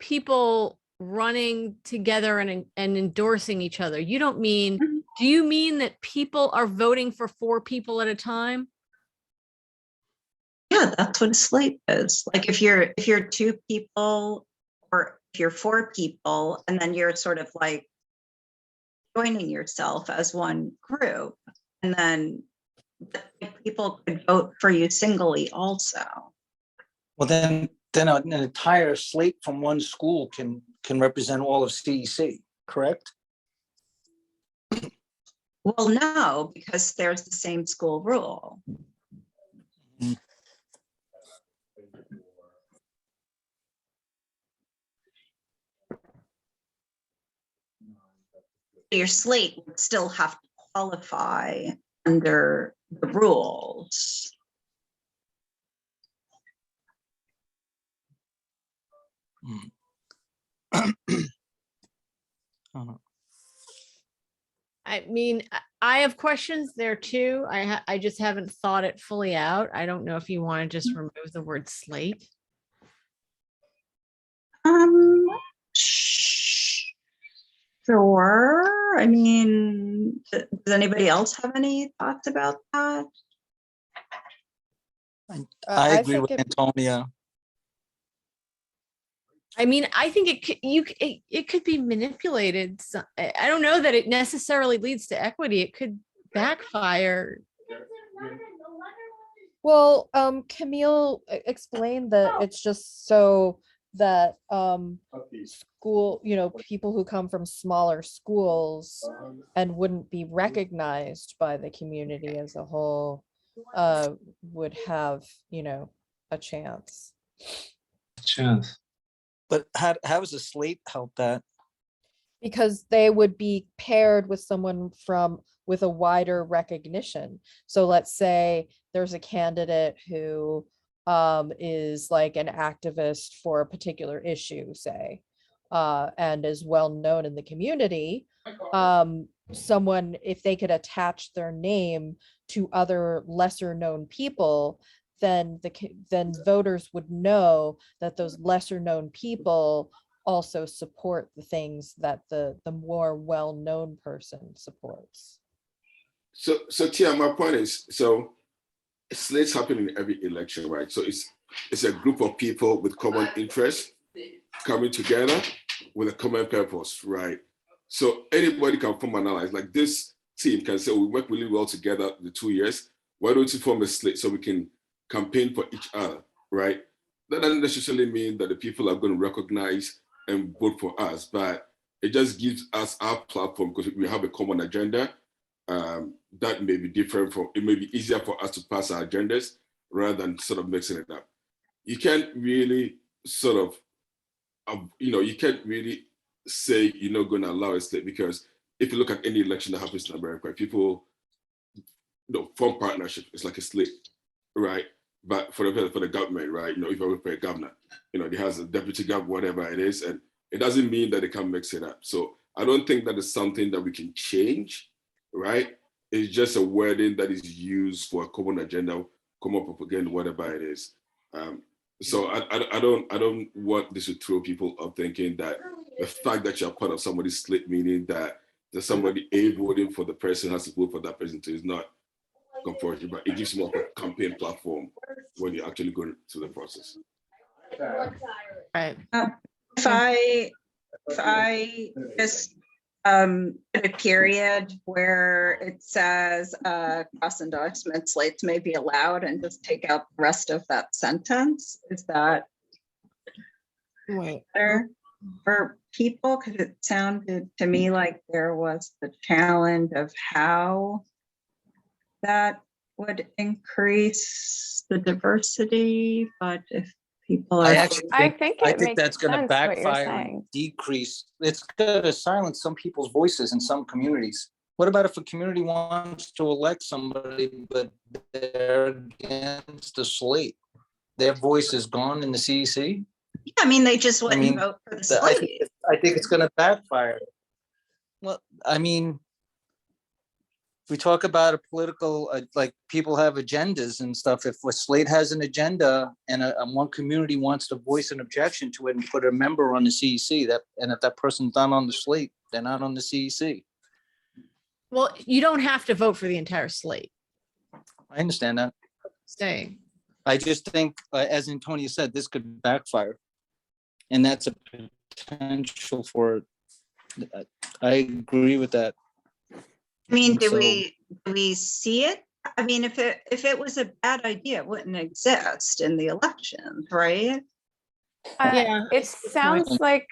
people running together and endorsing each other. You don't mean, do you mean that people are voting for 4 people at a time? Yeah, that's what a slate is. Like if you're 2 people or if you're 4 people, and then you're sort of like joining yourself as one group, and then people could vote for you singly also. Well, then an entire slate from one school can represent all of CEC, correct? Well, no, because there's the same school rule. Your slate would still have to qualify under the rules. I mean, I have questions there too. I just haven't thought it fully out. I don't know if you want to just remove the word slate. Sure. I mean, does anybody else have any thoughts about that? I agree with Antonia. I mean, I think it could be manipulated. I don't know that it necessarily leads to equity. It could backfire. Well, Camille explained that it's just so that school, people who come from smaller schools and wouldn't be recognized by the community as a whole would have, a chance. But how does a slate help that? Because they would be paired with someone with a wider recognition. So let's say there's a candidate who is like an activist for a particular issue, say, and is well known in the community. Someone, if they could attach their name to other lesser known people, then voters would know that those lesser known people also support the things that the more well-known person supports. So Tia, my point is, so slates happen in every election, right? So it's a group of people with common interests coming together with a common purpose, right? So anybody can form an alliance. Like this team can say, we work really well together the 2 years. Why don't you form a slate so we can campaign for each other, right? That doesn't necessarily mean that the people are going to recognize and vote for us, but it just gives us our platform because we have a common agenda that may be different from, it may be easier for us to pass our agendas rather than sort of mixing it up. You can't really sort of, you can't really say you're not going to allow a slate, because if you look at any election that happens in America, people form partnership. It's like a slate, right? But for the government, right? If I work for a governor, he has a deputy governor, whatever it is, and it doesn't mean that they can mix it up. So I don't think that is something that we can change, right? It's just a wording that is used for a common agenda, common propaganda, whatever it is. So I don't want this to throw people up thinking that the fact that you're part of somebody's slate, meaning that there's somebody voting for the person has to vote for that person too, is not compulsory, but it gives more of a campaign platform when you actually go through the process. Right. If I just put a period where it says cross endorsement slates may be allowed and just take out the rest of that sentence, is that better for people? Because it sounded to me like there was the challenge of how that would increase the diversity, but if people are, I think that's going to sense what you're backfire saying. and decrease. It's going to silence some people's voices in some communities. What about if a community wants to elect somebody, but they're against the slate? Their voice is gone in the CEC? Yeah, I mean, they just wouldn't mean, vote for the I slate. think it's gonna backfire. Well, I mean, we talk about a political, like people have agendas and stuff. If a slate has an agenda and one community wants to voice an objection to it and put a member on the CEC, and if that person's not on the slate, they're not on the CEC. Well, you don't have to vote for the entire slate. I understand that. Stay. I just think, as Antonia said, this could backfire. And that's a potential for, I agree with that. I mean, do So- we see it? I mean, if it was a bad idea, it wouldn't exist in the elections, right? Yeah, It sounds like,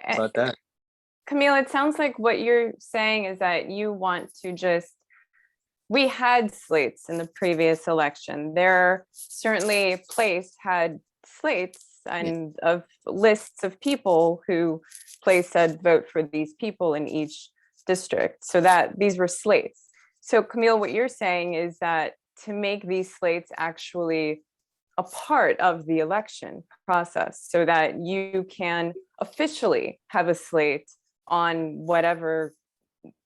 About that. Camille, it sounds like what you're saying is that you want to just, we had slates in the previous election. There certainly place had slates and of lists of people who place said vote for these people in each district, so that these were slates. So Camille, what you're saying is that to make these slates actually a part of the election process so that you can officially have a slate on whatever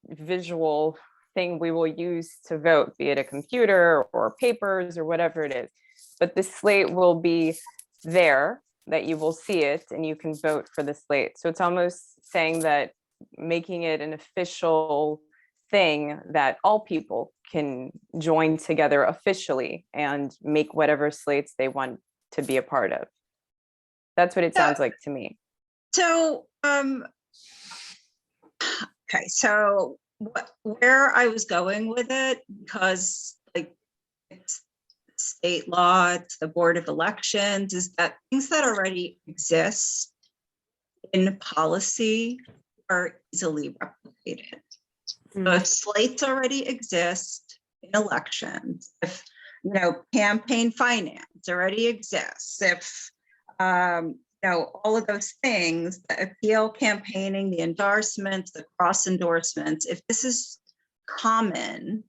visual thing we will use to vote, be it a computer or papers or whatever it is. But the slate will be there, that you will see it and you can vote for the slate. So it's almost saying that making it an official thing that all people can join together officially and make whatever slates they want to be a part of. That's what it sounds like to me. So, okay, so where I was going with it, because like it's state law, it's the Board of Elections, is that things that already exist in policy are easily replicated. So if slates already exist in elections, if campaign finance already exists, if all of those things, the appeal campaigning, the endorsements, the cross endorsements, if this is common,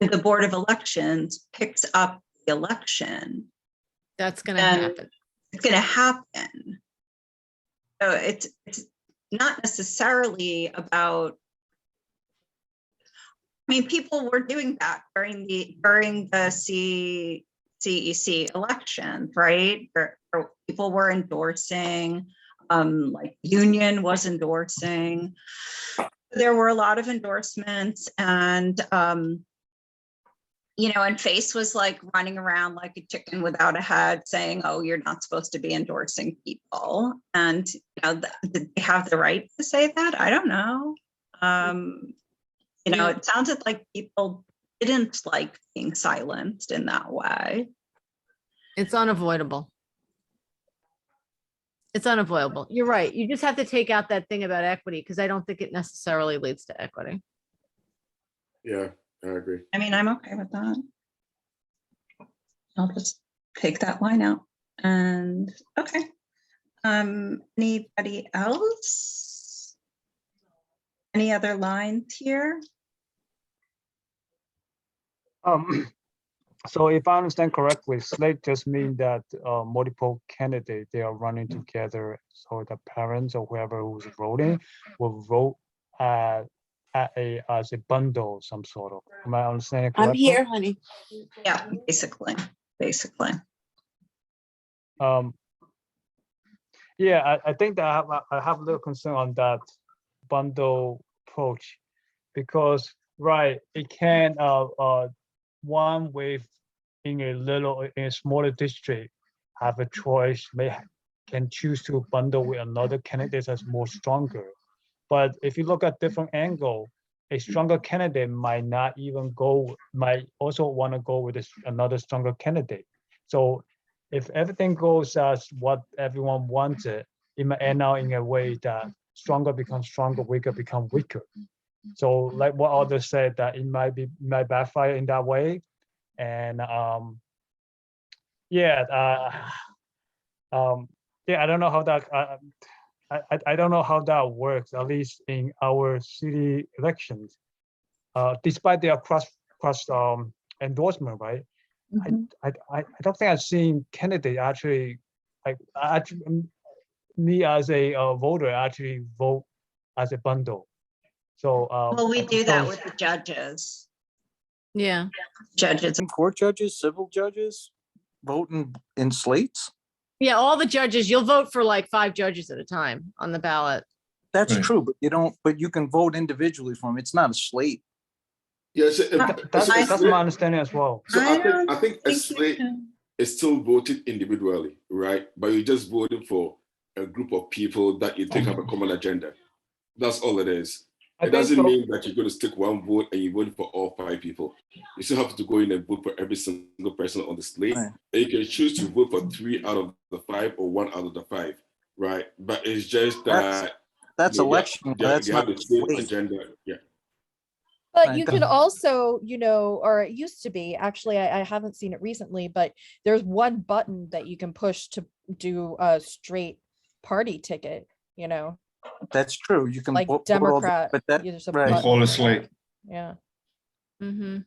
the Board of Elections picks up the election, that's going to happen. It's going to happen. So it's not necessarily about, I mean, people were doing that during the CEC election, right? People were endorsing, like Union was endorsing. There were a lot of endorsements, and and Face was like running around like a chicken without a head saying, oh, you're not supposed to be endorsing people. And, did they have the right to say that? I don't know. It sounded like people didn't like being silenced in that way. It's unavoidable. It's unavoidable. You're right. You just have to take out that thing about equity, because I don't think it necessarily leads to equity. Yeah, I agree. I mean, I'm okay with that. I'll just take that line out. And okay. Anybody else? Any other lines here? So if I understand correctly, slate just mean that multiple candidates, they are running together. So the parents or whoever who's voting will vote as a bundle, some sort of. Am I understanding correctly? I'm here, honey. Yeah, basically. Yeah, I think that I have a little concern on that bundle approach, because it can one with in a smaller district have a choice, can choose to bundle with another candidate that's more stronger. But if you look at different angle, a stronger candidate might also want to go with another stronger candidate. So if everything goes as what everyone wanted, it might end out in a way that stronger becomes stronger, weaker become weaker. So like what others said, that it might backfire in that way. And I don't know how that I don't know how that works, at least in our city elections. Despite their cross endorsement, right? I don't think I've seen candidate actually like actually, me as a voter actually vote as a bundle. So Well, we I do that propose- with the judges. Yeah. Judges. Court judges, civil judges, vote in slates? Yeah, all the judges, you'll vote for like 5 judges at a time on the ballot. That's Right. true, but you can vote individually from, it's not a slate. Yes, That's my understanding as well. So I think a think you slate can. is still voted individually, right? But you're just voting for a group of people that you think have a common agenda. That's all it is. I It think doesn't so. mean that you're going to stick one vote and you vote for all 5 people. You still have to go in and vote for every single person on the slate. Right. And you can choose to vote for 3 out of the 5 or 1 out of the 5, right? But it's just that That's you know, election, they that's have not the same slate. agenda. Yeah. But Right. you could also, you know, or it used to be, actually, I haven't seen it recently, but there's one button that you can push to do a straight party ticket, you know, That's true. You can like vote all the- Democrat. but that, there's a right. The button whole for slate. that. Yeah. Mm-hmm. Yeah,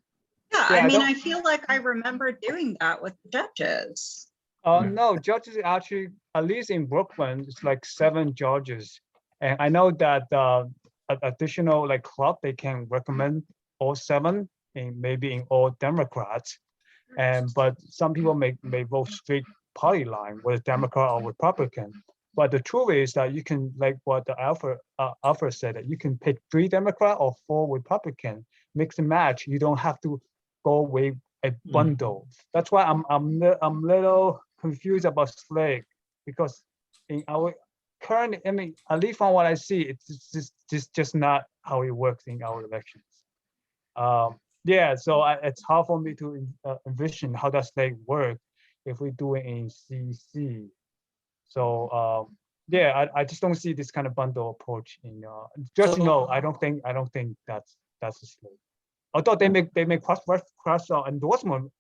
Yeah, I I mean, don't- I feel like I remember doing that with the judges. No, judges actually, at least in Brooklyn, it's like 7 judges. And I know that additional like club, they can recommend all 7, and maybe in all Democrats. But some people may vote straight party line, whether Democrat or Republican. But the truth is that you can, like what the Alfred said, that you can pick 3 Democrat or 4 Republican, mix and match. You don't have to go with a bundle. That's why I'm little confused about slate, because in our current, I mean, at least from what I see, it's just not how it works in our elections. Yeah, so it's hard for me to envision how does slate work if we do it in CEC. So yeah, I just don't see this kind of bundle approach in just no, I don't think that's a slate. Although they make cross endorsement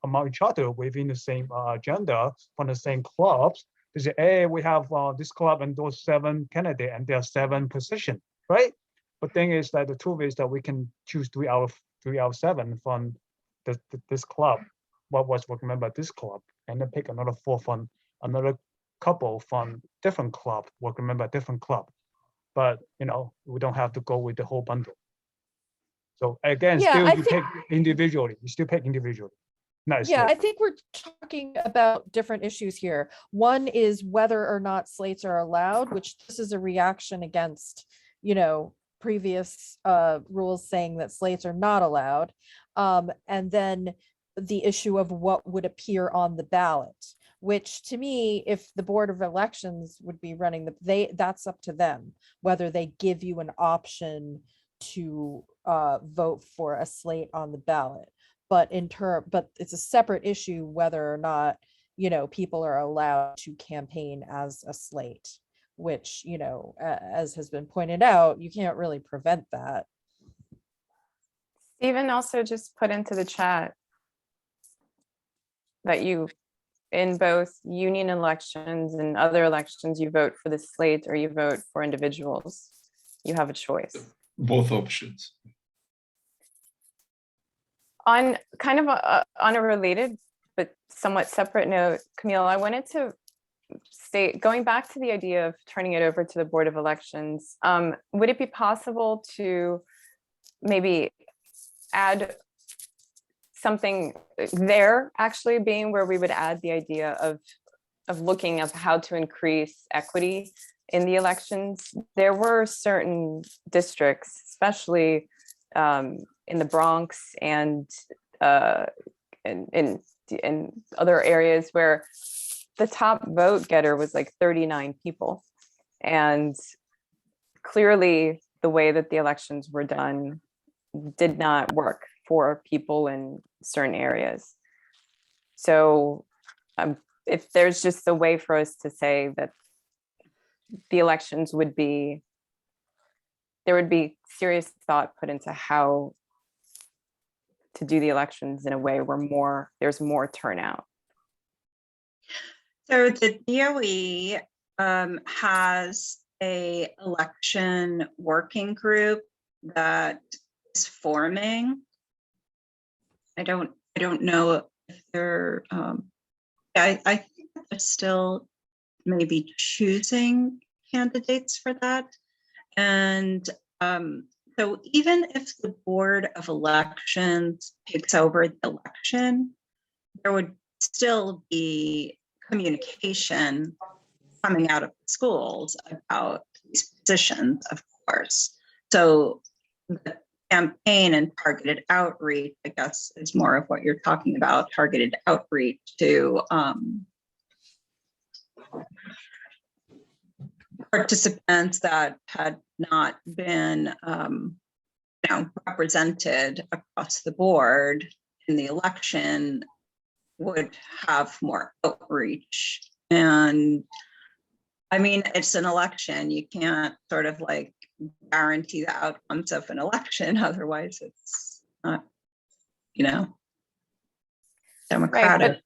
among each other within the same agenda from the same clubs. They say, hey, we have this club endorse 7 candidates and there are 7 positions, right? But thing is that the truth is that we can choose 3 out of 7 from this club. What was recommended by this club, and then pick another 4 from another couple from different club, recommended by different club. But you know, we don't have to go with the whole bundle. So again, Yeah, still I you think- pick individually. You still pick individually. Nice. Yeah, I think we're talking about different issues here. One is whether or not slates are allowed, which this is a reaction against, you know, previous rules saying that slates are not allowed. And then the issue of what would appear on the ballot, which to me, if the Board of Elections would be running that's up to them, whether they give you an option to vote for a slate on the ballot. But it's a separate issue whether or not, you know, people are allowed to campaign as a slate, which, you know, as has been pointed out, you can't really prevent that. Stephen also just put into the chat that you, in both union elections and other elections, you vote for the slate or you vote for individuals. You have a choice. Both options. On kind of on a related but somewhat separate note, Camille, I wanted to state, going back to the idea of turning it over to the Board of Elections, would it be possible to maybe add something there, actually being where we would add the idea of looking at how to increase equity in the elections? There were certain districts, especially in the Bronx and in other areas, where the top vote getter was like 39 people. And clearly the way that the elections were done did not work for people in certain areas. So if there's just a way for us to say that the elections would be, there would be serious thought put into how to do the elections in a way where there's more turnout. So the DOE has a election working group that is forming. I don't know if they're I think they're still maybe choosing candidates for that. And so even if the Board of Elections takes over the election, there would still be communication coming out of schools about these positions, of course. So the campaign and targeted outreach, I guess, is more of what you're talking about, targeted outreach to participants that had not been represented across the board in the election would have more outreach. And I mean, it's an election. You can't sort of like guarantee the outcomes of an election. Otherwise, it's not, democratic.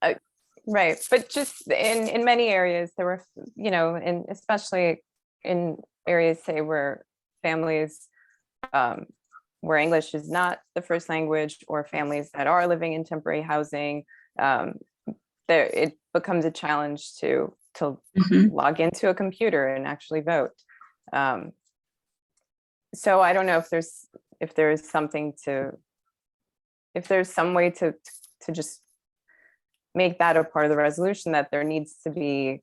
Right, but just in many areas, there were, and especially in areas, say, where families, where English is not the first language, or families that are living in temporary housing, it becomes a challenge to log into a computer and actually vote. So I don't know if there's some way to just make that a part of the resolution, that there needs to be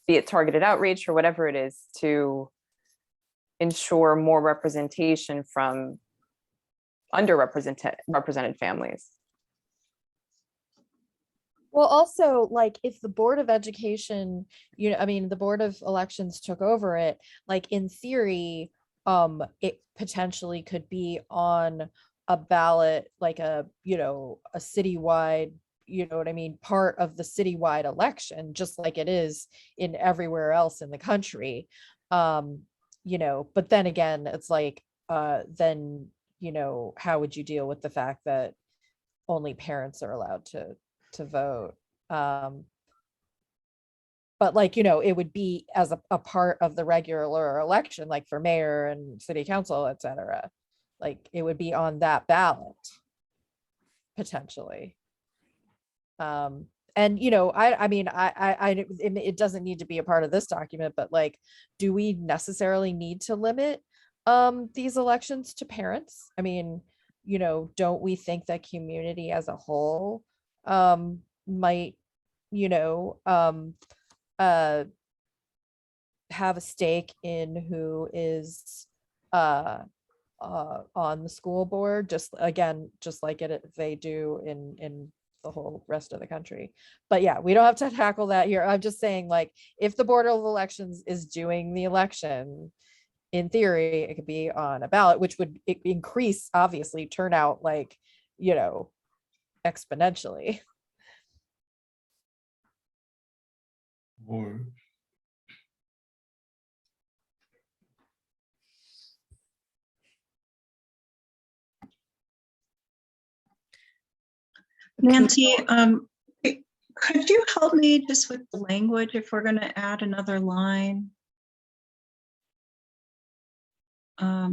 it targeted outreach or whatever it is, to ensure more representation from underrepresented families. Well, also, like, if the Board of Education, the Board of Elections took over it, like, in theory, it potentially could be on a ballot, like a citywide, part of the citywide election, just like it is in everywhere else in the country. But then again, it's like, then, how would you deal with the fact that only parents are allowed to vote? But like, it would be as a part of the regular election, like for mayor and city council, etc. Like, it would be on that ballot potentially. And it doesn't need to be a part of this document, but like, do we necessarily need to limit these elections to parents? I mean, don't we think that community as a whole might have a stake in who is on the school board, just like they do in the whole rest of the country. But yeah, we don't have to tackle that here. I'm just saying, like, if the Board of Elections is doing the election, in theory, it could be on a ballot, which would increase, obviously, turnout, like, exponentially. Or Nancy, could you help me just with the language if we're going to add another line? I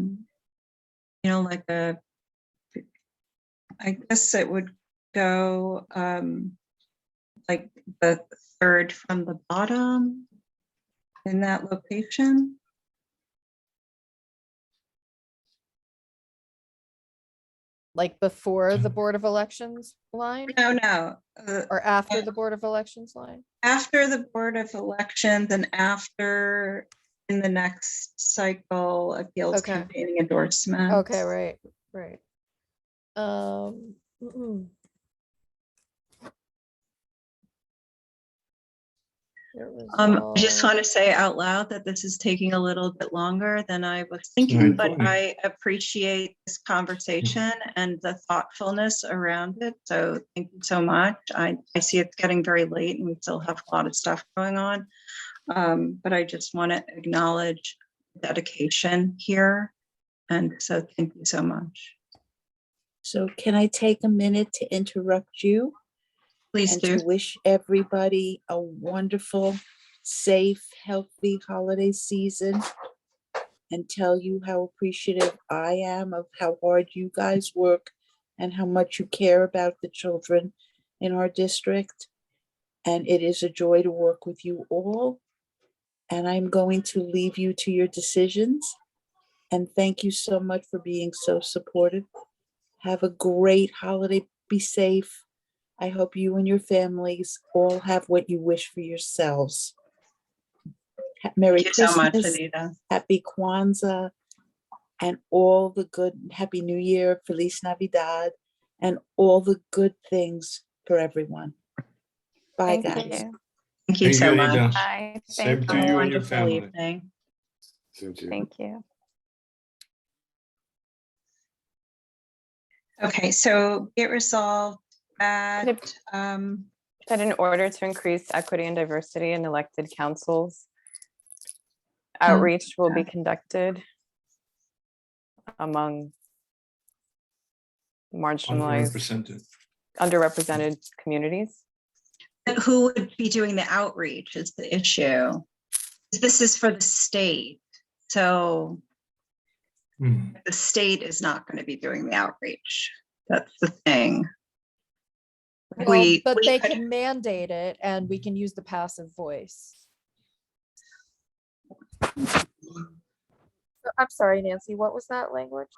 guess it would go like the third from the bottom in that location. Like before the Board of Elections line? No. Or after the Board of Elections line? After the Board of Elections and after in the next cycle appeals campaigning endorsement. Okay, right. I just want to say out loud that this is taking a little bit longer than I was thinking, but I appreciate this conversation and the thoughtfulness around it. So thank you so much. I see it's getting very late and we still have a lot of stuff going on. But I just want to acknowledge dedication here. And so thank you so much. So can I take a minute to interrupt you? Please and do. To wish everybody a wonderful, safe, healthy holiday season and tell you how appreciative I am of how hard you guys work and how much you care about the children in our district. And it is a joy to work with you all. And I'm going to leave you to your decisions. And thank you so much for being so supportive. Have a great holiday. Be safe. I hope you and your families all have what you wish for yourselves. Merry Thank you so much, Christmas, Anita. Happy Kwanzaa, and all the good, Happy New Year, Feliz Navidad, and all the good things for everyone. Bye, Thank guys. you. Thank you Thank so you, much. Anita. Bye. Same Thank to you. you and your Wonderful family. evening. Same to you. Thank you. Okay, so get resolved at, That in order to increase equity and diversity in elected councils, outreach will be conducted among marginalized, Underrepresented. underrepresented communities. and who would be doing the outreach is the issue. This is for the state. So Mhm. the state is not going to be doing the outreach. That's the thing. Well, but they could- can mandate it and we can use the passive voice. I'm sorry, Nancy, what was that language?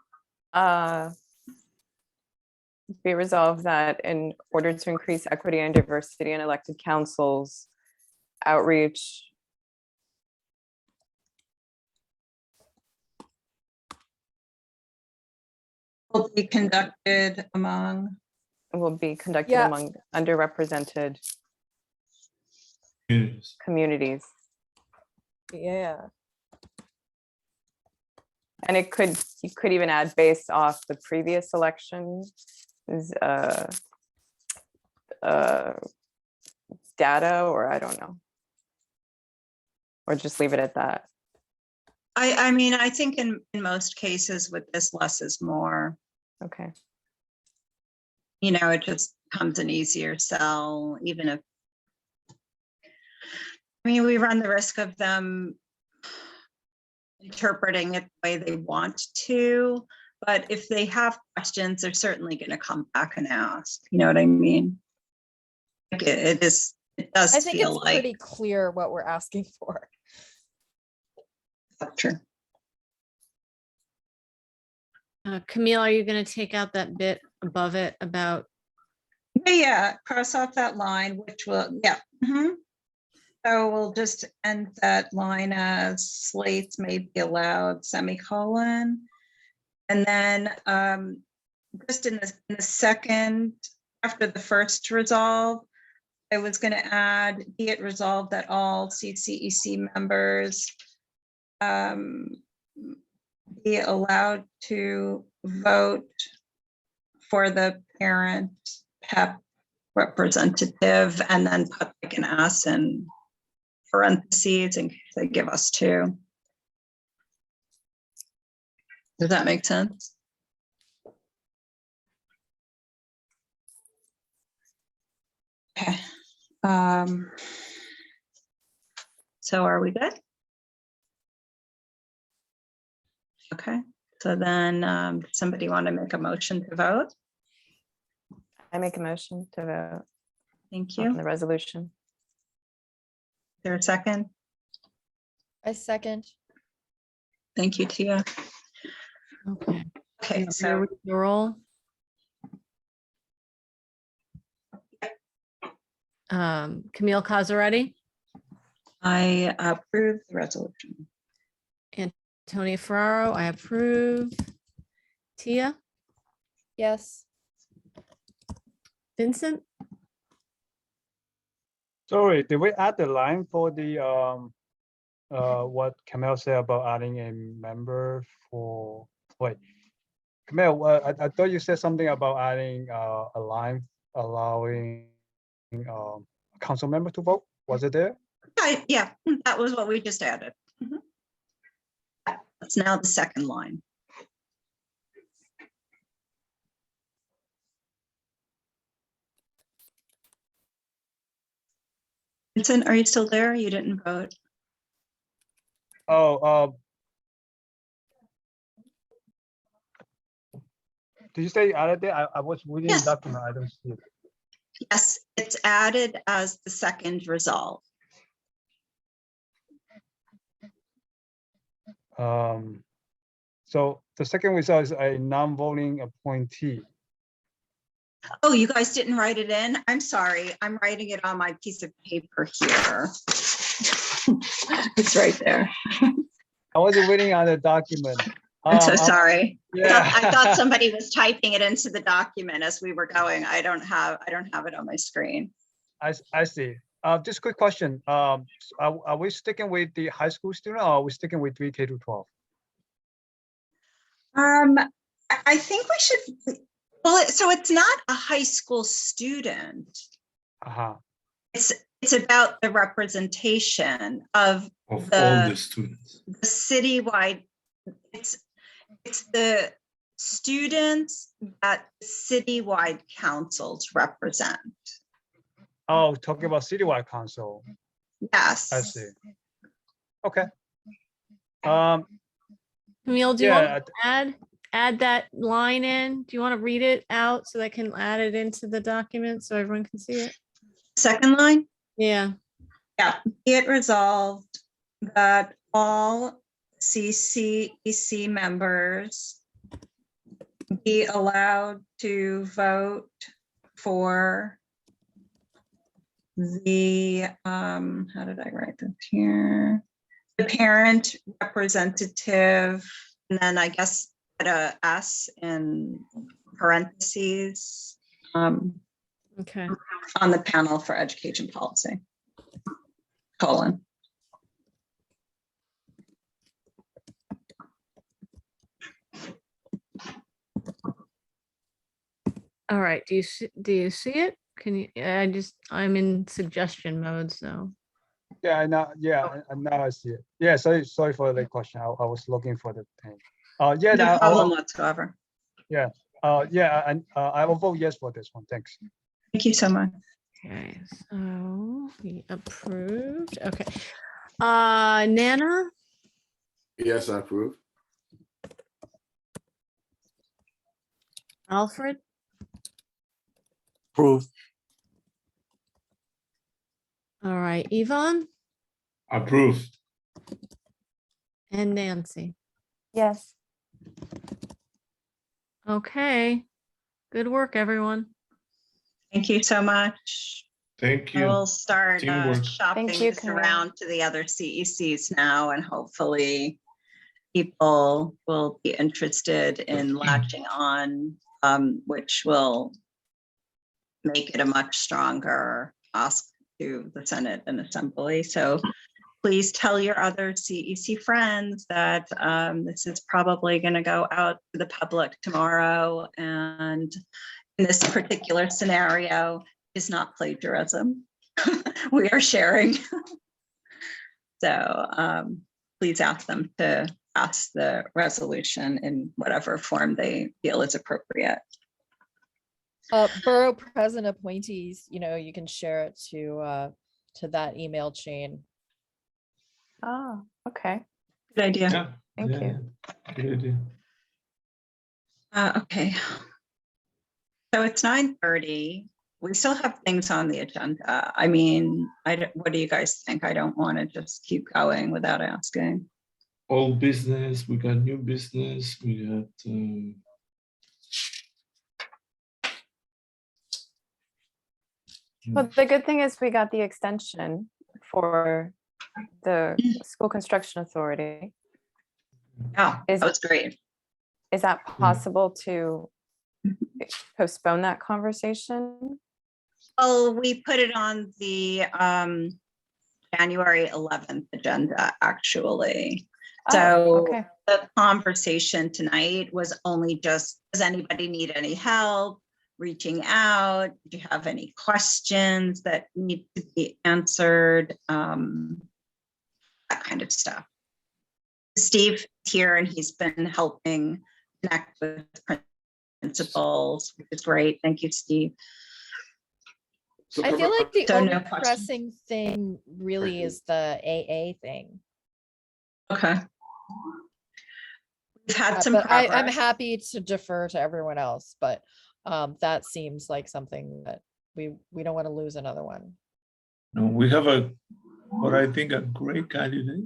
Be resolved that in order to increase equity and diversity in elected councils, outreach will be conducted among. will be conducted Yeah. among underrepresented Communities. communities. Yeah. And it could, you could even add based off the previous election data, or I don't know. Or just leave it at that. I mean, I think in most cases with this, less is more. Okay. You know, it just becomes an easier sell, even if, I mean, we run the risk of them interpreting it the way they want to, but if they have questions, they're certainly going to come back and ask. You know what I mean? Like it does I think feel it's like pretty clear what we're asking for. true. Camille, are you going to take out that bit above it about? Yeah, cross off that line, which will, yeah. Mhm. So we'll just end that line as slates may be allowed, semicolon. And then just in the second, after the first resolve, I was going to add, be it resolved that all CCEC members be allowed to vote for the parent PEP representative, and then put like an S in parentheses in case they give us two. Does that make sense? Okay. So are we good? Okay. So then somebody want to make a motion to vote? I make a motion to vote Thank on you. the resolution. Is there a second? I second. Thank you, Tia. Okay. Okay, So so the roll. Camille Cazzaretti, I approve the resolution. Antonia Ferraro, I approve. Tia, Yes. Vincent, Sorry, did we add the line for the what Camille said about adding a member for, wait, Camille, I thought you said something about adding a line allowing a council member to vote. Was it there? Yeah, that was what we just added. Mhm. That's now the second line. Vincent, are you still there? You didn't vote. Oh, did you say you added it? I was reading the Yes. document. I don't see it. Yes, it's added as the second resolve. So the second result is a non-voting appointee. Oh, you guys didn't write it in? I'm sorry. I'm writing it on my piece of paper here. It's right there. I wasn't waiting on the document. I'm so sorry. Yeah. I thought somebody was typing it into the document as we were going. I don't have it on my screen. I see. Just quick question. Are we sticking with the high school student or are we sticking with 3K to 12? I think we should, well, so it's not a high school student. Uh-huh. It's about the representation of Of all the the students. citywide, it's the students that citywide councils represent. Oh, talking about citywide council. Yes. I see. Okay. Camille, do you Yeah, want to add that line in? Do you want to read it out so I can add it into the document so everyone can see it? Second line? Yeah. Yeah, be it resolved that all CCEC members be allowed to vote for the, how did I write this here? The parent representative, and then I guess put a S in parentheses. Okay. On the panel for education policy. Colon. All right. Do you see it? Can you? I'm in suggestion mode, so. Yeah, now I see it. Yeah, sorry for the question. I was looking for the thing. Yeah, No problem whatsoever. Yeah, and I will vote yes for this one. Thanks. Thank you so much. Okay, so we approved. Okay. Nana, Yes, I approve. Alfred, Approve. all right, Yvonne, Approved. and Nancy. Yes. Okay. Good work, everyone. Thank you so much. Thank I you. will start Teamwork. shopping Thank you, this Camille. around to the other CECs now, and hopefully people will be interested in latching on, which will make it a much stronger ask to the Senate and Assembly. So please tell your other CEC friends that this is probably going to go out to the public tomorrow. And in this particular scenario, is not plagiarism. We are sharing. So please ask them to pass the resolution in whatever form they feel is appropriate. Borough president appointees, you can share it to that email chain. Oh, okay. Good idea. Yeah. Thank yeah, you. yeah. Good idea. Okay. So it's 9:30. We still have things on the agenda. I mean, what do you guys think? I don't want to just keep going without asking. Old business, we got new business, we got Well, the good thing is we got the extension for the school construction authority. Yeah, Is- that was great. Is that possible to postpone that conversation? Oh, we put it on the January 11th agenda, actually. Oh, So okay. the conversation tonight was only just, does anybody need any help reaching out? Do you have any questions that need to be answered? That kind of stuff. Steve here, and he's been helping connect with principals, which is great. Thank you, Steve. So I feel like the So only no question. pressing thing really is the AA thing. Okay. We've had some But I'm progress. happy to defer to everyone else, but that seems like something that we don't want to lose another one. No, we have what I think a great candidate.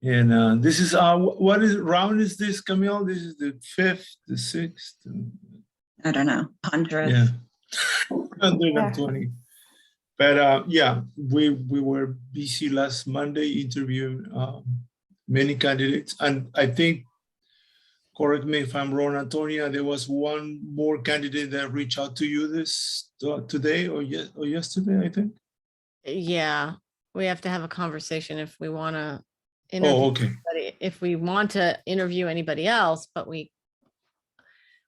And this is what round is this, Camille? This is the 5th, the 6th. I don't know, 100. Yeah, 120. But yeah, we were busy last Monday interviewing many candidates, and I think, correct me if I'm wrong, Antonia, there was one more candidate that reached out to you today or yesterday, I think. Yeah, we have to have a conversation if we want to Oh, okay. if we want to interview anybody else, but we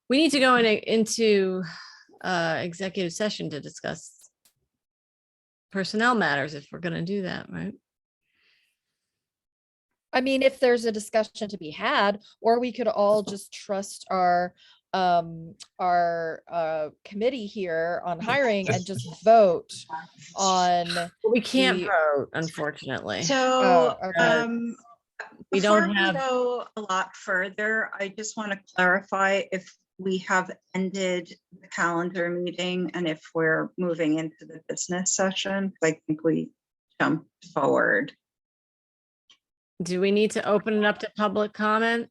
need to go into executive session to discuss personnel matters if we're going to do that, right? I mean, if there's a discussion to be had, or we could all just trust our committee here on hiring and just vote on. We can't the- vote, unfortunately. So, okay. We before don't have. we go a lot further, I just want to clarify if we have ended the calendar meeting and if we're moving into the business session. I think we jumped forward. Do we need to open it up to public comment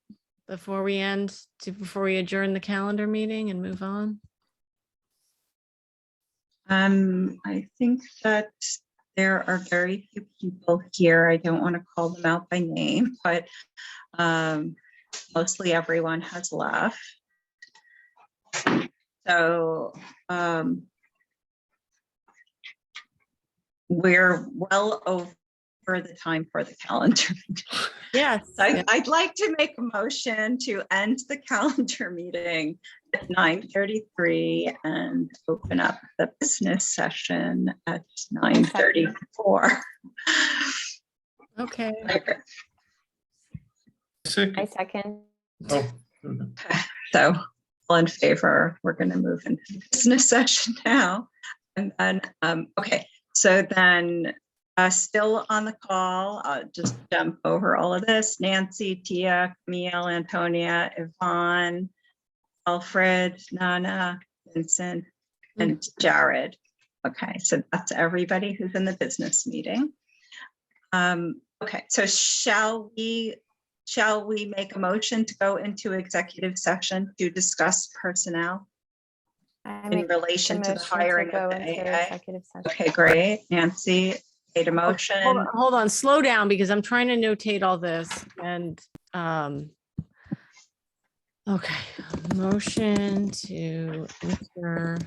before we adjourn the calendar meeting and move on? I think that there are very few people here. I don't want to call them out by name, but mostly everyone has left. So we're well over the time for the calendar. Yes. I'd like to make a motion to end the calendar meeting at 9:33 and open up the business session at 9:34. Okay. I second. Oh, So all in favor, we're going to move into the business session now. And then, okay, so then still on the call, I'll just jump over all of this. Nancy, Tia, Camille, Antonia, Yvonne, Alfred, Nana, Vincent, and Jared. Okay, so that's everybody who's in the business meeting. Okay, so shall we make a motion to go into executive session to discuss personnel in relation to the hiring of the AA? Okay, great. Nancy made a motion. Hold on, slow down because I'm trying to notate all this and okay, motion to enter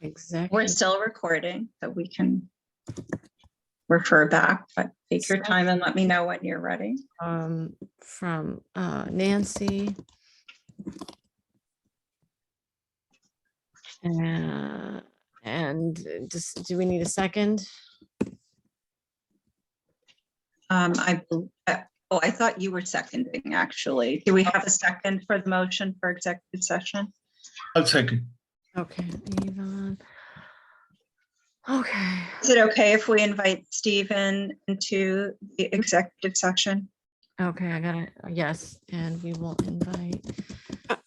executive. We're still recording, so we can refer back, but take your time and let me know when you're ready. From Nancy. And just, do we need a second? I thought you were seconding, actually. Do we have a second for the motion for executive session? I'll second. Okay, Yvonne. Okay. Is it okay if we invite Stephen into the executive session? Okay, I got it. Yes, and we will invite.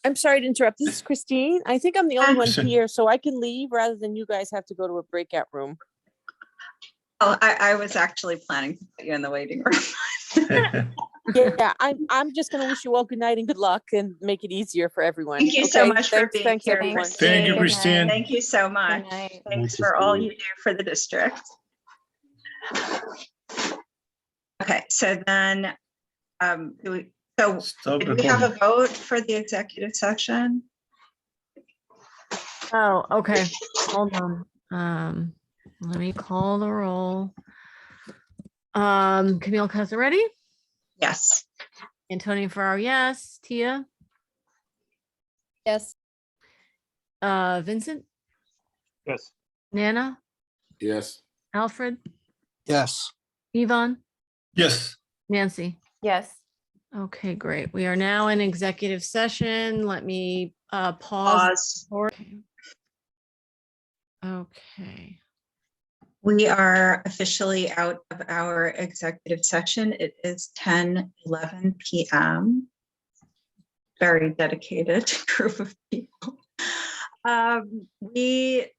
I'm sorry to interrupt. This is Christine. I think I'm the only one Sure. here, so I can leave rather than you guys have to go to a breakout room. Oh, I was actually planning to put you in the waiting room. Yeah, I'm just gonna wish you all good night and good luck and make it easier for everyone. Thank you so Okay? much for Thanks, being thanks, here. everyone. Thank you, Christine. Thank you so much. night. Thanks for all you do for the district. Okay, so then, did we have a vote for the executive session? Oh, okay, hold on. Let me call the roll. Camille Casaretti, Yes. Antonio Ferraro, yes. Tia, Yes. Vincent, Yes. Nana, Yes. Alfred, Yes. Yvonne, Yes. Nancy. Yes. Okay, great. We are now in executive session. Let me pause. Pause. Okay. We are officially out of our executive session. It is 10:11 p.m. Very dedicated group of people. We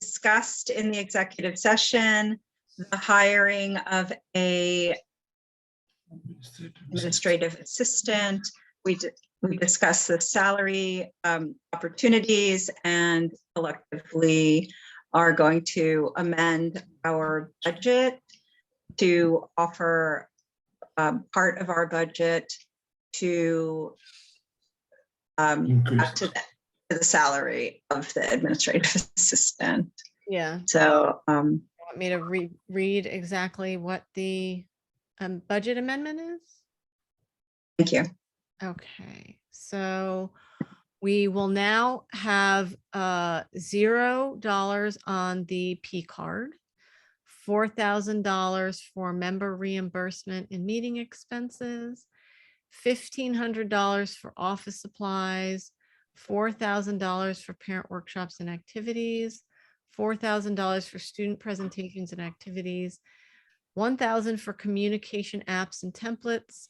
discussed in the executive session the hiring of a administrative assistant. We discussed the salary opportunities and collectively are going to amend our budget to offer part of our budget to add to the salary of the administrative assistant. Yeah. So Want me to read exactly what the budget amendment is? thank you. Okay, so we will now have $0 on the P card, $4,000 for member reimbursement and meeting expenses, $1,500 for office supplies, $4,000 for parent workshops and activities, $4,000 for student presentations and activities, $1,000 for communication apps and templates.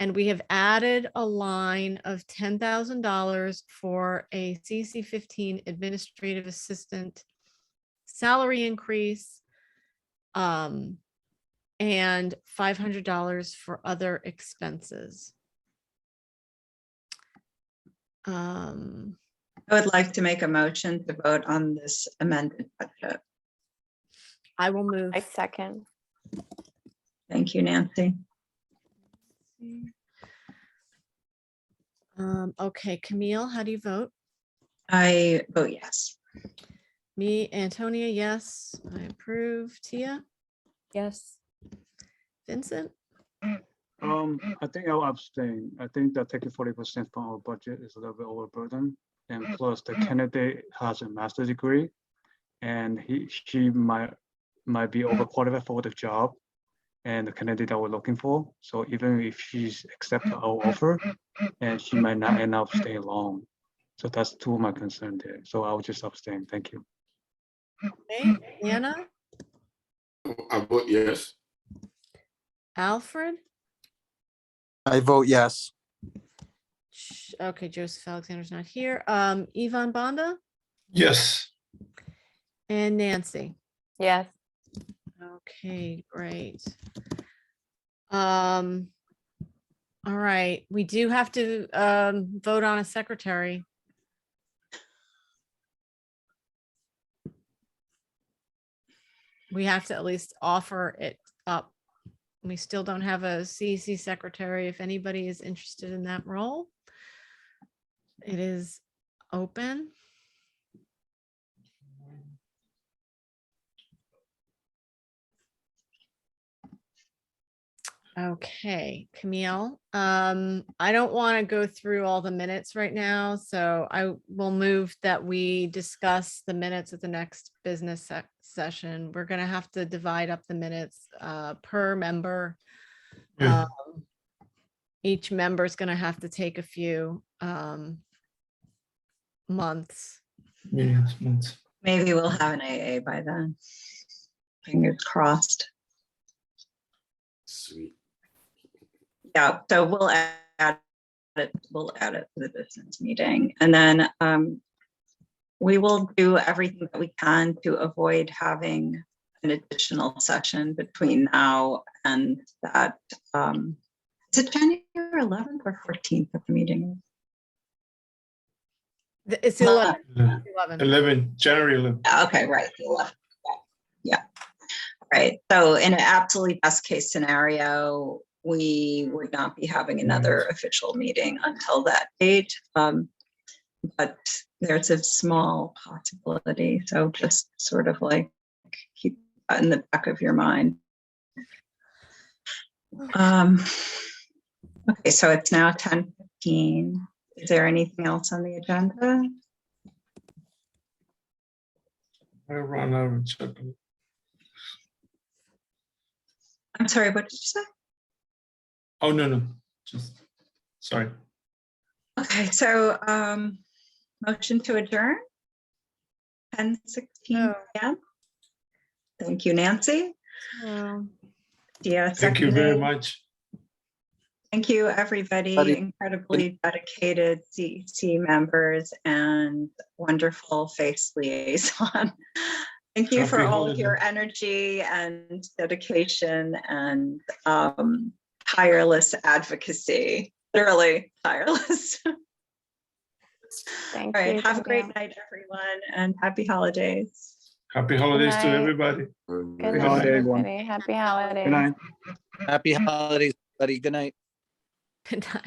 And we have added a line of $10,000 for a CEC15 administrative assistant salary increase, and $500 for other expenses. I would like to make a motion to vote on this amended budget. I will move. I second. Thank you, Nancy. Okay, Camille, how do you vote? I vote yes. Me, Antonia, yes. I approve. Tia? Yes. Vincent? I think I'll abstain. I think that taking 40% from our budget is a little bit overburdened. And plus the candidate has a master's degree and she might be overqualified for the job and the candidate that we're looking for. So even if she's accepted our offer, and she might not end up staying long. So that's two of my concerns there. So I'll just abstain. Thank you. Okay, Anna? I vote yes. Alfred? I vote yes. Okay, Joseph Alexander's not here. Yvonne Bonda Yes. and Nancy. Yes. Okay, great. All right, we do have to vote on a secretary. We have to at least offer it up. We still don't have a CEC secretary. If anybody is interested in that role, it is open. Okay, Camille, I don't want to go through all the minutes right now, so I will move that we discuss the minutes at the next business session. We're going to have to divide up the minutes per member. Yeah. Each member is going to have to take a few months. Months. Maybe we'll have an AA by then. Fingers crossed. Sweet. Yeah, so we'll add it. We'll add it to the business meeting, and then we will do everything that we can to avoid having an additional session between now and that. Is it January 11th or 14th at the meeting? It's 11th. 11, January 11. Okay, right. The 11th. Yeah. Right. So in an absolutely best case scenario, we would not be having another official meeting until that date. But there's a small possibility. So just sort of like keep that in the back of your mind. Okay, so it's now 10:15. Is there anything else on the agenda? I run out of chocolate. I'm sorry, what did you say? Oh, no. Just sorry. Okay, so motion to adjourn. 10:16 p.m. Thank you, Nancy. Oh. Yeah. Thank you very much. Thank you, everybody, Buddy. incredibly dedicated CEC members and wonderful face liaison. Thank you for Happy all of your holidays. energy and dedication and tireless advocacy, literally tireless. All Thank right, you. have a great night, everyone, and happy holidays. Happy holidays to night. everybody. Good Happy night, holiday, everyone. everybody. Happy holidays. Good night. Happy holidays, buddy. Good night. Good night.